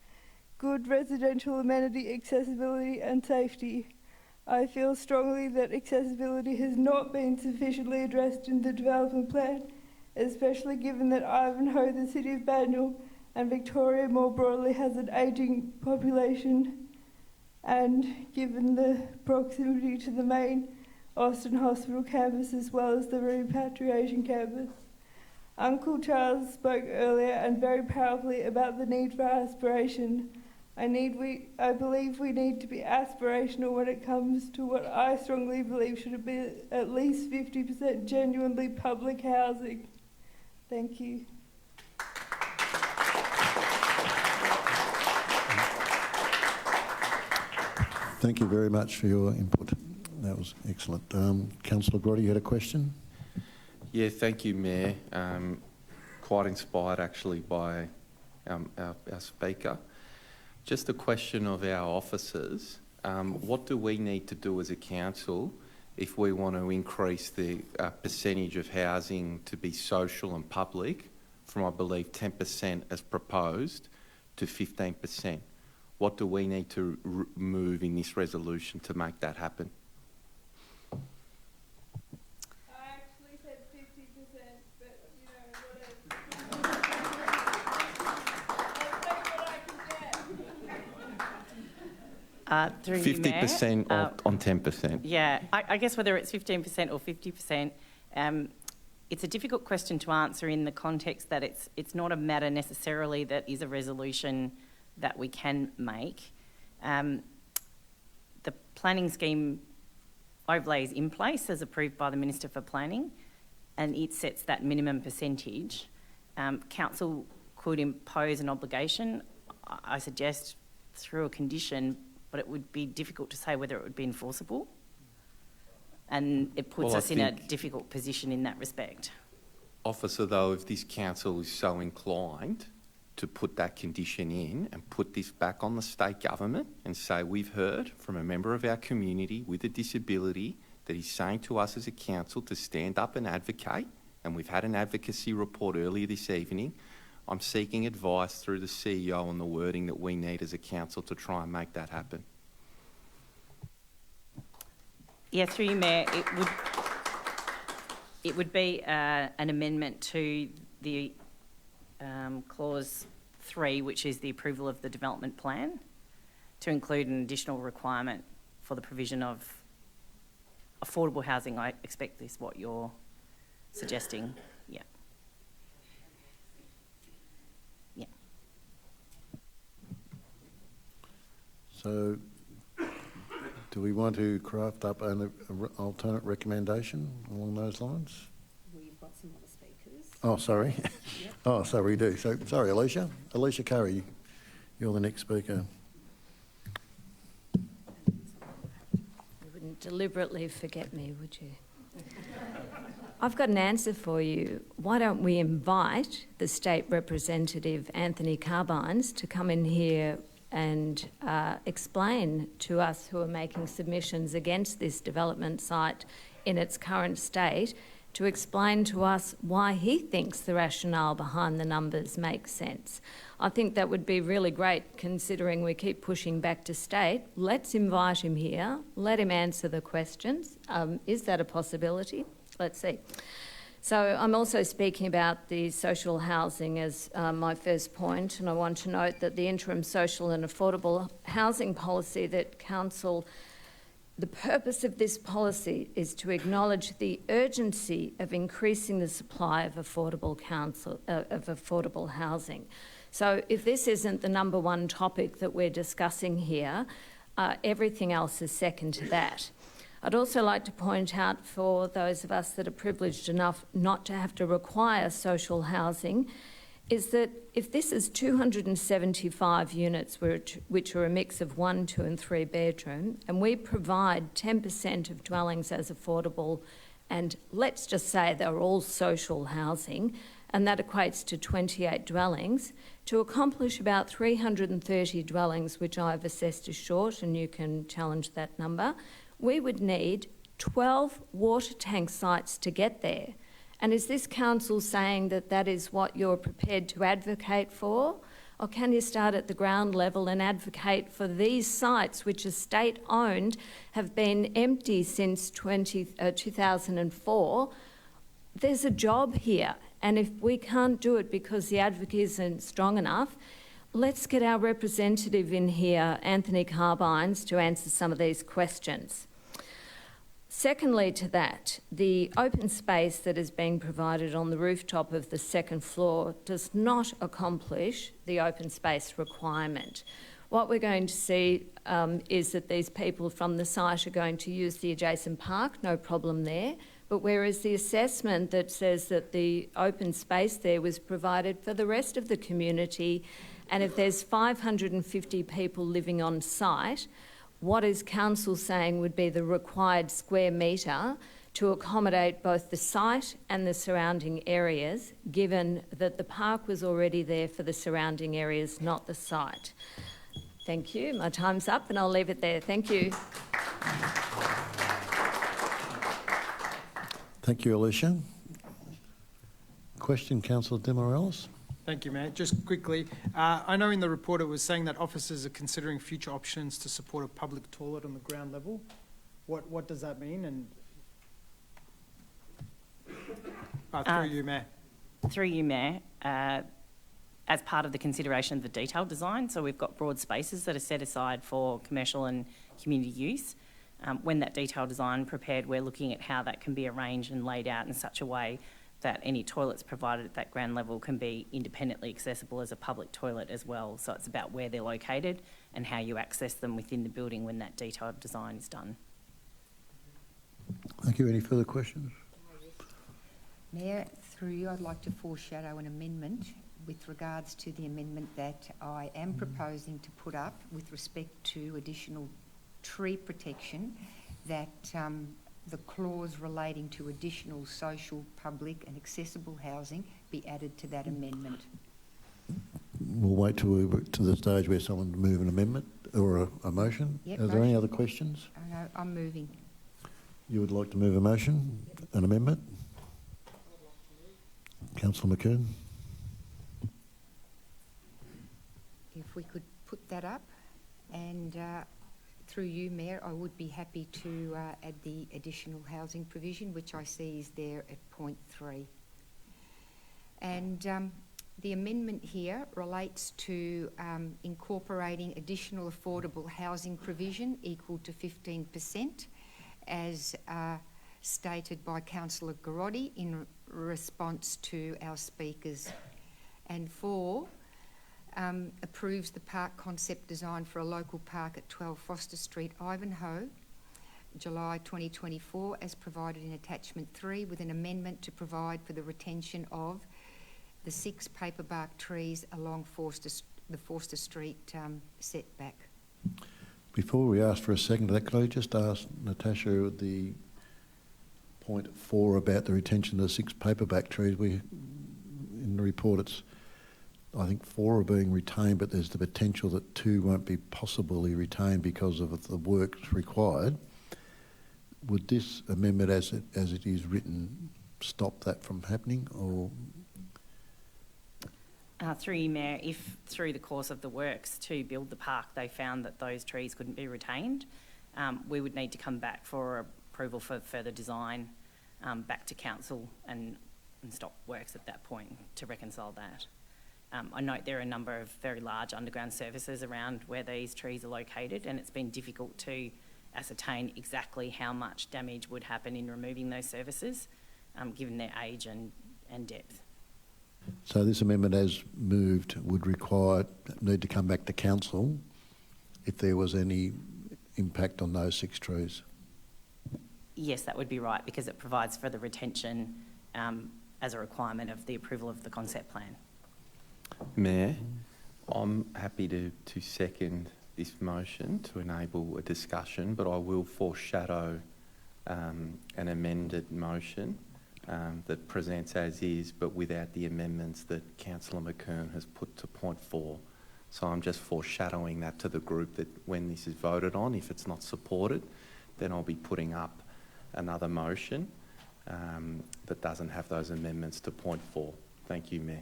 S5: good residential amenity, accessibility and safety. I feel strongly that accessibility has not been sufficiently addressed in the development plan, especially given that Ivanhoe, the city of Banyule, and Victoria more broadly has an ageing population, and given the proximity to the main Austin Hospital campus as well as the repatriation campus. Uncle Charles spoke earlier and very powerfully about the need for aspiration. I believe we need to be aspirational when it comes to what I strongly believe should be at least 50% genuinely public housing. Thank you.
S1: Thank you very much for your input. That was excellent. Councillor Grotti, you had a question?
S9: Yeah, thank you, Mayor. Quite inspired actually by our speaker. Just a question of our officers. What do we need to do as a council if we want to increase the percentage of housing to be social and public from, I believe, 10% as proposed to 15%? What do we need to move in this resolution to make that happen?
S5: I actually said 50%, but you know, whatever.
S13: Through you, Mayor.
S9: 50% on 10%.
S13: Yeah, I guess whether it's 15% or 50%, it's a difficult question to answer in the context that it's not a matter necessarily that is a resolution that we can make. The planning scheme overlay is in place as approved by the Minister for Planning, and it sets that minimum percentage. Council could impose an obligation, I suggest, through a condition, but it would be difficult to say whether it would be enforceable. And it puts us in a difficult position in that respect.
S9: Officer, though, if this council is so inclined to put that condition in and put this back on the state government and say we've heard from a member of our community with a disability that is saying to us as a council to stand up and advocate, and we've had an advocacy report earlier this evening, I'm seeking advice through the CEO on the wording that we need as a council to try and make that happen.
S13: Yeah, through you, Mayor, it would be an amendment to the clause 3, which is the approval of the development plan, to include an additional requirement for the provision of affordable housing. I expect this is what you're suggesting. Yeah. Yeah.
S1: So Do we want to craft up an alternate recommendation along those lines?
S13: We've got some other speakers.
S1: Oh, sorry.
S13: Yep.
S1: Oh, so we do. So, sorry, Alicia. Alicia Curry, you're the next speaker.
S15: You wouldn't deliberately forget me, would you? I've got an answer for you. Why don't we invite the State Representative Anthony Carbines to come in here and explain to us who are making submissions against this development site in its current state, to explain to us why he thinks the rationale behind the numbers makes sense. I think that would be really great, considering we keep pushing back to state. Let's invite him here, let him answer the questions. Is that a possibility? Let's see. So I'm also speaking about the social housing as my first point, and I want to note that the interim social and affordable housing policy that Council, the purpose of this policy is to acknowledge the urgency of increasing the supply of affordable housing. So if this isn't the number one topic that we're discussing here, everything else is second to that. I'd also like to point out, for those of us that are privileged enough not to have to require social housing, is that if this is 275 units which are a mix of 1, 2 and 3 bedroom, and we provide 10% of dwellings as affordable, and let's just say they're all social housing, and that equates to 28 dwellings, to accomplish about 330 dwellings, which I've assessed as short, and you can challenge that number, we would need 12 water tank sites to get there. And is this council saying that that is what you're prepared to advocate for? Or can you start at the ground level and advocate for these sites, which are state-owned, have been empty since 2004? There's a job here, and if we can't do it because the advocacy isn't strong enough, let's get our representative in here, Anthony Carbines, to answer some of these questions. Secondly to that, the open space that is being provided on the rooftop of the second floor does not accomplish the open space requirement. What we're going to see is that these people from the site are going to use the adjacent park, no problem there, but whereas the assessment that says that the open space there was provided for the rest of the community, and if there's 550 people living on site, what is council saying would be the required square metre to accommodate both the site and the surrounding areas, given that the park was already there for the surrounding areas, not the site. Thank you. My time's up and I'll leave it there. Thank you.
S1: Thank you, Alicia. Question, Councillor De Moralis.
S11: Thank you, Mayor. Just quickly, I know in the report it was saying that officers are considering future options to support a public toilet on the ground level. What does that mean? And through you, Mayor.
S13: Through you, Mayor. As part of the consideration of the detailed design, so we've got broad spaces that are set aside for commercial and community use. When that detailed design prepared, we're looking at how that can be arranged and laid out in such a way that any toilets provided at that ground level can be independently accessible as a public toilet as well. So it's about where they're located and how you access them within the building when that detailed design is done.
S1: Thank you. Any further questions?
S8: Mayor, through you, I'd like to foreshadow an amendment with regards to the amendment that I am proposing to put up with respect to additional tree protection, that the clause relating to additional social, public and accessible housing be added to that amendment.
S1: We'll wait till we're to the stage where someone move an amendment or a motion.
S8: Yep,
S1: Are there any other questions?
S8: No, I'm moving.
S1: You would like to move a motion, an amendment? Councillor McKeon.
S8: If we could put that up, and through you, Mayor, I would be happy to add the additional housing provision, which I see is there at point 3. And the amendment here relates to incorporating additional affordable housing provision equal to 15%, as stated by Councillor Garotti in response to our speakers. And 4, approves the park concept design for a local park at 12 Foster Street, Ivanhoe, July 2024, as provided in attachment 3, with an amendment to provide for the retention of the 6 paperbark trees along the Forster Street setback.
S1: Before we ask for a second to that, could I just ask Natasha the point 4 about the retention of the 6 paperback trees? In the report, it's I think 4 are being retained, but there's the potential that 2 won't be possibly retained because of the works required. Would this amendment, as it is written, stop that from happening, or?
S13: Through you, Mayor, if through the course of the works to build the park they found that those trees couldn't be retained, we would need to come back for approval for further design back to council and stop works at that point to reconcile that. I note there are a number of very large underground services around where these trees are located, and it's been difficult to ascertain exactly how much damage would happen in removing those services, given their age and depth.
S1: So this amendment as moved would need to come back to council if there was any impact on those 6 trees?
S13: Yes, that would be right, because it provides for the retention as a requirement of the approval of the concept plan.
S9: Mayor, I'm happy to second this motion to enable a discussion, but I will foreshadow an amended motion that presents as is, but without the amendments that Councillor McKern has put to point 4. So I'm just foreshadowing that to the group that when this is voted on, if it's not supported, then I'll be putting up another motion that doesn't have those amendments to point 4. Thank you, Mayor.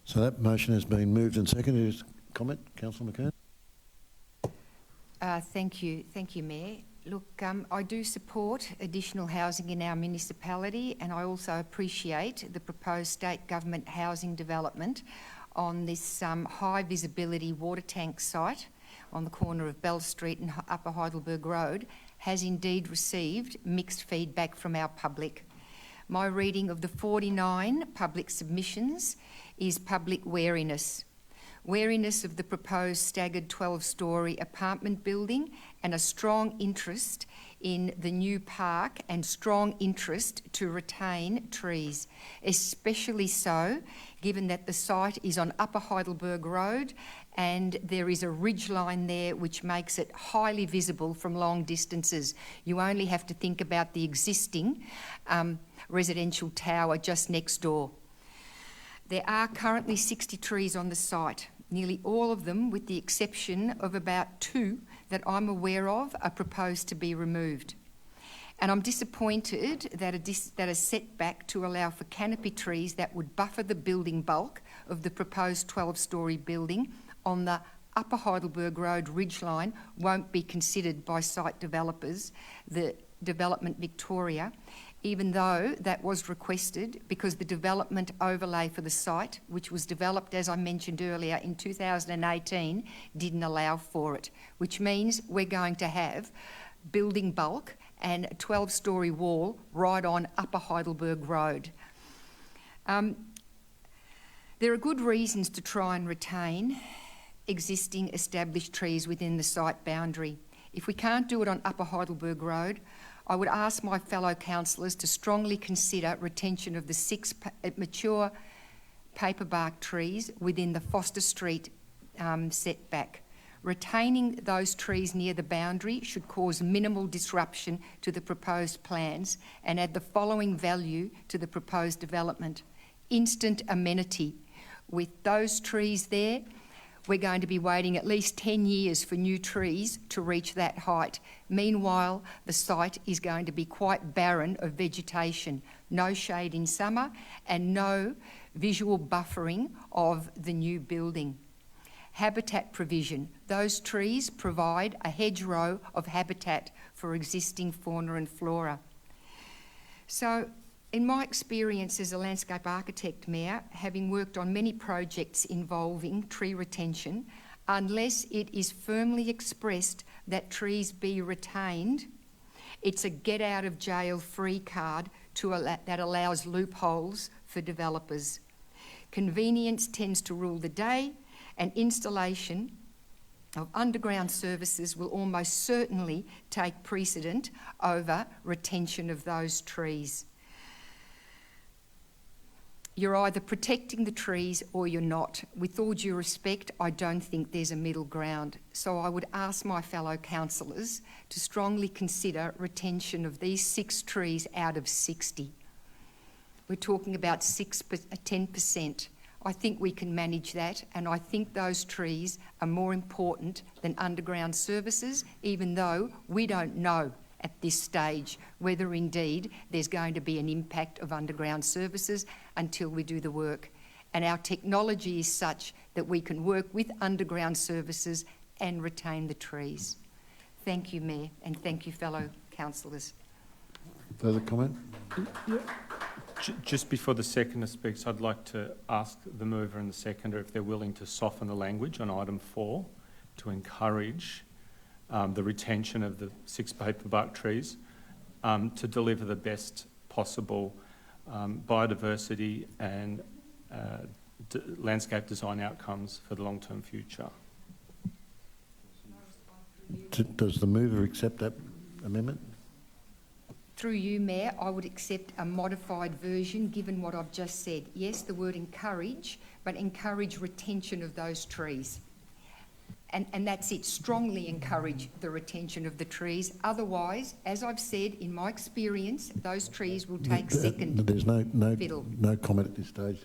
S1: So that motion has been moved and seconded. Comment, Councillor McKern?
S8: Thank you, Mayor. Look, I do support additional housing in our municipality, and I also appreciate the proposed state government housing development on this high visibility water tank site on the corner of Bell Street and Upper Heidelberg Road has indeed received mixed feedback from our public. My reading of the 49 public submissions is public wariness. Wariness of the proposed staggered 12-storey apartment building, and a strong interest in the new park and strong interest to retain trees, especially so given that the site is on Upper Heidelberg Road and there is a ridge line there which makes it highly visible from long distances. You only have to think about the existing residential tower just next door. There are currently 60 trees on the site. Nearly all of them, with the exception of about 2 that I'm aware of, are proposed to be removed. And I'm disappointed that a setback to allow for canopy trees that would buffer the building bulk of the proposed 12-storey building on the Upper Heidelberg Road ridgeline won't be considered by site developers, the Development Victoria, even though that was requested because the development overlay for the site, which was developed, as I mentioned earlier, in 2018, didn't allow for it, which means we're going to have building bulk and a 12-storey wall right on Upper Heidelberg Road. There are good reasons to try and retain existing established trees within the site boundary. If we can't do it on Upper Heidelberg Road, I would ask my fellow councillors to strongly consider retention of the 6 mature paperbark trees within the Foster Street setback. Retaining those trees near the boundary should cause minimal disruption to the proposed plans and add the following value to the proposed development. Instant amenity. With those trees there, we're going to be waiting at least 10 years for new trees to reach that height. Meanwhile, the site is going to be quite barren of vegetation, no shade in summer and no visual buffering of the new building. Habitat provision. Those trees provide a hedgerow of habitat for existing fauna and flora. So, in my experience as a landscape architect, Mayor, having worked on many projects involving tree retention, unless it is firmly expressed that trees be retained, it's a get-out-of-jail-free card that allows loopholes for developers. Convenience tends to rule the day, and installation of underground services will almost certainly take precedent over retention of those trees. You're either protecting the trees or you're not. With all due respect, I don't think there's a middle ground. So I would ask my fellow councillors to strongly consider retention of these 6 trees out of 60. We're talking about 10%. I think we can manage that, and I think those trees are more important than underground services, even though we don't know at this stage whether indeed there's going to be an impact of underground services until we do the work. And our technology is such that we can work with underground services and retain the trees. Thank you, Mayor, and thank you, fellow councillors.
S1: Further comment?
S7: Just before the seconder speaks, I'd like to ask the mover and the seconder if they're willing to soften the language on item 4 to encourage the retention of the 6 paperbark trees to deliver the best possible biodiversity and landscape design outcomes for the long-term future.
S1: Does the mover accept that amendment?
S8: Through you, Mayor, I would accept a modified version given what I've just said. Yes, the word encourage, but encourage retention of those trees. And that's it, strongly encourage the retention of the trees. Otherwise, as I've said, in my experience, those trees will take second
S1: There's
S8: fiddle.
S1: no comment at this stage.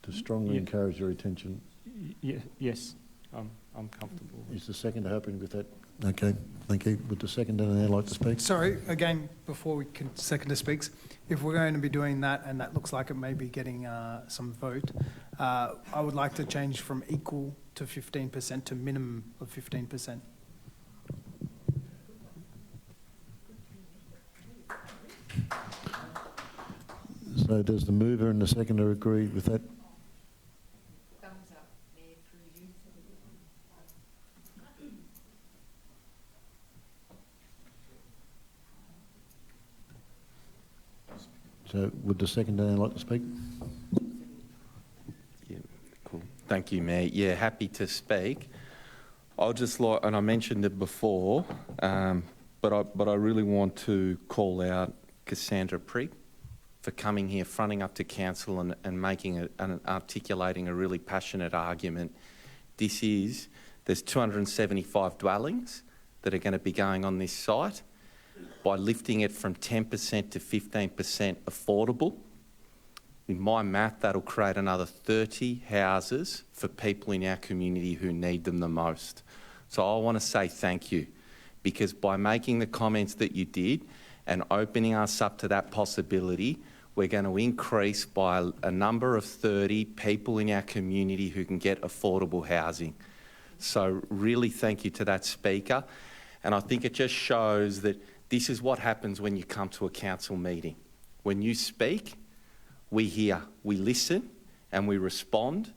S1: To strongly encourage the retention.
S7: Yes, I'm comfortable.
S1: Is the seconder happy with that? Okay, thank you. Would the seconder now like to speak?
S11: Sorry, again, before we can seconder speaks, if we're going to be doing that and that looks like it may be getting some vote, I would like to change from equal to 15% to minimum of 15%.
S1: So does the mover and the seconder agree with that?
S8: Thumbs up, Mayor, through you.
S1: So would the seconder now like to speak?
S9: Yeah, cool. Thank you, Mayor. Yeah, happy to speak. I'll just like, and I mentioned it before, but I really want to call out Cassandra Prick for coming here, fronting up to council and making and articulating a really passionate argument. There's 275 dwellings that are going to be going on this site. By lifting it from 10% to 15% affordable, in my math, that'll create another 30 houses for people in our community who need them the most. So I want to say thank you, because by making the comments that you did and opening us up to that possibility, we're going to increase by a number of 30 people in our community who can get affordable housing. So really thank you to that speaker. And I think it just shows that this is what happens when you come to a council meeting. When you speak, we hear, we listen, and we respond.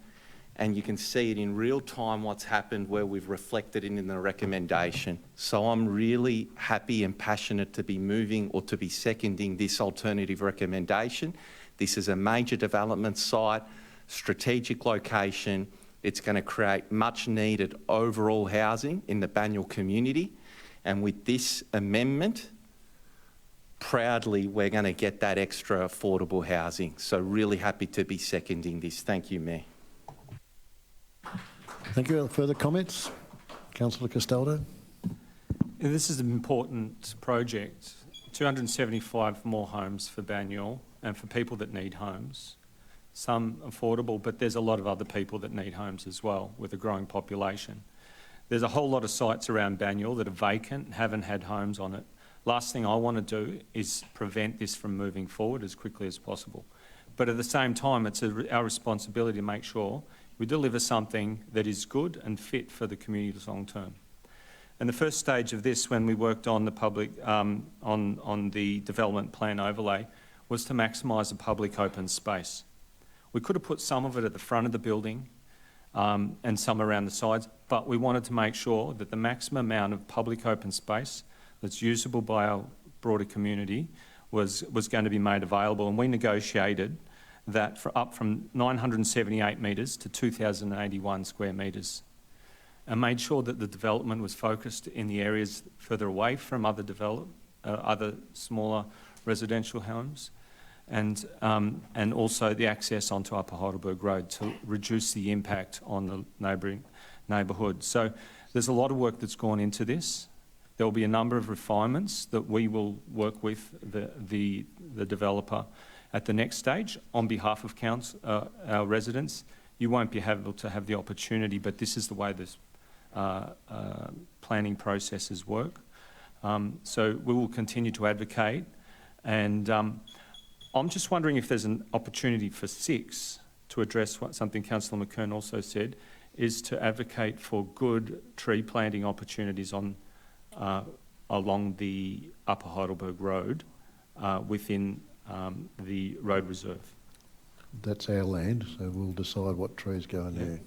S9: And you can see it in real time what's happened where we've reflected it in the recommendation. So I'm really happy and passionate to be moving or to be seconding this alternative recommendation. This is a major development site, strategic location. It's going to create much needed overall housing in the Banyule community. And with this amendment, proudly, we're going to get that extra affordable housing. So really happy to be seconding this. Thank you, Mayor.
S1: Thank you. Further comments? Councillor Castaldo.
S7: This is an important project. 275 more homes for Banyule and for people that need homes. Some affordable, but there's a lot of other people that need homes as well with a growing population. There's a whole lot of sites around Banyule that are vacant and haven't had homes on it. Last thing I want to do is prevent this from moving forward as quickly as possible. But at the same time, it's our responsibility to make sure we deliver something that is good and fit for the community's long term. And the first stage of this, when we worked on the public, on the development plan overlay, was to maximise the public open space. We could have put some of it at the front of the building and some around the sides, but we wanted to make sure that the maximum amount of public open space that's usable by our broader community was going to be made available. And we negotiated that up from 978 metres to 2,081 square metres, and made sure that the development was focused in the areas further away from other smaller residential homes, and also the access onto Upper Heidelberg Road to reduce the impact on the neighbouring neighbourhood. So there's a lot of work that's gone into this. There will be a number of refinements that we will work with the developer at the next stage on behalf of our residents. You won't be able to have the opportunity, but this is the way this planning processes work. So we will continue to advocate, and I'm just wondering if there's an opportunity for 6 to address something Councillor McKern also said, is to advocate for good tree planting opportunities along the Upper Heidelberg Road within the road reserve.
S1: That's our land, so we'll decide what trees go in there.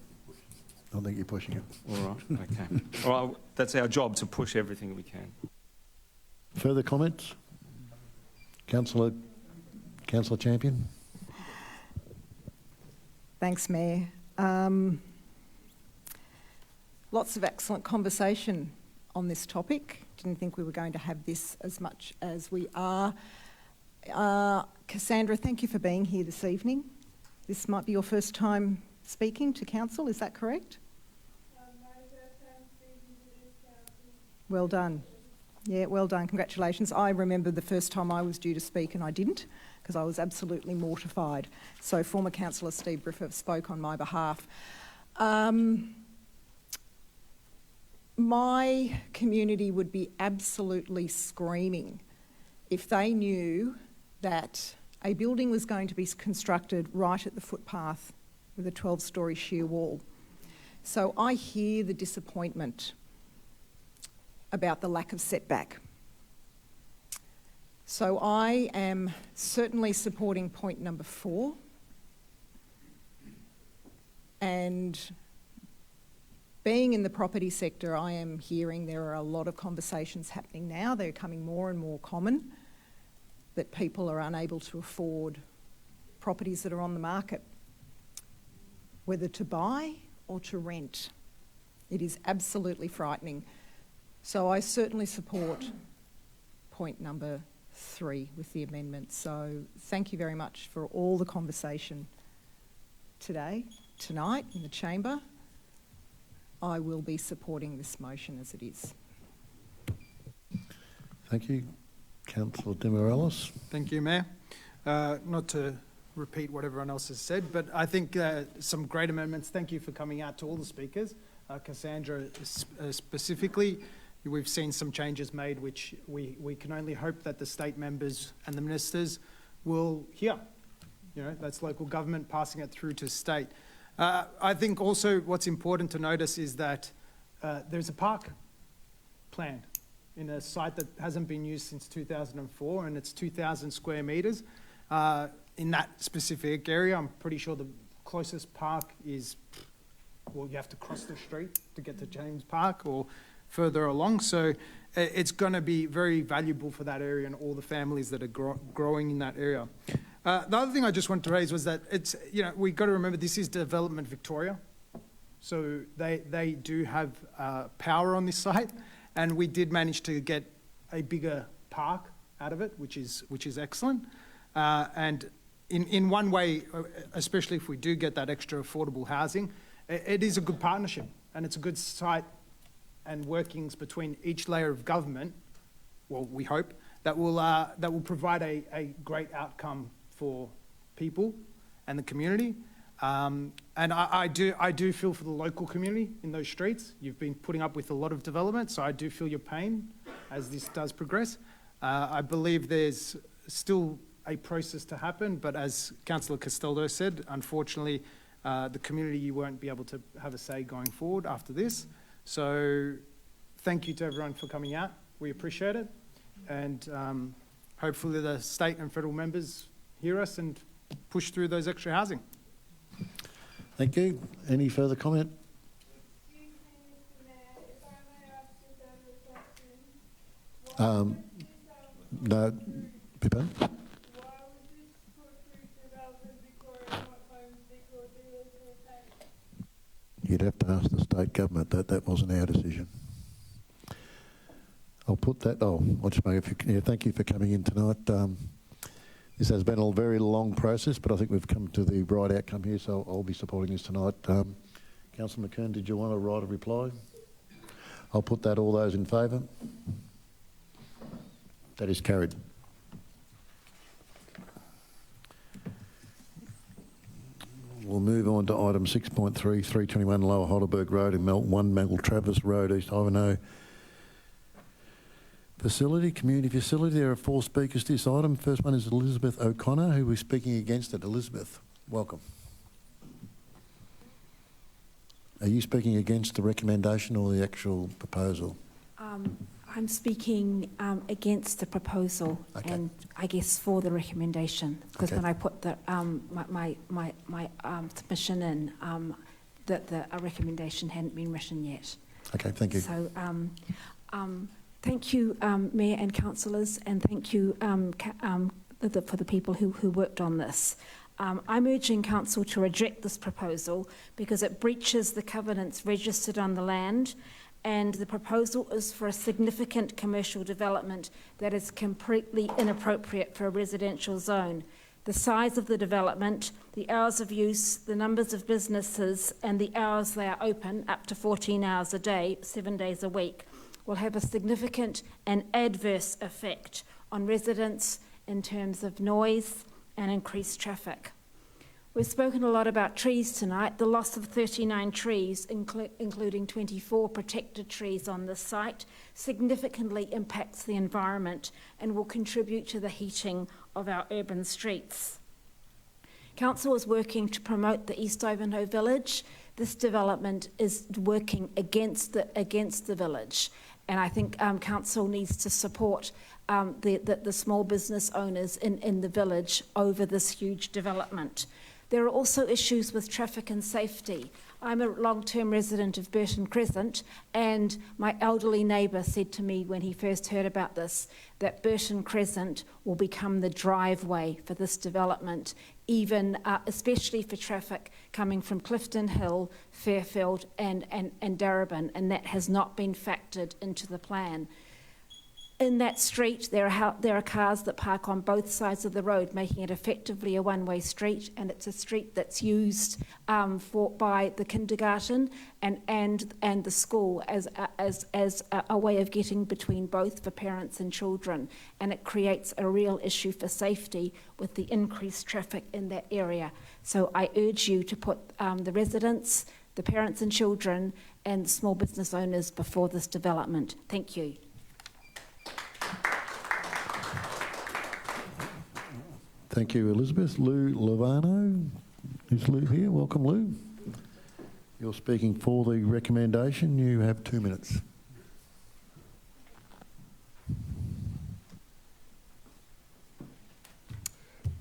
S1: I think you're pushing it.
S7: All right, okay. All right, that's our job, to push everything we can.
S1: Further comments? Councillor Champion?
S12: Thanks, Mayor. Lots of excellent conversation on this topic. Didn't think we were going to have this as much as we are. Cassandra, thank you for being here this evening. This might be your first time speaking to council, is that correct? Well done. Yeah, well done. Congratulations. I remember the first time I was due to speak and I didn't, because I was absolutely mortified. So former Councillor Steve Griffith spoke on my behalf. My community would be absolutely screaming if they knew that a building was going to be constructed right at the footpath with a 12-storey sheer wall. So I hear the disappointment about the lack of setback. So I am certainly supporting point number 4. And being in the property sector, I am hearing there are a lot of conversations happening now. They're becoming more and more common, that people are unable to afford properties that are on the market, whether to buy or to rent. It is absolutely frightening. So I certainly support point number 3 with the amendment. So thank you very much for all the conversation tonight in the chamber. I will be supporting this motion as it is.
S1: Thank you. Councillor De Moralis.
S11: Thank you, Mayor. Not to repeat what everyone else has said, but I think some great amendments. Thank you for coming out to all the speakers. Cassandra specifically, we've seen some changes made which we can only hope that the state members and the ministers will hear. You know, that's local government passing it through to state. I think also what's important to notice is that there's a park planned in a site that hasn't been used since 2004, and it's 2,000 square metres. In that specific area, I'm pretty sure the closest park is, well, you have to cross the street to get to James Park or further along. So it's going to be very valuable for that area and all the families that are growing in that area. The other thing I just wanted to raise was that it's, you know, we've got to remember this is Development Victoria. So they do have power on this site, and we did manage to get a bigger park out of it, which is excellent. And in one way, especially if we do get that extra affordable housing, it is a good partnership, and it's a good site and workings between each layer of government, well, we hope, that will provide a great outcome for people and the community. And I do feel for the local community in those streets. You've been putting up with a lot of development, so I do feel your pain as this does progress. I believe there's still a process to happen, but as Councillor Castaldo said, unfortunately, the community, you won't be able to have a say going forward after this. So thank you to everyone for coming out. We appreciate it. And hopefully the state and federal members hear us and push through those extra housing.
S1: Thank you. Any further comment? No, Pippa? you'd have to ask the state government. That wasn't our decision. I'll put that. Oh, I'll just make thank you for coming in tonight. This has been a very long process, but I think we've come to the right outcome here, so I'll be supporting this tonight. Councillor McKern, did you want to write a reply? I'll put that. All those in favour? That is carried. We'll move on to item 6.3, 321 Lower Heidelberg Road and 1 Maltravers Road, East Ivanhoe. Community facility. There are 4 speakers to this item. First one is Elizabeth O'Connor, who is speaking against it. Elizabeth, welcome. Are you speaking against the recommendation or the actual proposal?
S3: I'm speaking against the proposal,
S1: okay,
S3: and I guess for the recommendation, because
S1: okay,
S3: when I put the my submission in, the recommendation hadn't been written yet.
S1: Okay, thank you.
S3: So thank you, Mayor and councillors, and thank you for the people who worked on this. I'm urging Council to reject this proposal because it breaches the covenants registered on the land, and the proposal is for a significant commercial development that is completely inappropriate for a residential zone. The size of the development, the hours of use, the numbers of businesses and the hours they are open, up to 14 hours a day, 7 days a week, will have a significant and adverse effect on residents in terms of noise and increased traffic. We've spoken a lot about trees tonight. The loss of 39 trees, including 24 protected trees on this site, significantly impacts the environment and will contribute to the heating of our urban streets. Council is working to promote the East Ivanhoe Village. This development is working against the village, and I think Council needs to support the small business owners in the village over this huge development. There are also issues with traffic and safety. I'm a long-term resident of Burton Crescent, and my elderly neighbour said to me when he first heard about this that Burton Crescent will become the driveway for this development, even especially for traffic coming from Clifton Hill, Fairfield and Darebin, and that has not been factored into the plan. In that street, there are cars that park on both sides of the road, making it effectively a one-way street, and it's a street that's used by the kindergarten and the school as a way of getting between both for parents and children, and it creates a real issue for safety with the increased traffic in that area. So I urge you to put the residents, the parents and children, and the small business owners before this development. Thank you.
S1: Thank you, Elizabeth. Lou Lovano. Is Lou here? Welcome, Lou. You're speaking for the recommendation. You have 2 minutes.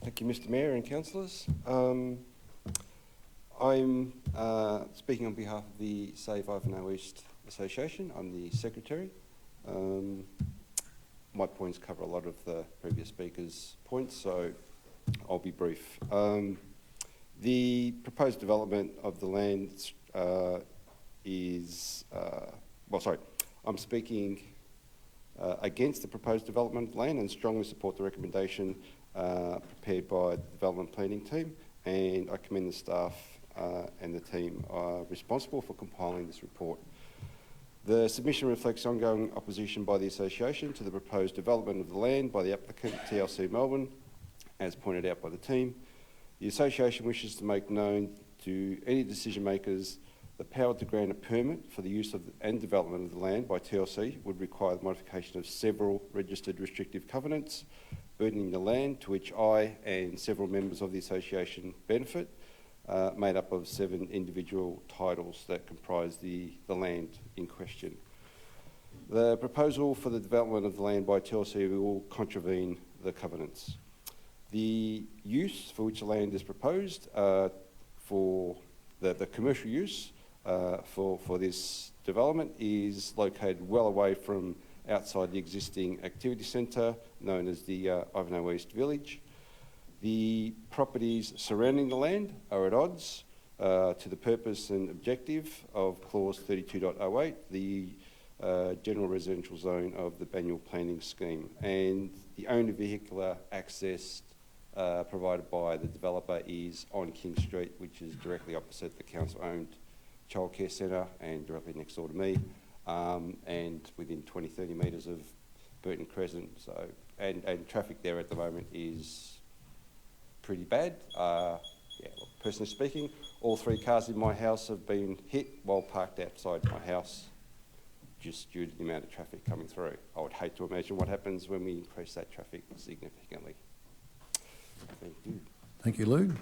S22: Thank you, Mr. Mayor and councillors. I'm speaking on behalf of the Save Ivanhoe East Association. I'm the secretary. My points cover a lot of the previous speakers' points, so I'll be brief. The proposed development of the land I'm speaking against the proposed development of land and strongly support the recommendation prepared by the development planning team, and I commend the staff and the team responsible for compiling this report. The submission reflects ongoing opposition by the Association to the proposed development of the land by the applicant, TLC Melbourne, as pointed out by the team. The Association wishes to make known to any decision makers the power to grant a permit for the use of and development of the land by TLC would require the modification of several registered restrictive covenants, burdening the land to which I and several members of the Association benefit, made up of 7 individual titles that comprise the land in question. The proposal for the development of the land by TLC will contravene the covenants. The use for which the land is proposed for the commercial use for this development is located well away from outside the existing activity centre known as the Ivanhoe East Village. The properties surrounding the land are at odds to the purpose and objective of clause 32.08, the general residential zone of the Banyule planning scheme, and the only vehicular access provided by the developer is on King Street, which is directly opposite the council-owned childcare centre and directly next door to me, and within 20-30 metres of Burton Crescent. So, and traffic there at the moment is pretty bad. Yeah, look, personally speaking, all 3 cars in my house have been hit while parked outside my house, just due to the amount of traffic coming through. I would hate to imagine what happens when we increase that traffic significantly. Thank you.
S1: Thank you, Lou.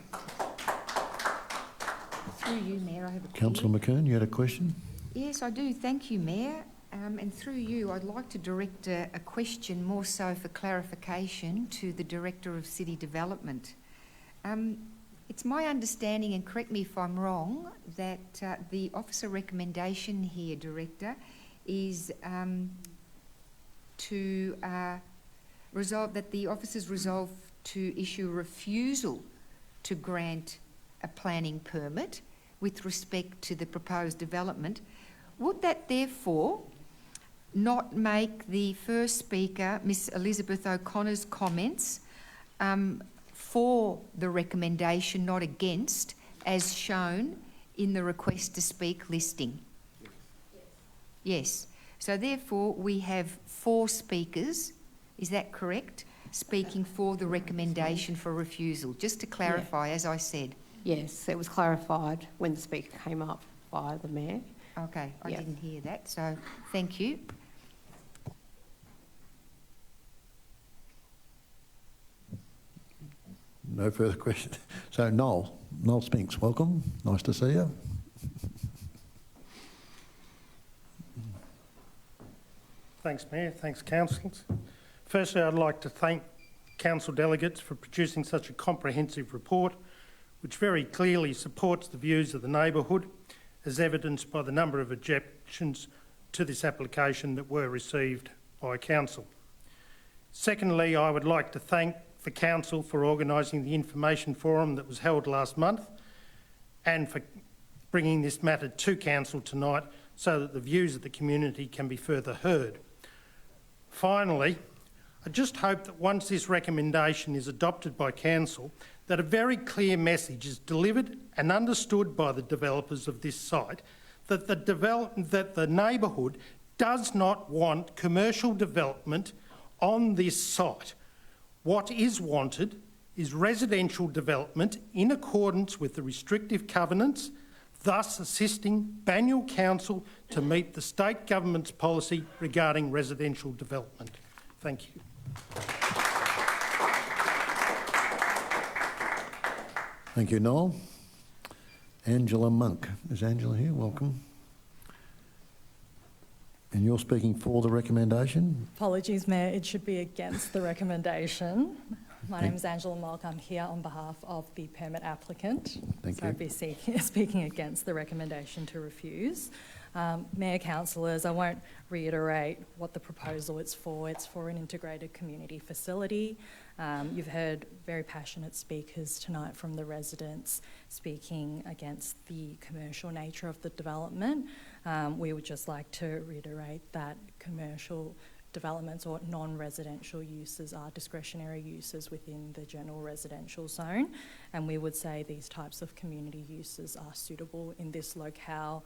S8: Through you, Mayor, I have a
S1: Councillor McKern, you had a question?
S8: Yes, I do. Thank you, Mayor. And through you, I'd like to direct a question more so for clarification to the Director of City Development. It's my understanding, and correct me if I'm wrong, that the officer recommendation here, Director, is to resolve that the officers resolve to issue a refusal to grant a planning permit with respect to the proposed development. Would that therefore not make the first speaker, Miss Elizabeth O'Connor's comments, for the recommendation, not against, as shown in the request to speak listing? Yes. So therefore we have 4 speakers, is that correct, speaking for the recommendation for refusal? Just to clarify, as I said.
S14: Yes, it was clarified when the speaker came up by the Mayor.
S8: Okay, I didn't hear that, so thank you.
S1: No further questions. So Noel Spinks, welcome. Nice to see you.
S16: Thanks, Mayor. Thanks, councillors. Firstly, I'd like to thank council delegates for producing such a comprehensive report, which very clearly supports the views of the neighbourhood, as evidenced by the number of objections to this application that were received by council. Secondly, I would like to thank the council for organising the information forum that was held last month and for bringing this matter to council tonight so that the views of the community can be further heard. Finally, I just hope that once this recommendation is adopted by council, that a very clear message is delivered and understood by the developers of this site that the neighbourhood does not want commercial development on this site. What is wanted is residential development in accordance with the restrictive covenants, thus assisting Banyule Council to meet the state government's policy regarding residential development. Thank you.
S1: Thank you, Noel. Angela Monk. Is Angela here? Welcome. And you're speaking for the recommendation?
S23: Apologies, Mayor. It should be against the recommendation. My name is Angela Monk. I'm here on behalf of the permit applicant.
S1: Thank you.
S23: I'd be speaking against the recommendation to refuse. Mayor, councillors, I won't reiterate what the proposal is for. It's for an integrated community facility. You've heard very passionate speakers tonight from the residents speaking against the commercial nature of the development. We would just like to reiterate that commercial developments or non-residential uses are discretionary uses within the general residential zone, and we would say these types of community uses are suitable in this locale.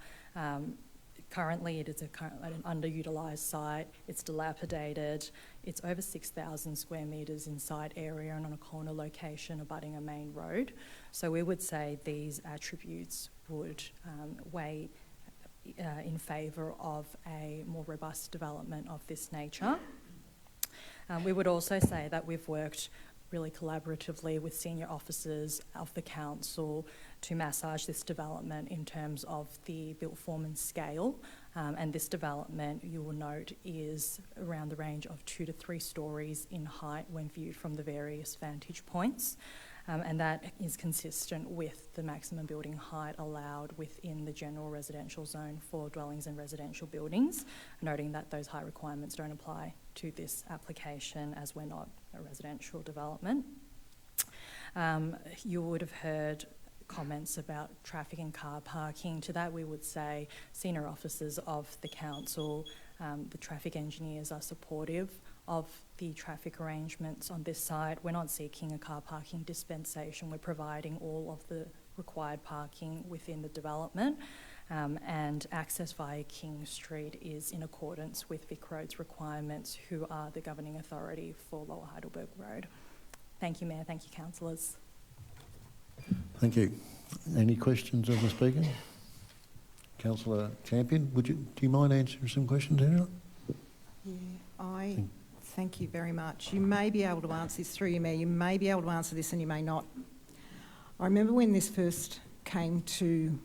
S23: Currently, it is an underutilised site. It's dilapidated. It's over 6,000 square metres in site area and on a corner location abutting a main road. So we would say these attributes would weigh in favour of a more robust development of this nature. We would also say that we've worked really collaboratively with senior officers of the council to massage this development in terms of the built form and scale. And this development, you will note, is around the range of 2 to 3 stories in height when viewed from the various vantage points. And that is consistent with the maximum building height allowed within the general residential zone for dwellings and residential buildings, noting that those height requirements don't apply to this application as we're not a residential development. You would have heard comments about traffic and car parking. To that we would say senior officers of the council, the traffic engineers are supportive of the traffic arrangements on this site. We're not seeking a car parking dispensation. We're providing all of the required parking within the development, and access via King Street is in accordance with Vic Road's requirements, who are the governing authority for Lower Heidelberg Road. Thank you, Mayor. Thank you, councillors.
S1: Thank you. Any questions of the speaker? Councillor Champion, do you mind answering some questions, Angela?
S12: Yeah, thank you very much. You may be able to answer this through you, Mayor. You may be able to answer this and you may not. I remember when this first came to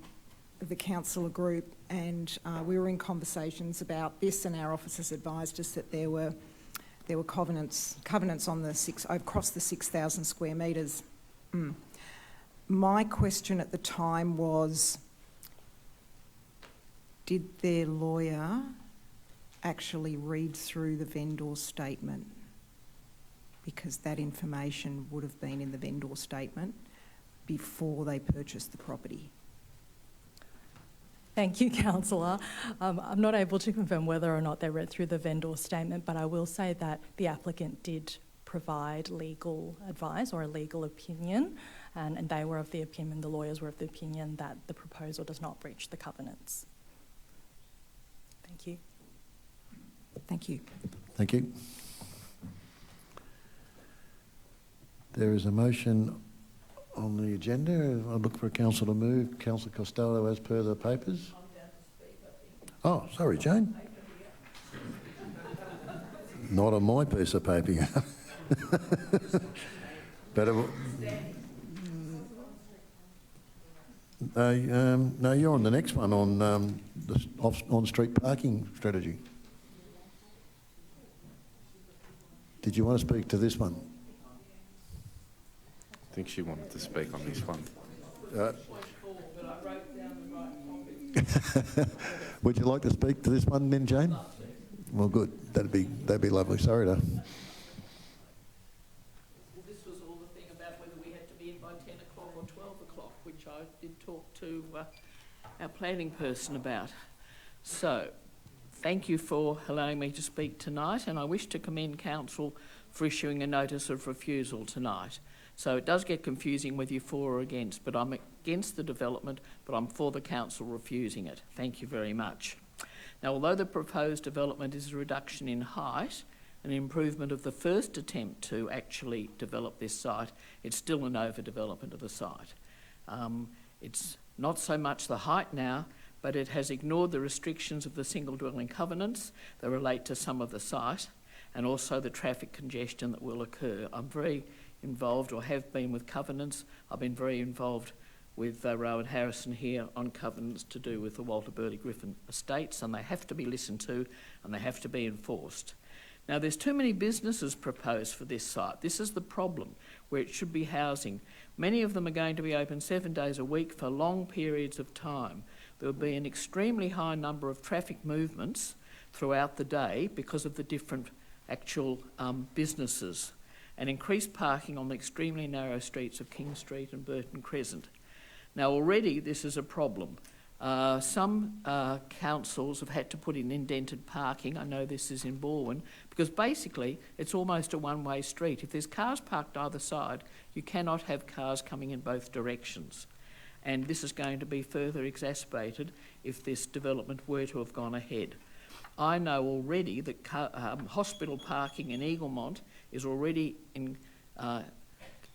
S12: the councillor group, and we were in conversations about this, and our officers advised us that there were covenants on the across the 6,000 square metres. My question at the time was, did their lawyer actually read through the vendor statement? Because that information would have been in the vendor statement before they purchased the property.
S23: Thank you, councillor. I'm not able to confirm whether or not they read through the vendor statement, but I will say that the applicant did provide legal advice or a legal opinion, and they were of the opinion, the lawyers were of the opinion, that the proposal does not breach the covenants. Thank you.
S12: Thank you.
S1: Thank you. There is a motion on the agenda. I look for a council to move. Councillor Costello, as per the papers. Oh, sorry, Jane. Not on my piece of paper. But no, you're on the next one on the on-street parking strategy. Did you want to speak to this one?
S6: I think she wanted to speak on this one.
S1: Would you like to speak to this one then, Jane? Well, good. That'd be lovely. Sorry to.
S2: Well, this was all the thing about whether we had to be in by 10 o'clock or 12 o'clock, which I did talk to our planning person about. So, thank you for allowing me to speak tonight, and I wish to commend council for issuing a notice of refusal tonight. So it does get confusing whether you're for or against, but I'm against the development, but I'm for the council refusing it. Thank you very much. Now, although the proposed development is a reduction in height, an improvement of the first attempt to actually develop this site, it's still an overdevelopment of the site. It's not so much the height now, but it has ignored the restrictions of the single dwelling covenants that relate to some of the site, and also the traffic congestion that will occur. I'm very involved, or have been, with covenants. I've been very involved with Rowan Harrison here on covenants to do with the Walter Burley Griffin estates, and they have to be listened to and they have to be enforced. Now, there's too many businesses proposed for this site. This is the problem, where it should be housing. Many of them are going to be open 7 days a week for long periods of time. There will be an extremely high number of traffic movements throughout the day because of the different actual businesses, and increased parking on the extremely narrow streets of King Street and Burton Crescent. Now, already this is a problem. Some councils have had to put in indented parking. I know this is in Balwyn, because basically it's almost a one-way street. If there's cars parked either side, you cannot have cars coming in both directions. And this is going to be further exacerbated if this development were to have gone ahead. I know already that hospital parking in Eaglemont is already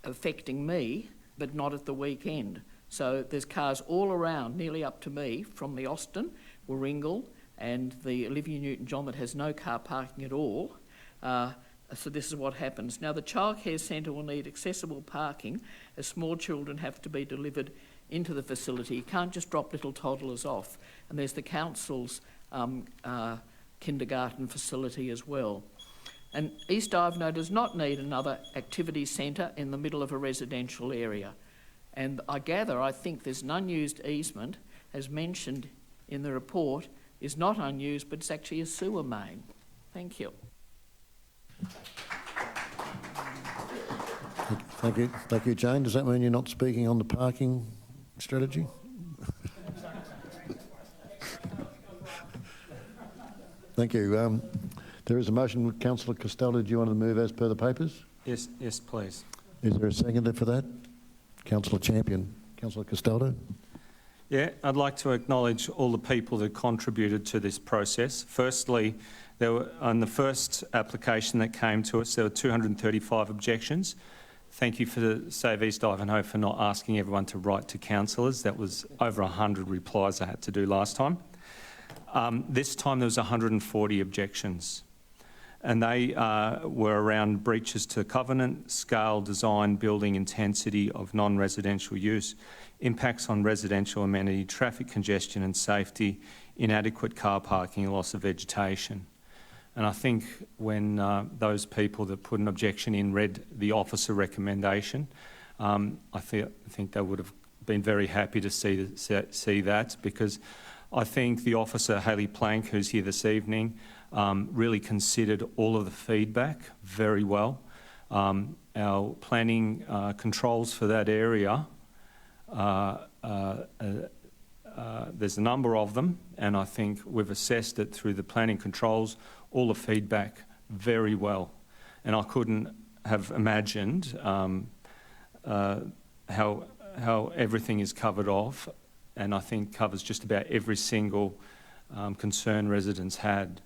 S2: affecting me, but not at the weekend. So there's cars all around, nearly up to me, from the Austin, Warringal, and the Olivia Newton-John that has no car parking at all. So this is what happens. Now, the childcare centre will need accessible parking, as small children have to be delivered into the facility. You can't just drop little toddlers off. And there's the council's kindergarten facility as well. And East Ivanhoe does not need another activity centre in the middle of a residential area. And I think there's an unused easement, as mentioned in the report, is not unused, but it's actually a sewer main. Thank you.
S1: Thank you, Jane. Does that mean you're not speaking on the parking strategy? Thank you. There is a motion. Councillor Costello, do you want to move as per the papers?
S7: Yes, please.
S1: Is there a seconder for that? Councillor Champion. Councillor Costello.
S7: Yeah, I'd like to acknowledge all the people that contributed to this process. Firstly, on the first application that came to us, there were 235 objections. Thank you for Save East Ivanhoe for not asking everyone to write to councillors. That was over 100 replies I had to do last time. This time there was 140 objections, and they were around breaches to covenant, scale, design, building intensity of non-residential use, impacts on residential amenity, traffic congestion and safety, inadequate car parking and loss of vegetation. And I think when those people that put an objection in read the officer recommendation, I think they would have been very happy to see that, because I think the officer, Hayley Plank, who's here this evening, really considered all of the feedback very well. Our planning controls for that area, there's a number of them, and I think we've assessed it through the planning controls, all the feedback very well. And I couldn't have imagined how everything is covered off, and I think covers just about every single concern residents had.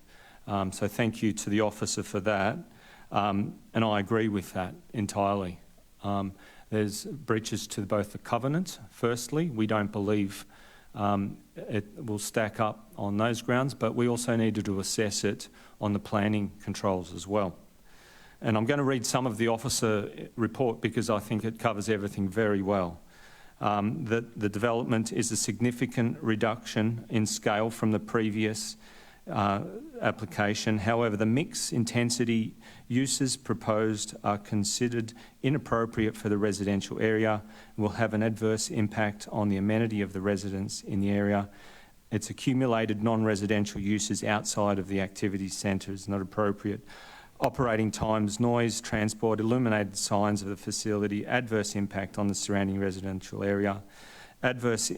S7: So thank you to the officer for that, and I agree with that entirely. There's breaches to both the covenant. Firstly, we don't believe it will stack up on those grounds, but we also needed to assess it on the planning controls as well. And I'm going to read some of the officer report because I think it covers everything very well. The development is a significant reduction in scale from the previous application. However, the mix intensity uses proposed are considered inappropriate for the residential area and will have an adverse impact on the amenity of the residents in the area. Its accumulated non-residential uses outside of the activity centre is not appropriate. Operating times, noise, transport, illuminated signs of the facility, adverse impact on the surrounding residential area, adverse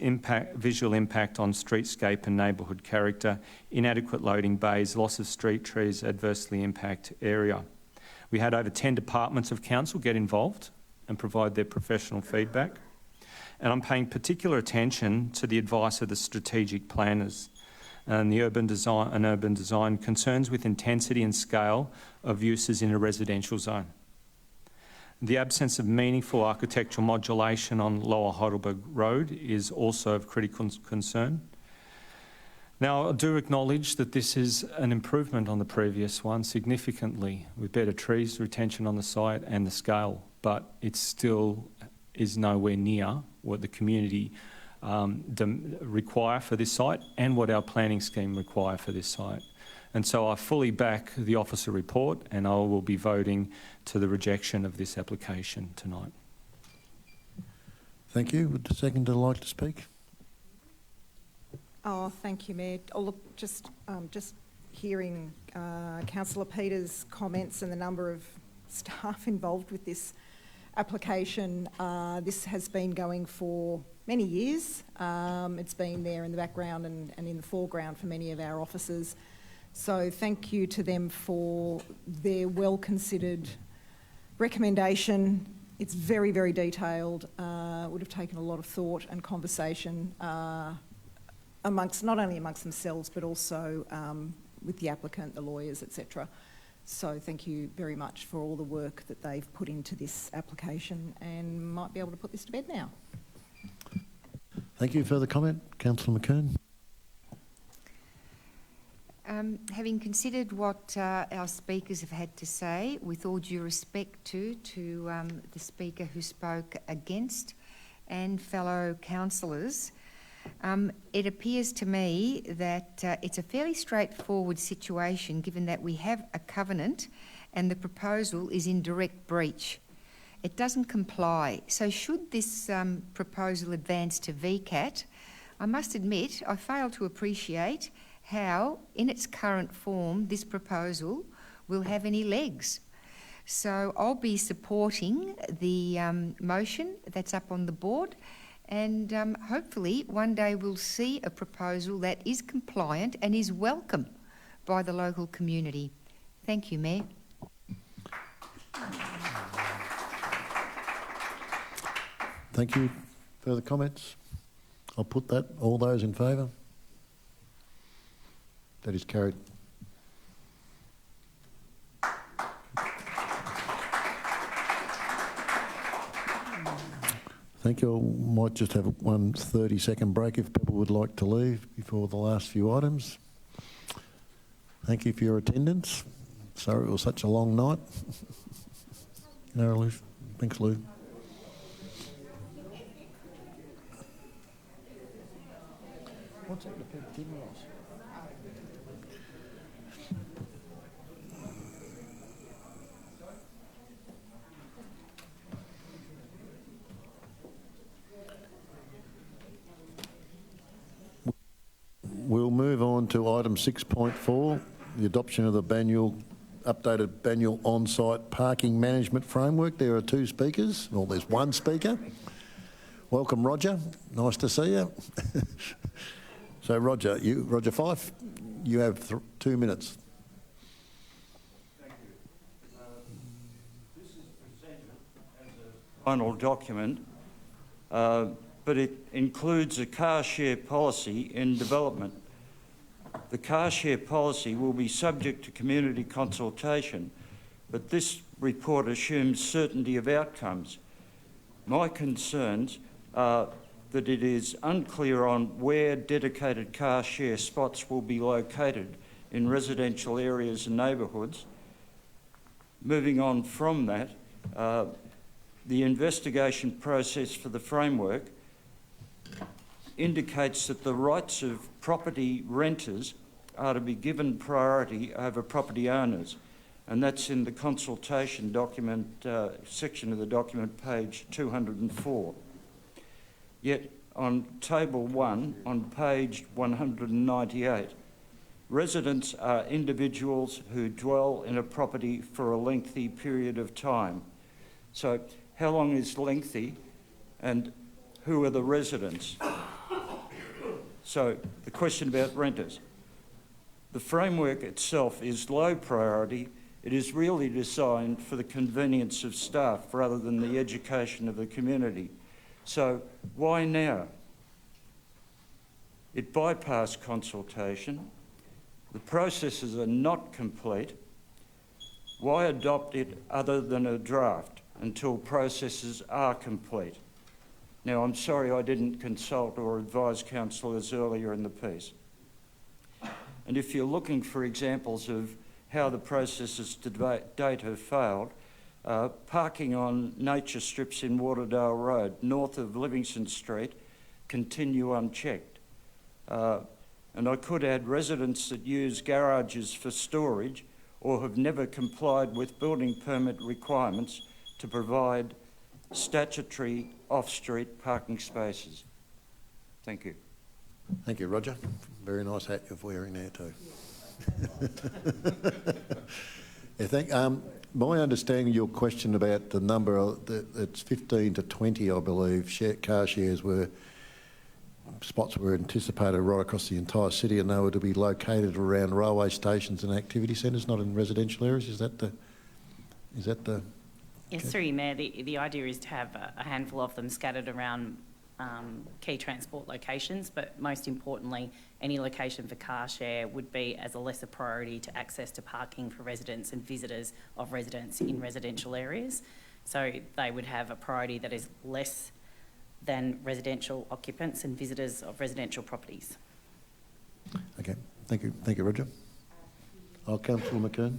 S7: visual impact on streetscape and neighbourhood character, inadequate loading bays, loss of street trees, adversely impact area. We had over 10 departments of council get involved and provide their professional feedback. And I'm paying particular attention to the advice of the strategic planners and the urban design concerns with intensity and scale of uses in a residential zone. The absence of meaningful architectural modulation on Lower Heidelberg Road is also of critical concern. Now, I do acknowledge that this is an improvement on the previous one significantly, with better trees, retention on the site and the scale, but it still is nowhere near what the community require for this site and what our planning scheme require for this site. And so I fully back the officer report, and I will be voting to the rejection of this application tonight.
S1: Thank you. Would the seconder like to speak?
S12: Oh, thank you, Mayor. Oh, look, just hearing Councillor Peters' comments and the number of staff involved with this application, this has been going for many years. It's been there in the background and in the foreground for many of our officers. So thank you to them for their well-considered recommendation. It's very, very detailed. It would have taken a lot of thought and conversation not only amongst themselves, but also with the applicant, the lawyers, etc. So thank you very much for all the work that they've put into this application, and might be able to put this to bed now.
S1: Thank you. Further comment? Councillor McKern.
S8: Having considered what our speakers have had to say, with all due respect to the speaker who spoke against and fellow councillors, it appears to me that it's a fairly straightforward situation, given that we have a covenant and the proposal is in direct breach. It doesn't comply. So should this proposal advance to VCAT, I must admit I fail to appreciate how, in its current form, this proposal will have any legs. So I'll be supporting the motion that's up on the board, and hopefully one day we'll see a proposal that is compliant and is welcome by the local community. Thank you, Mayor.
S1: Thank you. Further comments? I'll put that. All those in favour? That is carried. Thank you. I might just have one 30-second break if people would like to leave before the last few items. Thank you for your attendance. Sorry it was such a long night. No, Lou. Thanks, Lou. What's happened to Peter Timros? We'll move on to item 6.4, the adoption of the updated Banyule on-site parking management framework. There are two speakers, well, there's one speaker. Welcome, Roger. Nice to see you. So, Roger Fife, you have 2 minutes.
S10: Thank you. This is presented as a final document, but it includes a car share policy in development. The car share policy will be subject to community consultation, but this report assumes certainty of outcomes. My concerns are that it is unclear on where dedicated car share spots will be located in residential areas and neighbourhoods. Moving on from that, the investigation process for the framework indicates that the rights of property renters are to be given priority over property owners, and that's in the consultation document section of the document, page 204. Yet on table 1 on page 198, residents are individuals who dwell in a property for a lengthy period of time. So how long is lengthy, and who are the residents? So the question about renters. The framework itself is low priority. It is really designed for the convenience of staff rather than the education of the community. So why now? It bypassed consultation. The processes are not complete. Why adopt it other than a draft until processes are complete? Now, I'm sorry I didn't consult or advise councillors earlier in the piece. And if you're looking for examples of how the processes to date have failed, parking on nature strips in Waterdale Road, north of Livingston Street, continue unchecked. And I could add residents that use garages for storage or have never complied with building permit requirements to provide statutory off-street parking spaces. Thank you.
S1: Thank you, Roger. Very nice hat you're wearing there too. My understanding of your question about the number, it's 15 to 20, I believe, car shares spots were anticipated right across the entire city, and they were to be located around railway stations and activity centres, not in residential areas. Is that the?
S13: Yes, through you, Mayor. The idea is to have a handful of them scattered around key transport locations, but most importantly, any location for car share would be as a lesser priority to access to parking for residents and visitors of residents in residential areas. So they would have a priority that is less than residential occupants and visitors of residential properties.
S1: Okay, thank you, Roger. Councillor McKeon.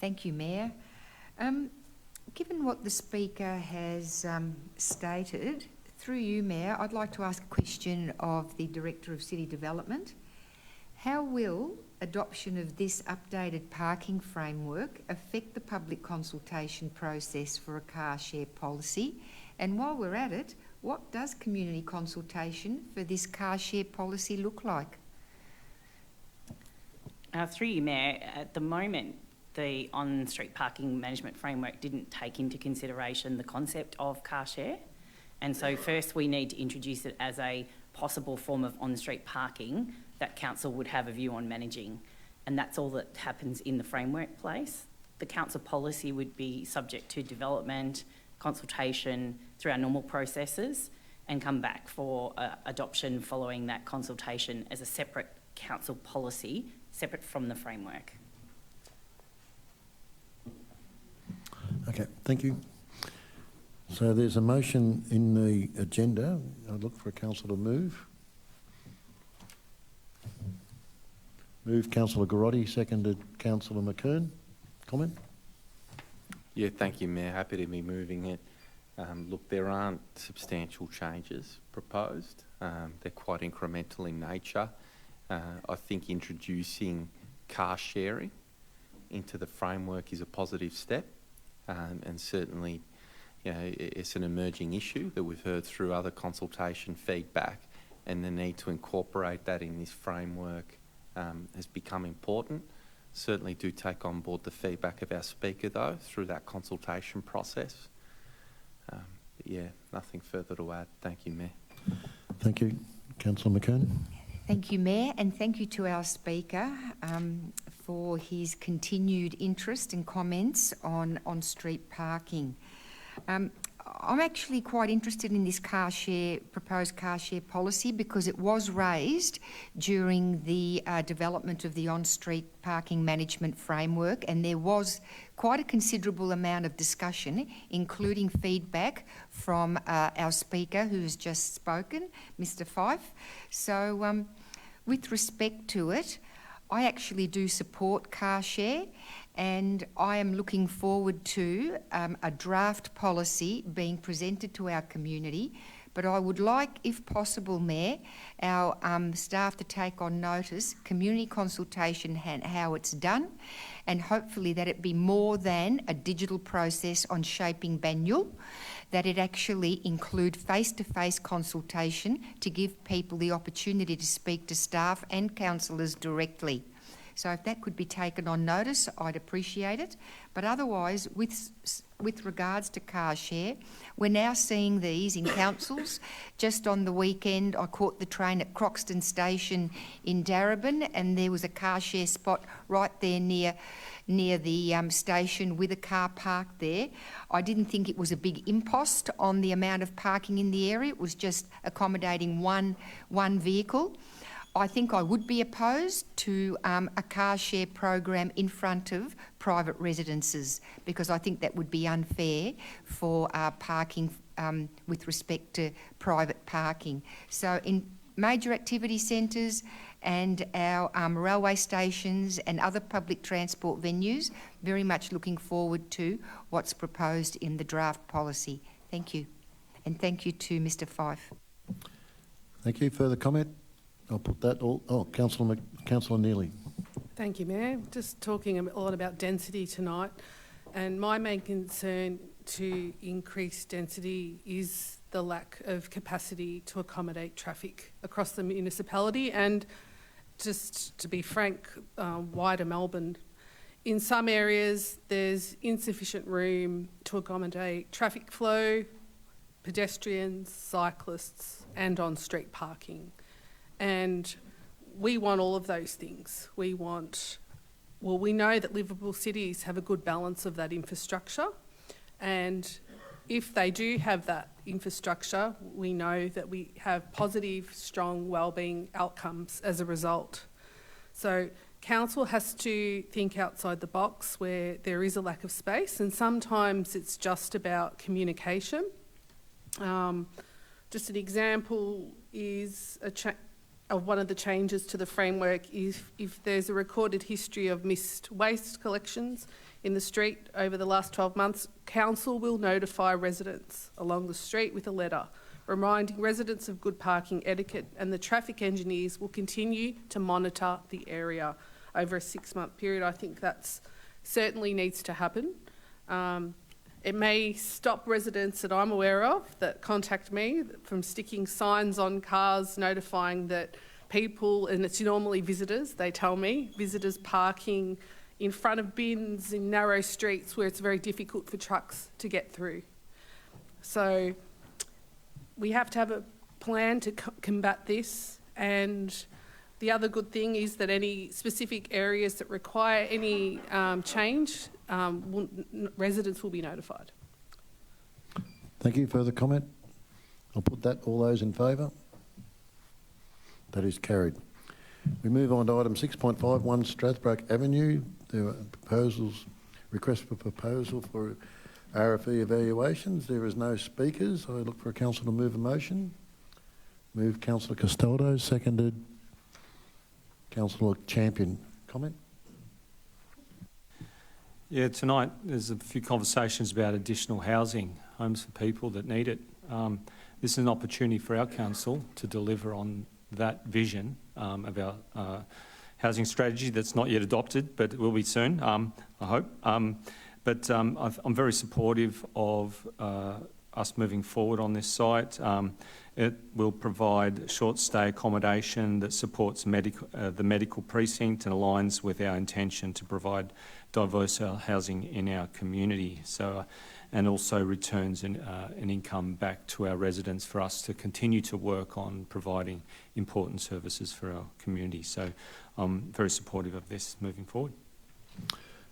S8: Thank you, Mayor. Given what the Speaker has stated, through you, Mayor, I'd like to ask a question of the Director of City Development. How will adoption of this updated parking framework affect the public consultation process for a car share policy? And while we're at it, what does community consultation for this car share policy look like?
S13: Through you, Mayor, at the moment, the on-street parking management framework didn't take into consideration the concept of car share. And so first we need to introduce it as a possible form of on-street parking that council would have a view on managing. And that's all that happens in the framework place. The council policy would be subject to development, consultation through our normal processes, and come back for adoption following that consultation as a separate council policy, separate from the framework.
S1: Okay, thank you. So there's a motion in the agenda. I'd look for a councillor to move. Moved Councillor Garotti, seconded Councillor McKern. Comment?
S9: Yeah, thank you, Mayor. Happy to be moving it. Look, there aren't substantial changes proposed. They're quite incremental in nature. I think introducing car sharing into the framework is a positive step, and certainly, you know, it's an emerging issue that we've heard through other consultation feedback, and the need to incorporate that in this framework has become important. Certainly do take on board the feedback of our speaker, though, through that consultation process. But yeah, nothing further to add. Thank you, Mayor.
S1: Thank you. Councillor McKern.
S8: Thank you, Mayor, and thank you to our speaker for his continued interest and comments on on-street parking. I'm actually quite interested in this proposed car share policy, because it was raised during the development of the on-street parking management framework, and there was quite a considerable amount of discussion, including feedback from our speaker who has just spoken, Mr. Fife. So with respect to it, I actually do support car share, and I am looking forward to a draft policy being presented to our community. But I would like, if possible, Mayor, our staff to take on notice community consultation and how it's done, and hopefully that it be more than a digital process on shaping Banyule, that it actually include face-to-face consultation to give people the opportunity to speak to staff and councillors directly. So if that could be taken on notice, I'd appreciate it. But otherwise, with regards to car share, we're now seeing these in councils. Just on the weekend, I caught the train at Croxton Station in Darebin, and there was a car share spot right there near the station with a car parked there. I didn't think it was a big impost on the amount of parking in the area. It was just accommodating one vehicle. I think I would be opposed to a car share program in front of private residences, because I think that would be unfair for parking with respect to private parking. So in major activity centres and our railway stations and other public transport venues, very much looking forward to what's proposed in the draft policy. Thank you. And thank you to Mr. Fife.
S1: Thank you. Further comment? I'll put that all... Oh, Councillor Neely.
S17: Thank you, Mayor. Just talking a lot about density tonight, and my main concern to increase density is the lack of capacity to accommodate traffic across the municipality, and just to be frank, wider Melbourne. In some areas, there's insufficient room to accommodate traffic flow, pedestrians, cyclists, and on-street parking. And we want all of those things. We know that livable cities have a good balance of that infrastructure, and if they do have that infrastructure, we know that we have positive, strong wellbeing outcomes as a result. So council has to think outside the box where there is a lack of space, and sometimes it's just about communication. Just an example is of one of the changes to the framework is if there's a recorded history of missed waste collections in the street over the last 12 months, council will notify residents along the street with a letter reminding residents of good parking etiquette, and the traffic engineers will continue to monitor the area over a 6-month period. I think that certainly needs to happen. It may stop residents that I'm aware of that contact me from sticking signs on cars notifying that people, and it's normally visitors, they tell me, visitors parking in front of bins in narrow streets where it's very difficult for trucks to get through. So we have to have a plan to combat this, and the other good thing is that any specific areas that require any change, residents will be notified.
S1: Thank you. Further comment? I'll put that. All those in favour? That is carried. We move on to item 6.51 Strathbroke Avenue. There are requests for proposal for RFE evaluations. There is no speakers. I look for a councillor to move a motion. Moved Councillor Castaldo, seconded Councillor Champion. Comment?
S7: Yeah, tonight there's a few conversations about additional housing, homes for people that need it. This is an opportunity for our council to deliver on that vision of our housing strategy that's not yet adopted, but it will be soon, I hope. I'm very supportive of us moving forward on this site. It will provide short-stay accommodation that supports the medical precinct and aligns with our intention to provide diverse housing in our community. And also returns an income back to our residents for us to continue to work on providing important services for our community. So I'm very supportive of this moving forward.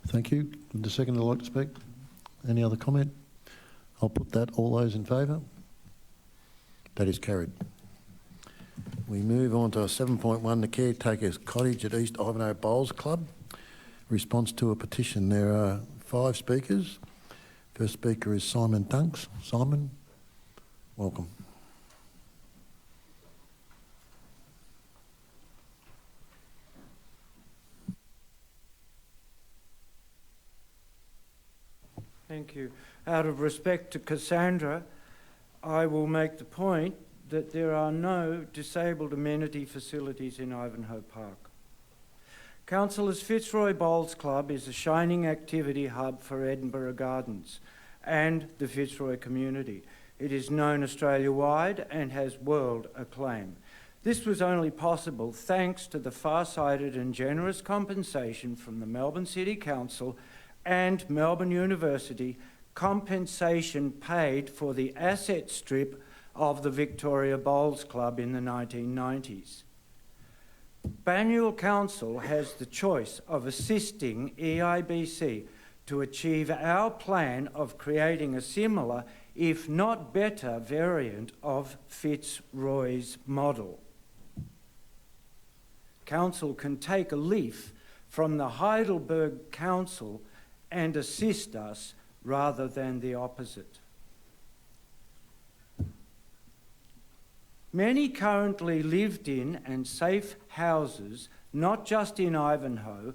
S1: Thank you. Would the seconder like to speak? Any other comment? I'll put that. All those in favour? That is carried. We move on to 7.1, the Caretaker's Cottage at East Ivanhoe Bowls Club. Response to a petition. There are 5 speakers. First speaker is Simon Dunks. Simon, welcome.
S10: Thank you. Out of respect to Cassandra, I will make the point that there are no disabled amenity facilities in Ivanhoe Park. Councillors, Fitzroy Bowls Club is a shining activity hub for Edinburgh Gardens and the Fitzroy community. It is known Australia-wide and has world acclaim. This was only possible thanks to the far-sighted and generous compensation from the Melbourne City Council and Melbourne University, compensation paid for the asset strip of the Victoria Bowls Club in the 1990s. Banyule Council has the choice of assisting EIBC to achieve our plan of creating a similar, if not better, variant of Fitzroy's model. Council can take a leaf from the Heidelberg Council and assist us rather than the opposite. Many currently lived in and safe houses, not just in Ivanhoe,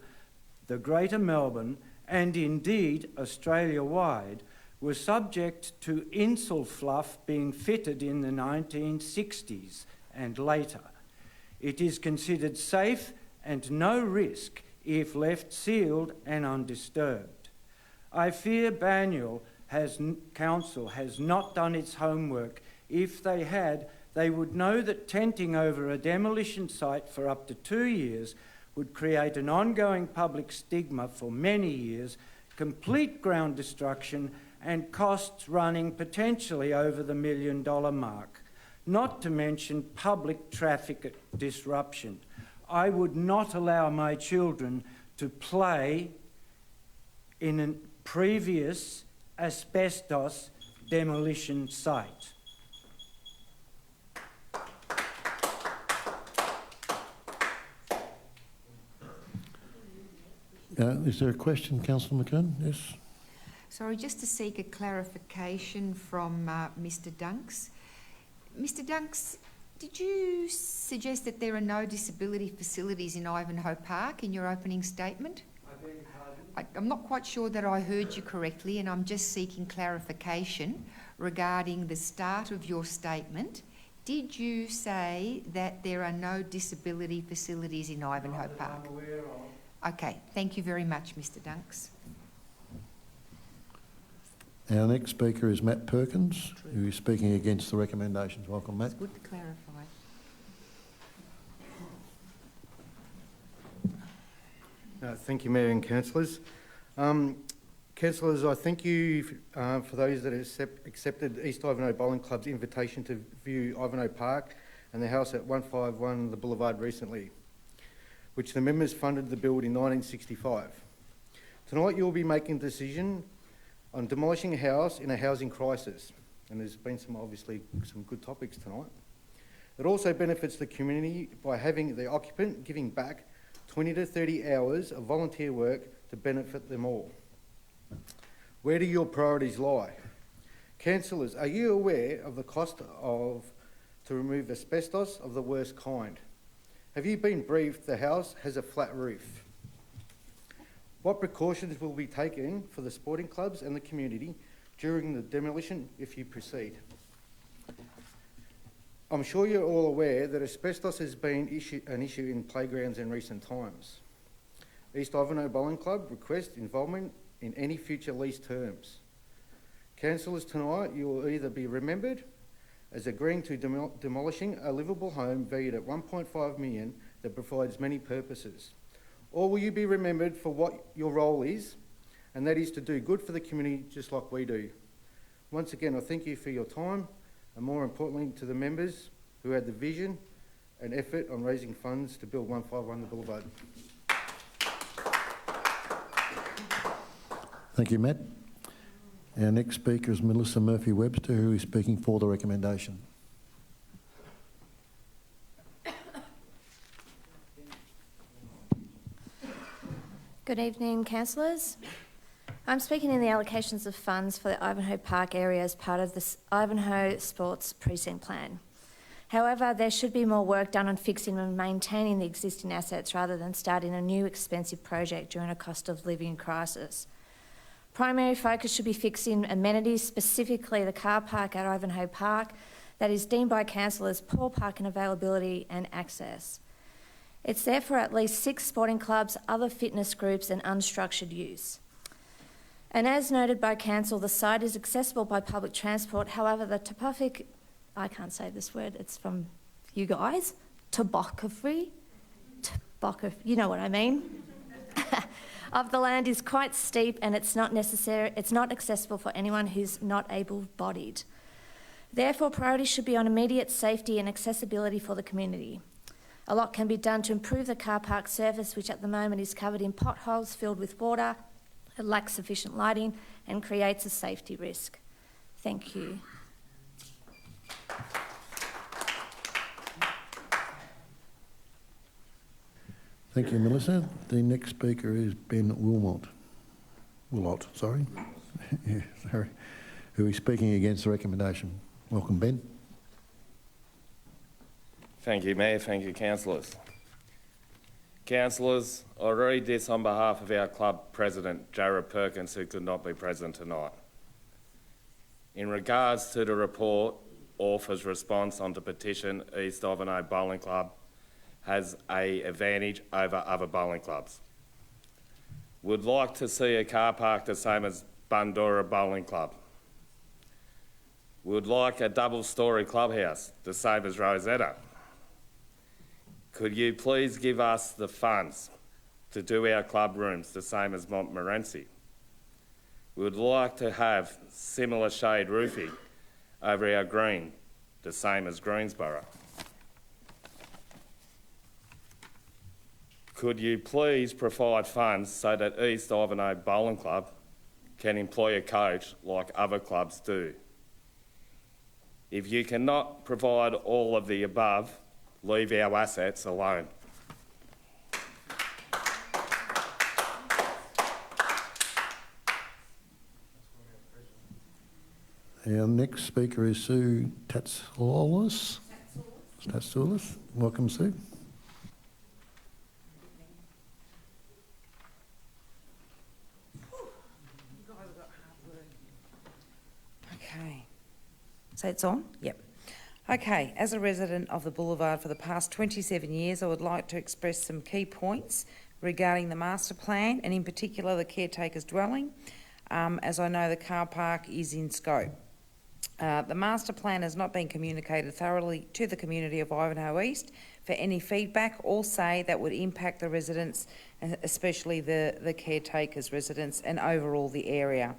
S10: the Greater Melbourne, and indeed Australia-wide, were subject to Insulfluff being fitted in the 1960s and later. It is considered safe and no risk if left sealed and undisturbed. I fear Banyule Council has not done its homework. If they had, they would know that tenting over a demolition site for up to 2 years would create an ongoing public stigma for many years, complete ground destruction, and costs running potentially over the $1 million mark, not to mention public traffic disruption. I would not allow my children to play in a previous asbestos demolition site.
S1: Is there a question, Councillor McKern? Yes.
S8: Sorry, just to seek a clarification from Mr. Dunks. Mr. Dunks, did you suggest that there are no disability facilities in Ivanhoe Park in your opening statement? I'm not quite sure that I heard you correctly, and I'm just seeking clarification regarding the start of your statement. Did you say that there are no disability facilities in Ivanhoe Park?
S10: I'm aware of.
S8: Okay, thank you very much, Mr. Dunks.
S1: Our next speaker is Matt Perkins, who is speaking against the recommendations. Welcome, Matt.
S8: It's good to clarify.
S18: Thank you, Mayor and Councillors. Councillors, I thank you for those that have accepted East Ivanhoe Bowling Club's invitation to view Ivanhoe Park and the house at 151 The Boulevard recently, which the members funded the build in 1965. Tonight you will be making a decision on demolishing a house in a housing crisis, and there's been obviously some good topics tonight. It also benefits the community by having the occupant giving back 20 to 30 hours of volunteer work to benefit them all. Where do your priorities lie? Councillors, are you aware of the cost to remove asbestos of the worst kind? Have you been briefed the house has a flat roof? What precautions will be taken for the sporting clubs and the community during the demolition if you proceed? I'm sure you're all aware that asbestos has been an issue in playgrounds in recent times. East Ivanhoe Bowling Club requests involvement in any future lease terms. Councillors, tonight you will either be remembered as agreeing to demolishing a livable home valued at $1.5 million that provides many purposes, or will you be remembered for what your role is, and that is to do good for the community just like we do. Once again, I thank you for your time, and more importantly to the members who had the vision and effort on raising funds to build 151 The Boulevard.
S1: Thank you, Matt. Our next speaker is Melissa Murphy-Webster, who is speaking for the recommendation.
S19: Good evening, councillors. I'm speaking in the allocations of funds for the Ivanhoe Park area as part of the Ivanhoe Sports Precinct Plan. However, there should be more work done on fixing and maintaining the existing assets rather than starting a new expensive project during a cost of living crisis. Primary focus should be fixing amenities, specifically the car park at Ivanhoe Park that is deemed by councillors poor parking availability and access. It's there for at least 6 sporting clubs, other fitness groups and unstructured use. And as noted by council, the site is accessible by public transport. However, the topographic, I can't say this word, it's from you guys, topography, you know what I mean, of the land is quite steep and it's not accessible for anyone who's not able-bodied. Therefore, priority should be on immediate safety and accessibility for the community. A lot can be done to improve the car park surface, which at the moment is covered in potholes filled with water, it lacks sufficient lighting and creates a safety risk. Thank you.
S1: Thank you, Melissa. The next speaker is Ben Willott, yeah, sorry, who is speaking against the recommendation. Welcome, Ben.
S20: Thank you, Mayor. Thank you, councillors. Councillors, I read this on behalf of our club president, Jared Perkins, who could not be present tonight. In regards to the report, author's response on the petition, East Ivanhoe Bowling Club has an advantage over other bowling clubs. Would like to see a car park the same as Bundoora Bowling Club. Would like a double-storey clubhouse, the same as Rosetta. Could you please give us the funds to do our club rooms the same as Montmorency? We would like to have similar shade roofing over our green, the same as Greensborough. Could you please provide funds so that East Ivanhoe Bowling Club can employ a coach like other clubs do? If you cannot provide all of the above, leave our assets alone.
S1: Our next speaker is Sue Tatsoulis. Welcome, Sue.
S24: Okay. So it's on? Yep. Okay, as a resident of the Boulevard for the past 27 years, I would like to express some key points regarding the master plan and in particular the caretaker's dwelling, as I know the car park is in scope. The master plan has not been communicated thoroughly to the community of Ivanhoe East for any feedback or say that would impact the residents, especially the caretakers' residents and overall the area.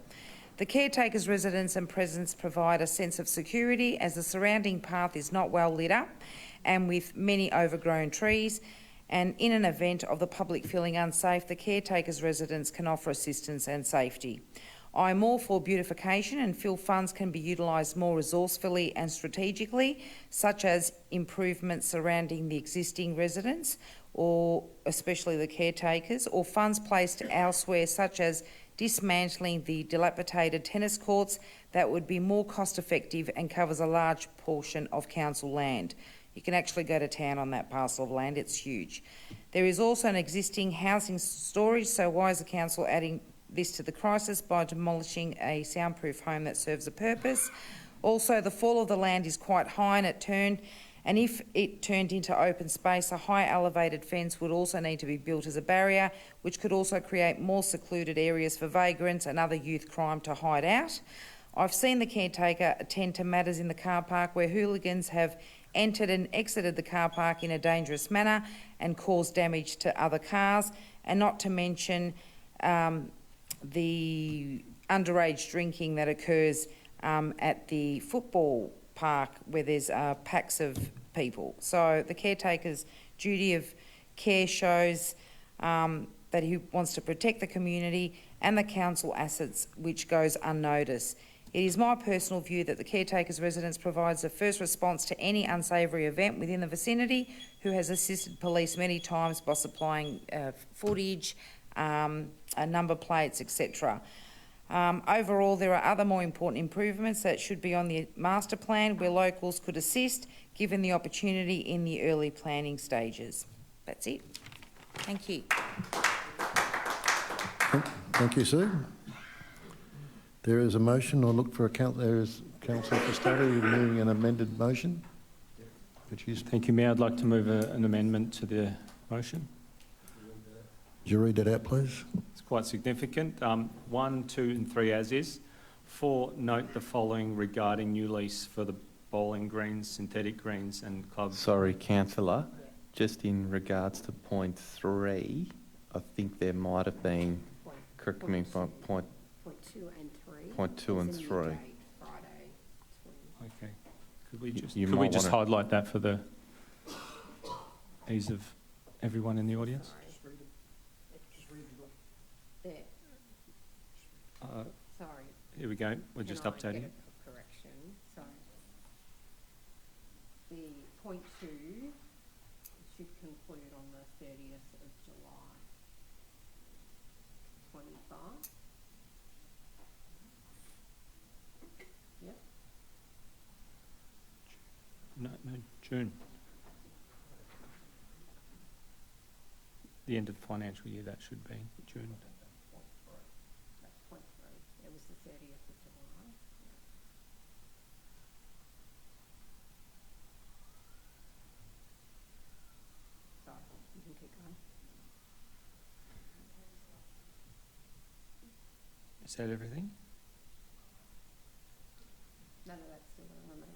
S24: The caretakers' residence and presence provide a sense of security as the surrounding path is not well lit up and with many overgrown trees, and in an event of the public feeling unsafe, the caretakers' residence can offer assistance and safety. I'm all for beautification and feel funds can be utilised more resourcefully and strategically, such as improvements surrounding the existing residents, or especially the caretakers, or funds placed elsewhere, such as dismantling the dilapidated tennis courts that would be more cost effective and covers a large portion of council land. You can actually go to town on that parcel of land, it's huge. There is also an existing housing storage, so why is the council adding this to the crisis by demolishing a soundproof home that serves a purpose? Also, the fall of the land is quite high and if it turned into open space, a high elevated fence would also need to be built as a barrier, which could also create more secluded areas for vagrants and other youth crime to hide out. I've seen the caretaker attend to matters in the car park where hooligans have entered and exited the car park in a dangerous manner and caused damage to other cars, and not to mention the underage drinking that occurs at the football park where there's packs of people. So the caretaker's duty of care shows that he wants to protect the community and the council assets, which goes unnoticed. It is my personal view that the caretaker's residence provides a first response to any unsavoury event within the vicinity, who has assisted police many times by supplying footage, number plates, etc. Overall, there are other more important improvements that should be on the master plan where locals could assist, given the opportunity in the early planning stages. That's it. Thank you.
S1: Thank you, Sue. There is a motion. I'll look for there is Councillor Costello moving an amended motion.
S7: Thank you, Mayor. I'd like to move an amendment to the motion.
S1: Would you read that out, please?
S7: It's quite significant. 1, 2 and 3 as is. 4, note the following regarding new lease for the bowling greens, synthetic greens and club.
S9: Sorry, Councillor, just in regards to point 3, I think there might have been, correct me if I'm point
S14: 2 and 3.
S9: Point 2 and 3.
S14: Friday,
S7: Okay. Could we just,
S9: You
S7: could we
S9: might
S7: just
S9: wanna-
S7: highlight that for the ease of everyone in the audience?
S14: there.
S7: Uh,
S14: Sorry.
S7: Here we go. We're just
S14: Can I
S7: updating
S14: get
S7: it.
S14: a correction? So the point 2 should conclude on the 30th of July 25. Yep.
S7: No, June. The end of the financial year, that should be June.
S14: That's point 3. It was the 30th of July. Sorry, you can keep going.
S7: Is that everything?
S14: No, that's still on the main.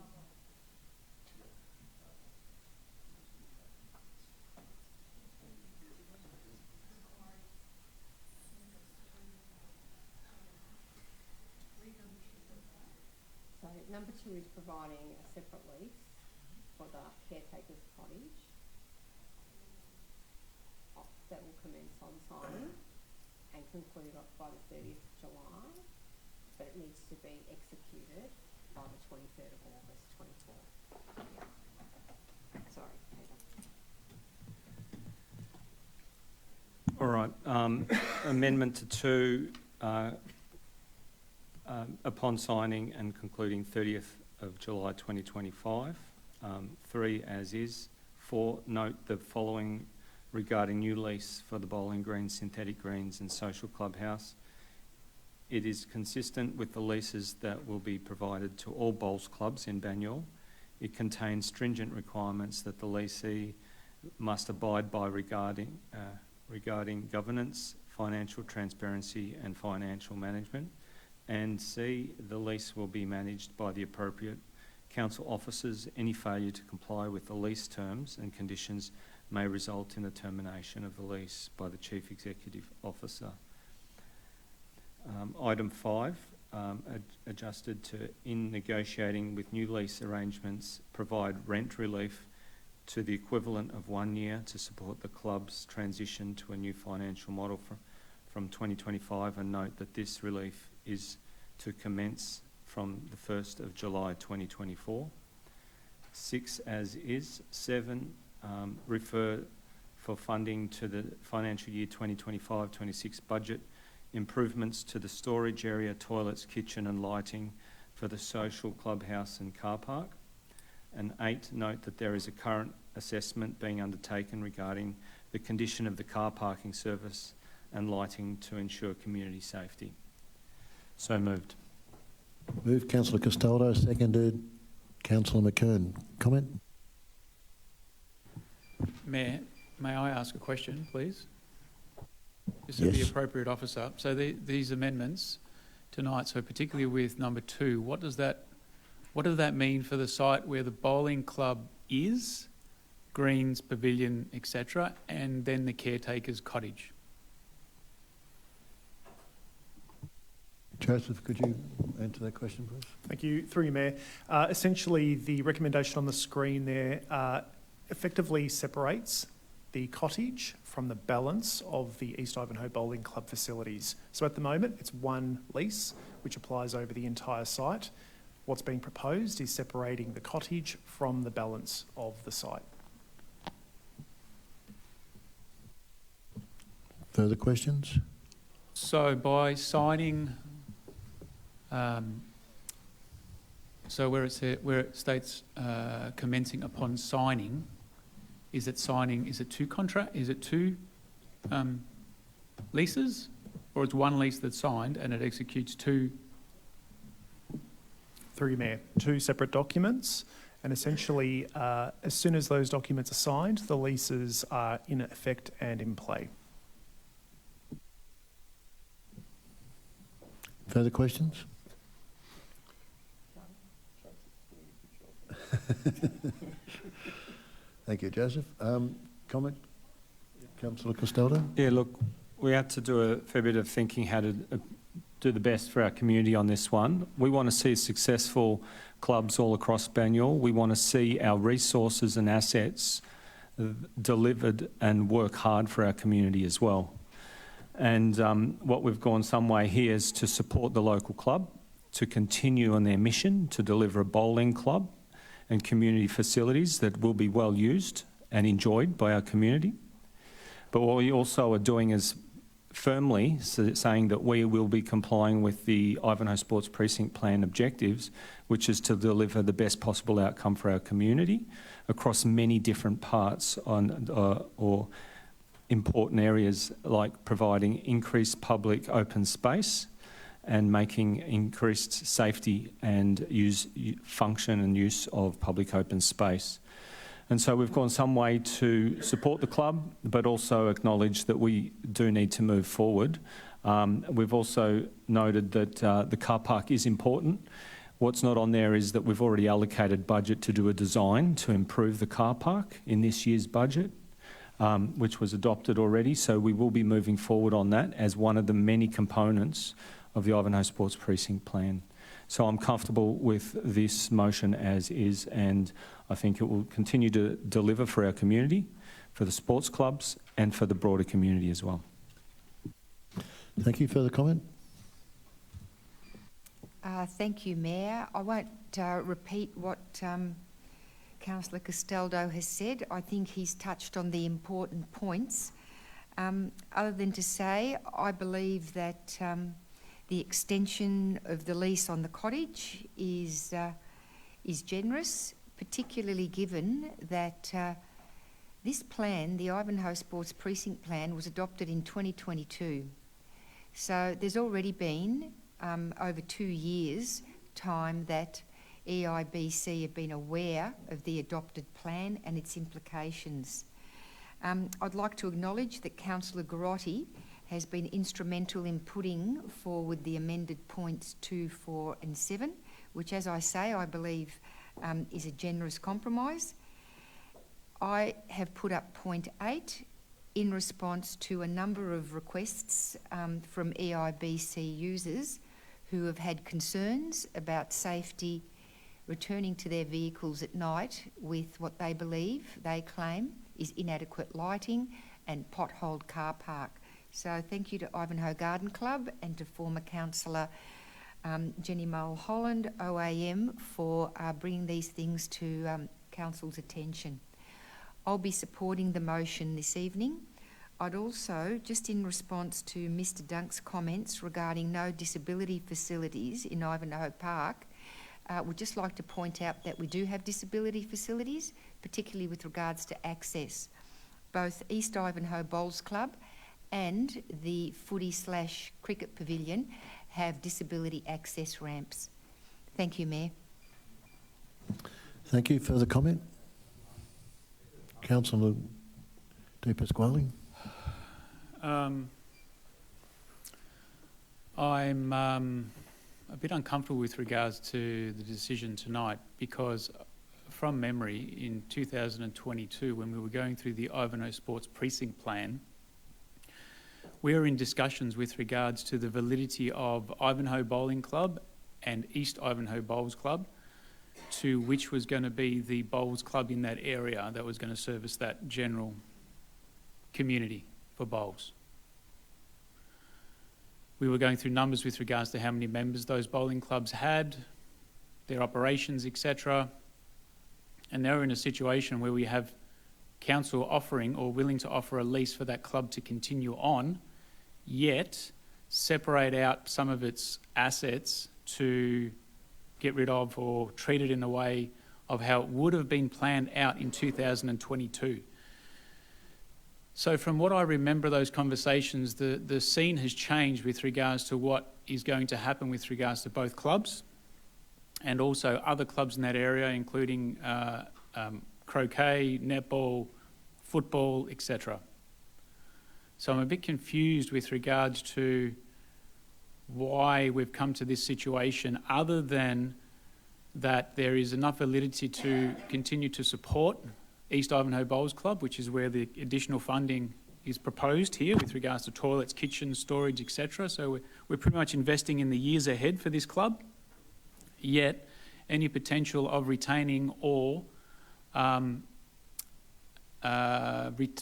S14: So number 2 is providing a separate lease for the caretaker's cottage. That will commence on signing and conclude by the 30th of July, but it needs to be executed by the 23rd of August 24. Sorry, Peter.
S7: All right. Amendment to 2, upon signing and concluding 30th of July 2025. 3 as is. 4, note the following regarding new lease for the bowling greens, synthetic greens and social clubhouse. It is consistent with the leases that will be provided to all bowls clubs in Banyule. It contains stringent requirements that the leasee must abide by regarding governance, financial transparency and financial management, And C, the lease will be managed by the appropriate council officers. Any failure to comply with the lease terms and conditions may result in the termination of the lease by the Chief Executive Officer. Item 5, adjusted to, in negotiating with new lease arrangements, provide rent relief to the equivalent of 1 year to support the club's transition to a new financial model from 2025, and note that this relief is to commence from the 1st of July 2024. 6 as is. 7, refer for funding to the financial year 2025-26 budget improvements to the storage area, toilets, kitchen and lighting for the social clubhouse and car park. And 8, note that there is a current assessment being undertaken regarding the condition of the car parking service and lighting to ensure community safety. So moved.
S1: Moved Councillor Castaldo, seconded Councillor McKern. Comment?
S4: Mayor, may I ask a question, please? Just to the appropriate officer. So these amendments tonight, so particularly with number 2, what does that mean for the site where the bowling club is, greens, pavilion, etc., and then the caretaker's cottage?
S1: Joseph, could you answer that question, please?
S5: Thank you. Through you, Mayor. Essentially, the recommendation on the screen there effectively separates the cottage from the balance of the East Ivanhoe Bowling Club facilities. So at the moment, it's one lease, which applies over the entire site. What's being proposed is separating the cottage from the balance of the site.
S1: Further questions?
S4: So by signing, so where it states commencing upon signing, is it 2 leases, or it's one lease that's signed and it executes 2?
S5: Through you, Mayor. 2 separate documents, and essentially, as soon as those documents are signed, the leases are in effect and in play.
S1: Further questions? Thank you, Joseph. Comment? Councillor Castaldo?
S7: Yeah, look, we had to do a fair bit of thinking how to do the best for our community on this one. We want to see successful clubs all across Banyule. We want to see our resources and assets delivered and work hard for our community as well. And what we've gone some way here is to support the local club, to continue on their mission to deliver a bowling club and community facilities that will be well used and enjoyed by our community. But what we also are doing is firmly saying that we will be complying with the Ivanhoe Sports Precinct Plan objectives, which is to deliver the best possible outcome for our community across many different parts or important areas, like providing increased public open space and making increased safety and function and use of public open space. And so we've gone some way to support the club, but also acknowledge that we do need to move forward. We've also noted that the car park is important. What's not on there is that we've already allocated budget to do a design to improve the car park in this year's budget, which was adopted already. So we will be moving forward on that as one of the many components of the Ivanhoe Sports Precinct Plan. So I'm comfortable with this motion as is, and I think it will continue to deliver for our community, for the sports clubs and for the broader community as well.
S1: Thank you. Further comment?
S8: Thank you, Mayor. I won't repeat what Councillor Castaldo has said. I think he's touched on the important points. Other than to say, I believe that the extension of the lease on the cottage is generous, particularly given that this plan, the Ivanhoe Sports Precinct Plan, was adopted in 2022. So there's already been over 2 years' time that EIBC have been aware of the adopted plan and its implications. I'd like to acknowledge that Councillor Garotti has been instrumental in putting forward the amended points 2, 4 and 7, which, as I say, I believe is a generous compromise. I have put up point 8 in response to a number of requests from EIBC users who have had concerns about safety returning to their vehicles at night with what they believe, they claim, is inadequate lighting and potholed car park. So thank you to Ivanhoe Garden Club and to former councillor Jenny Mulholland, OAM, for bringing these things to council's attention. I'll be supporting the motion this evening. I'd also, just in response to Mr Dunk's comments regarding no disability facilities in Ivanhoe Park, would just like to point out that we do have disability facilities, particularly with regards to access. Both East Ivanhoe Bowls Club and the footy/cricket pavilion have disability access ramps. Thank you, Mayor.
S1: Thank you. Further comment? Councillor De Pasquale.
S4: I'm a bit uncomfortable with regards to the decision tonight because from memory in 2022 when we were going through the Ivanhoe Sports Precinct Plan, we were in discussions with regards to the validity of Ivanhoe Bowling Club and East Ivanhoe Bowls Club, to which was going to be the bowls club in that area that was going to service that general community for bowls. We were going through numbers with regards to how many members those bowling clubs had, their operations, etc. And now we're in a situation where we have council offering or willing to offer a lease for that club to continue on, yet separate out some of its assets to get rid of or treat it in a way of how it would have been planned out in 2022. So from what I remember those conversations, the scene has changed with regards to what is going to happen with regards to both clubs and also other clubs in that area, including croquet, netball, football, etc. So I'm a bit confused with regards to why we've come to this situation, other than that there is enough validity to continue to support East Ivanhoe Bowls Club, which is where the additional funding is proposed here with regards to toilets, kitchens, storage, etc. So we're pretty much investing in the years ahead for this club, yet any potential of retaining or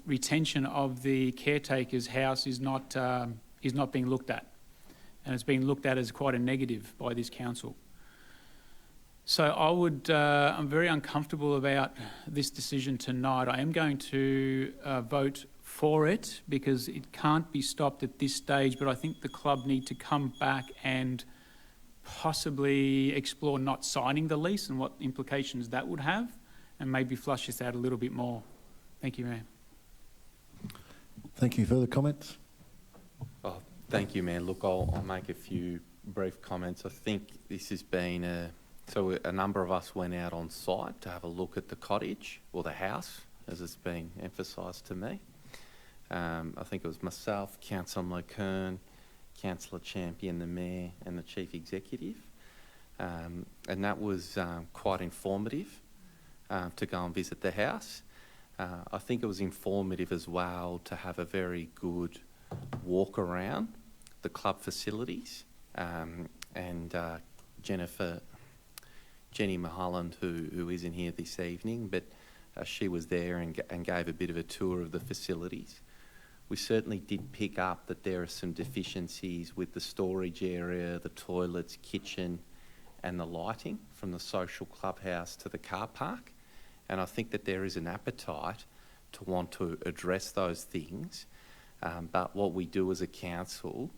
S4: retention of the caretaker's house is not being looked at, and it's being looked at as quite a negative by this council. So I'm very uncomfortable about this decision tonight. I am going to vote for it because it can't be stopped at this stage, but I think the club need to come back and possibly explore not signing the lease and what implications that would have, and maybe flush this out a little bit more. Thank you, Mayor.
S1: Thank you. Further comments?
S9: Oh, thank you, Mayor. Look, I'll make a few brief comments. I think this has been so a number of us went out on site to have a look at the cottage, or the house, as it's been emphasised to me. I think it was myself, Councillor McKern, Councillor Champion, the Mayor and the Chief Executive. And that was quite informative to go and visit the house. I think it was informative as well to have a very good walk around the club facilities. And Jenny Mulholland, who isn't here this evening, but she was there and gave a bit of a tour of the facilities. We certainly did pick up that there are some deficiencies with the storage area, the toilets, kitchen and the lighting from the social clubhouse to the car park. And I think that there is an appetite to want to address those things. But what we do as a council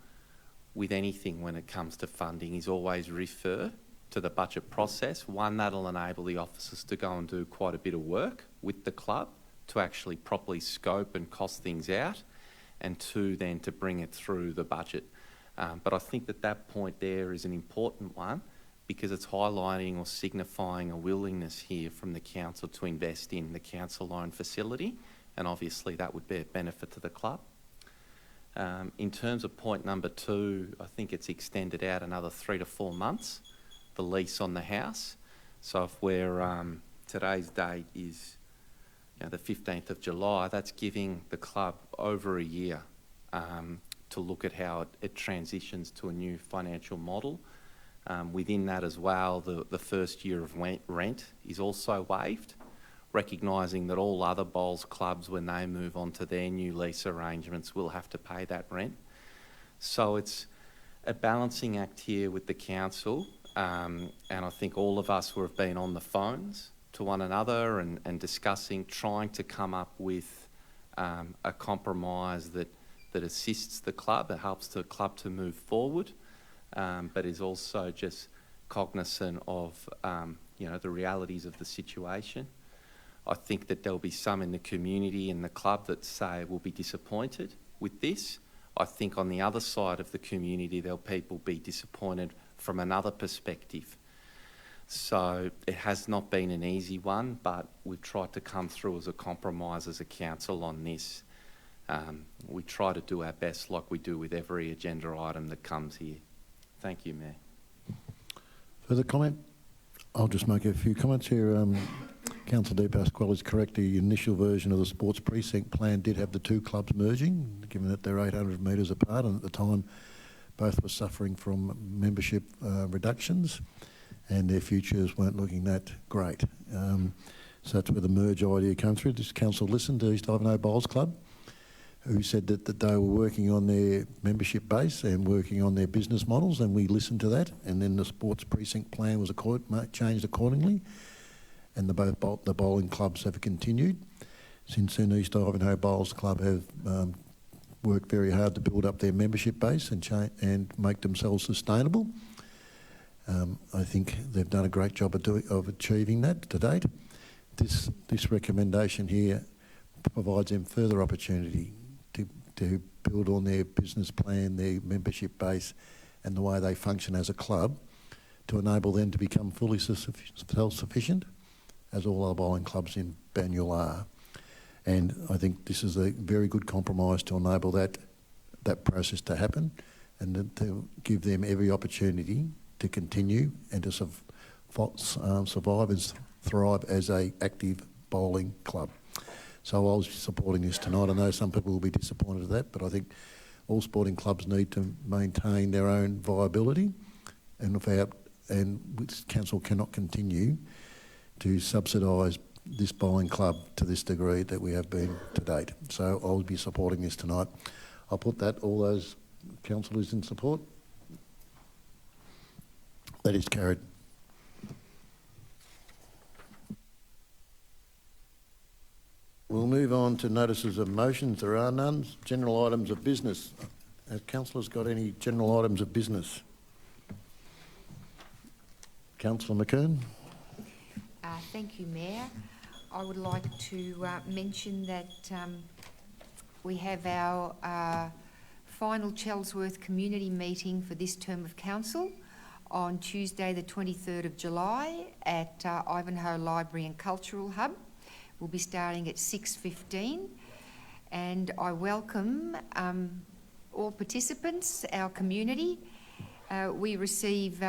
S9: with anything when it comes to funding is always refer to the budget process. One, that'll enable the officers to go and do quite a bit of work with the club to actually properly scope and cost things out, and two, then to bring it through the budget. But I think that point there is an important one because it's highlighting or signifying a willingness here from the council to invest in the council-owned facility, and obviously that would be a benefit to the club. In terms of point number 2, I think it's extended out another 3 to 4 months, the lease on the house. So if we're, today's date is the 15th of July, that's giving the club over a year to look at how it transitions to a new financial model. Within that as well, the first year of rent is also waived, recognising that all other bowls clubs, when they move on to their new lease arrangements, will have to pay that rent. So it's a balancing act here with the council, and I think all of us who have been on the phones to one another and discussing, trying to come up with a compromise that assists the club, it helps the club to move forward, but is also just cognisant of the realities of the situation. I think that there'll be some in the community and the club that say will be disappointed with this. I think on the other side of the community, there'll people be disappointed from another perspective. So it has not been an easy one, but we've tried to come through as a compromise as a council on this. We try to do our best like we do with every agenda item that comes here. Thank you, Mayor.
S1: Further comment? I'll just make a few comments here. Councillor De Pasquale is correct. The initial version of the sports precinct plan did have the two clubs merging, given that they're 800 metres apart, and at the time both were suffering from membership reductions and their futures weren't looking that great. So that's where the merge idea came through. This council listened to East Ivanhoe Bowls Club, who said that they were working on their membership base and working on their business models, and we listened to that, and then the sports precinct plan was changed accordingly, and the bowling clubs have continued. Since then, East Ivanhoe Bowls Club have worked very hard to build up their membership base and make themselves sustainable. I think they've done a great job of achieving that to date. This recommendation here provides them further opportunity to build on their business plan, their membership base and the way they function as a club to enable them to become fully self-sufficient, as all our bowling clubs in Banyule are. And I think this is a very good compromise to enable that process to happen and to give them every opportunity to continue and to survive and thrive as an active bowling club. So I was supporting this tonight. I know some people will be disappointed at that, but I think all sporting clubs need to maintain their own viability, and council cannot continue to subsidise this bowling club to this degree that we have been to date. So I'll be supporting this tonight. I'll put that, all those councillors in support. That is carried. We'll move on to notices of motions. There are none. General items of business. Have councillors got any general items of business? Councillor McKern.
S8: Thank you, Mayor. I would like to mention that we have our final Chelsworth community meeting for this term of council on Tuesday the 23rd of July at Ivanhoe Library and Cultural Hub. We'll be starting at 6:15, and I welcome all participants, our community. We receive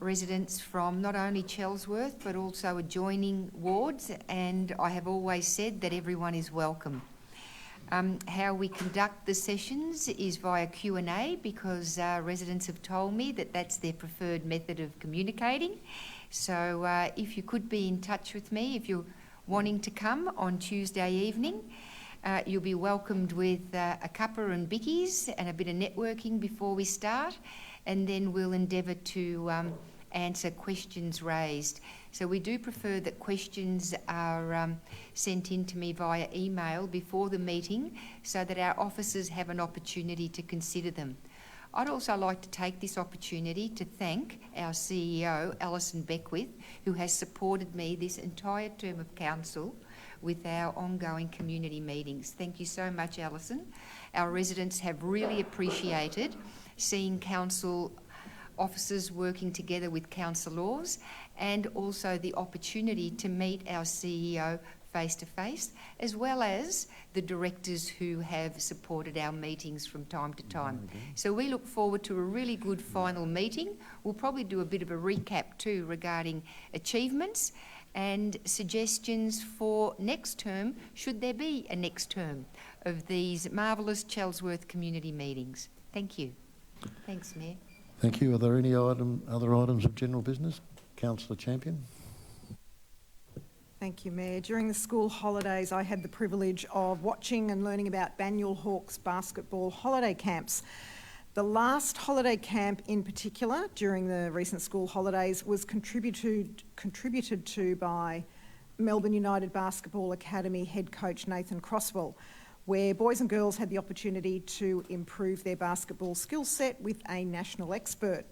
S8: residents from not only Chelsworth but also adjoining wards, and I have always said that everyone is welcome. How we conduct the sessions is via Q&A, because residents have told me that that's their preferred method of communicating. So if you could be in touch with me if you're wanting to come on Tuesday evening, you'll be welcomed with a cuppa and bickies and a bit of networking before we start, and then we'll endeavour to answer questions raised. So we do prefer that questions are sent in to me via email before the meeting so that our officers have an opportunity to consider them. I'd also like to take this opportunity to thank our CEO, Alison Beckwith, who has supported me this entire term of council with our ongoing community meetings. Thank you so much, Alison. Our residents have really appreciated seeing council officers working together with councillors, and also the opportunity to meet our CEO face-to-face, as well as the directors who have supported our meetings from time to time. So we look forward to a really good final meeting. We'll probably do a bit of a recap too regarding achievements and suggestions for next term, should there be a next term of these marvellous Chelsworth community meetings. Thank you. Thanks, Mayor.
S1: Thank you. Are there any other items of general business? Councillor Champion.
S12: Thank you, Mayor. During the school holidays, I had the privilege of watching and learning about Banyule Hawks basketball holiday camps. The last holiday camp in particular, during the recent school holidays, was contributed to by Melbourne United Basketball Academy head coach Nathan Crosswell, where boys and girls had the opportunity to improve their basketball skill set with a national expert.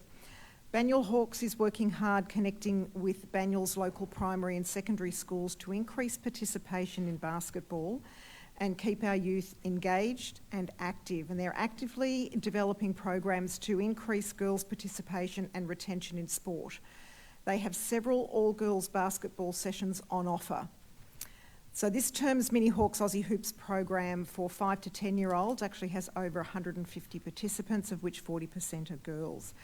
S12: Banyule Hawks is working hard connecting with Banyule's local primary and secondary schools to increase participation in basketball and keep our youth engaged and active. And they're actively developing programs to increase girls' participation and retention in sport. They have several all-girls basketball sessions on offer. So this term's Mini Hawks Aussie Hoops program for 5 to 10-year-olds actually has over 150 participants, of which 40% are girls.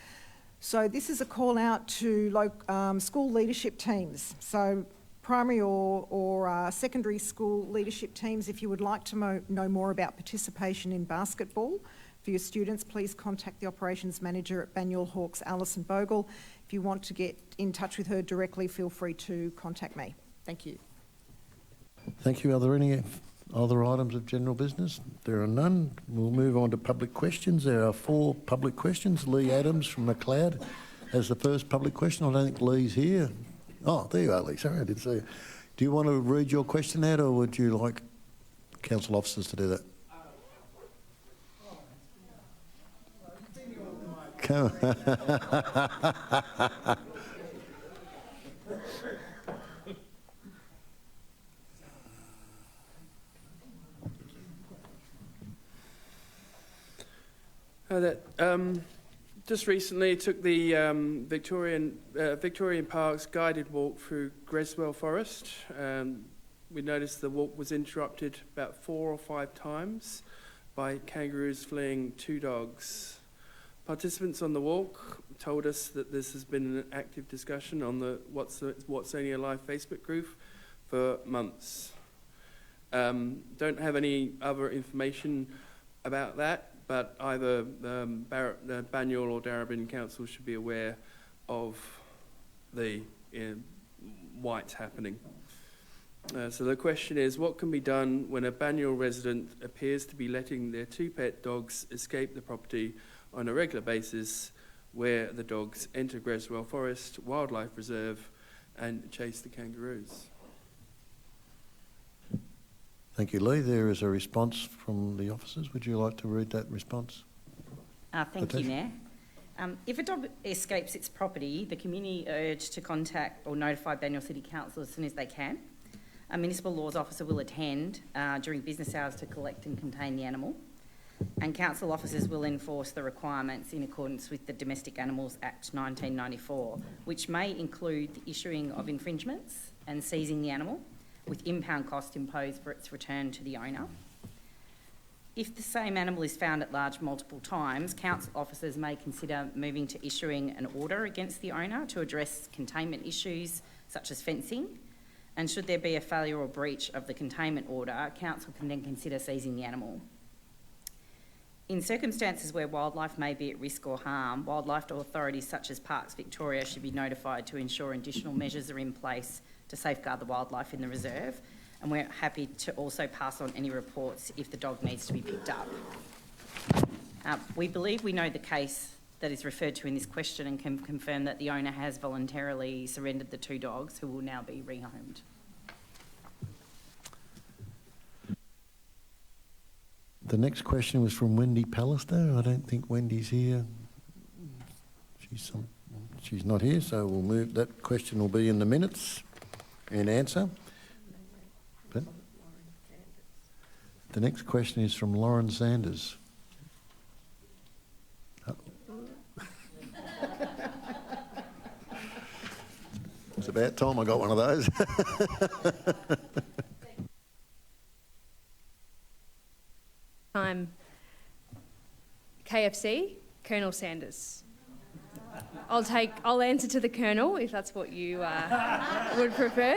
S12: So this is a call out to school leadership teams. So primary or secondary school leadership teams, if you would like to know more about participation in basketball for your students, please contact the Operations Manager at Banyule Hawks, Alison Bogle. If you want to get in touch with her directly, feel free to contact me. Thank you.
S1: Thank you. Are there any other items of general business? There are none. We'll move on to public questions. There are 4 public questions. Lee Adams from McLeod has the first public question. I don't think Lee's here. Oh, there you are, Lee. Sorry, I didn't see you. Do you want to read your question out, or would you like council officers to do that? Come on.
S3: Just recently took the Victorian Parks guided walk through Greswell Forest. We noticed the walk was interrupted about 4 or 5 times by kangaroos fleeing 2 dogs. Participants on the walk told us that this has been an active discussion on the What's Only Alive Facebook group for months. Don't have any other information about that, but either Banyule or Darebin Council should be aware of the why it's happening. So the question is, what can be done when a Banyule resident appears to be letting their 2 pet dogs escape the property on a regular basis, where the dogs enter Greswell Forest Wildlife Reserve and chase the kangaroos?
S1: Thank you, Lee. There is a response from the officers. Would you like to read that response?
S13: Thank you, Mayor. If a dog escapes its property, the community urged to contact or notify Banyule City Council as soon as they can. A municipal laws officer will attend during business hours to collect and contain the animal, and council officers will enforce the requirements in accordance with the Domestic Animals Act 1994, which may include the issuing of infringements and seizing the animal, with impound cost imposed for its return to the owner. If the same animal is found at large multiple times, council officers may consider moving to issuing an order against the owner to address containment issues such as fencing. And should there be a failure or breach of the containment order, council can then consider seizing the animal. In circumstances where wildlife may be at risk or harm, wildlife authorities such as Parks Victoria should be notified to ensure additional measures are in place to safeguard the wildlife in the reserve, and we're happy to also pass on any reports if the dog needs to be picked up. We believe we know the case that is referred to in this question and can confirm that the owner has voluntarily surrendered the 2 dogs, who will now be rehomed.
S1: The next question was from Wendy Pallister. I don't think Wendy's here. She's not here, so we'll move. That question will be in the minutes and answer. But the next question is from Lauren Sanders. It's about time I got one of those.
S11: KFC, Colonel Sanders. I'll answer to the Colonel if that's what you would prefer.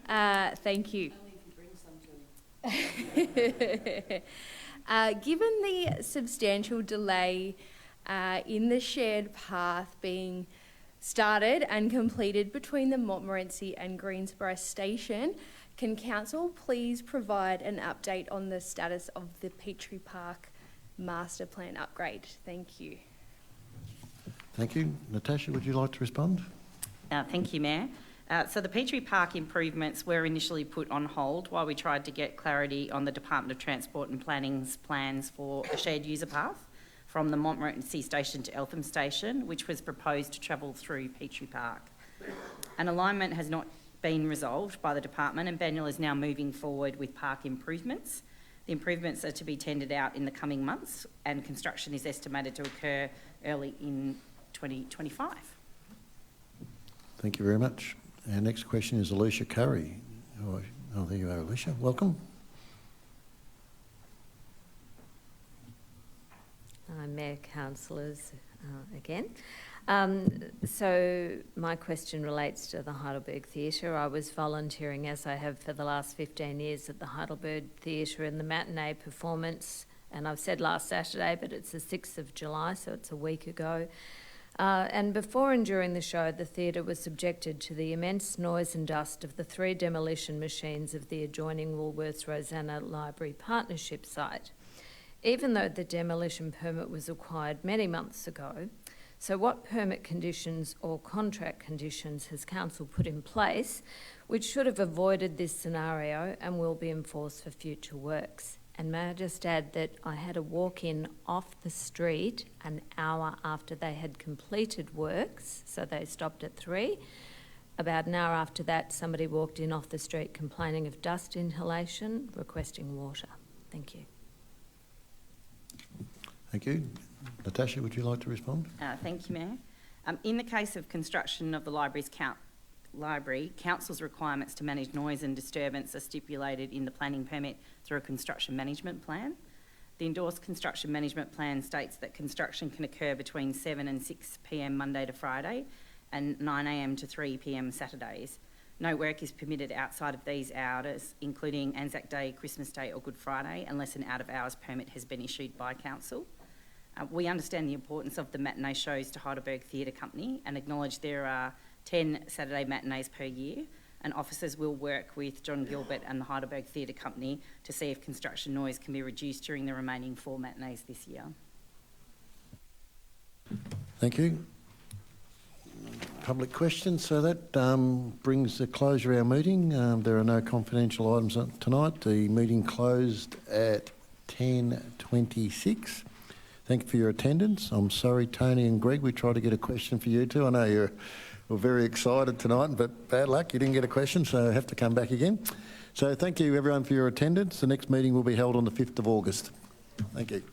S11: Thank you. Given the substantial delay in the shared path being started and completed between the Montmorency and Greensboro station, can Council please provide an update on the status of the Petrie Park master plan upgrade? Thank you.
S1: Thank you. Natasha, would you like to respond?
S13: Thank you, Mayor. So the Petrie Park improvements were initially put on hold while we tried to get clarity on the Department of Transport and Planning's plans for a shared user path from the Montmorency station to Eltham station, which was proposed to travel through Petrie Park. An alignment has not been resolved by the department, and Banyule is now moving forward with park improvements. The improvements are to be tendered out in the coming months, and construction is estimated to occur early in 2025.
S1: Thank you very much. Our next question is Alicia Curry. Oh, there you are, Alicia. Welcome.
S15: Mayor, councillors, again. So my question relates to the Heidelberg Theatre. I was volunteering, as I have for the last 15 years, at the Heidelberg Theatre in the matinee performance, and I've said last Saturday, but it's the 6th of July, so it's a week ago. And before and during the show, the theatre was subjected to the immense noise and dust of the 3 demolition machines of the adjoining Woolworths Rosanna Library Partnership site, even though the demolition permit was acquired many months ago. So what permit conditions or contract conditions has Council put in place which should have avoided this scenario and will be enforced for future works? And may I just add that I had a walk-in off the street an hour after they had completed works, so they stopped at 3. About an hour after that, somebody walked in off the street complaining of dust inhalation, requesting water. Thank you.
S1: Thank you. Natasha, would you like to respond?
S13: Thank you, Mayor. In the case of construction of the library, Council's requirements to manage noise and disturbance are stipulated in the planning permit through a construction management plan. The endorsed construction management plan states that construction can occur between 7 and 6 p.m. Monday to Friday and 9 a.m. to 3 p.m. Saturdays. No work is permitted outside of these hours, including Anzac Day, Christmas Day or Good Friday, unless an out-of-hours permit has been issued by Council. We understand the importance of the matinee shows to Heidelberg Theatre Company and acknowledge there are 10 Saturday matinees per year, and officers will work with John Gilbert and the Heidelberg Theatre Company to see if construction noise can be reduced during the remaining 4 matinees this year.
S1: Thank you. Public questions. So that brings the closure of our meeting. There are no confidential items tonight. The meeting closed at 10:26. Thank you for your attendance. I'm sorry, Tony and Greg, we tried to get a question for you too. I know you were very excited tonight, but bad luck, you didn't get a question, so have to come back again. So thank you everyone for your attendance. The next meeting will be held on the 5th of August. Thank you.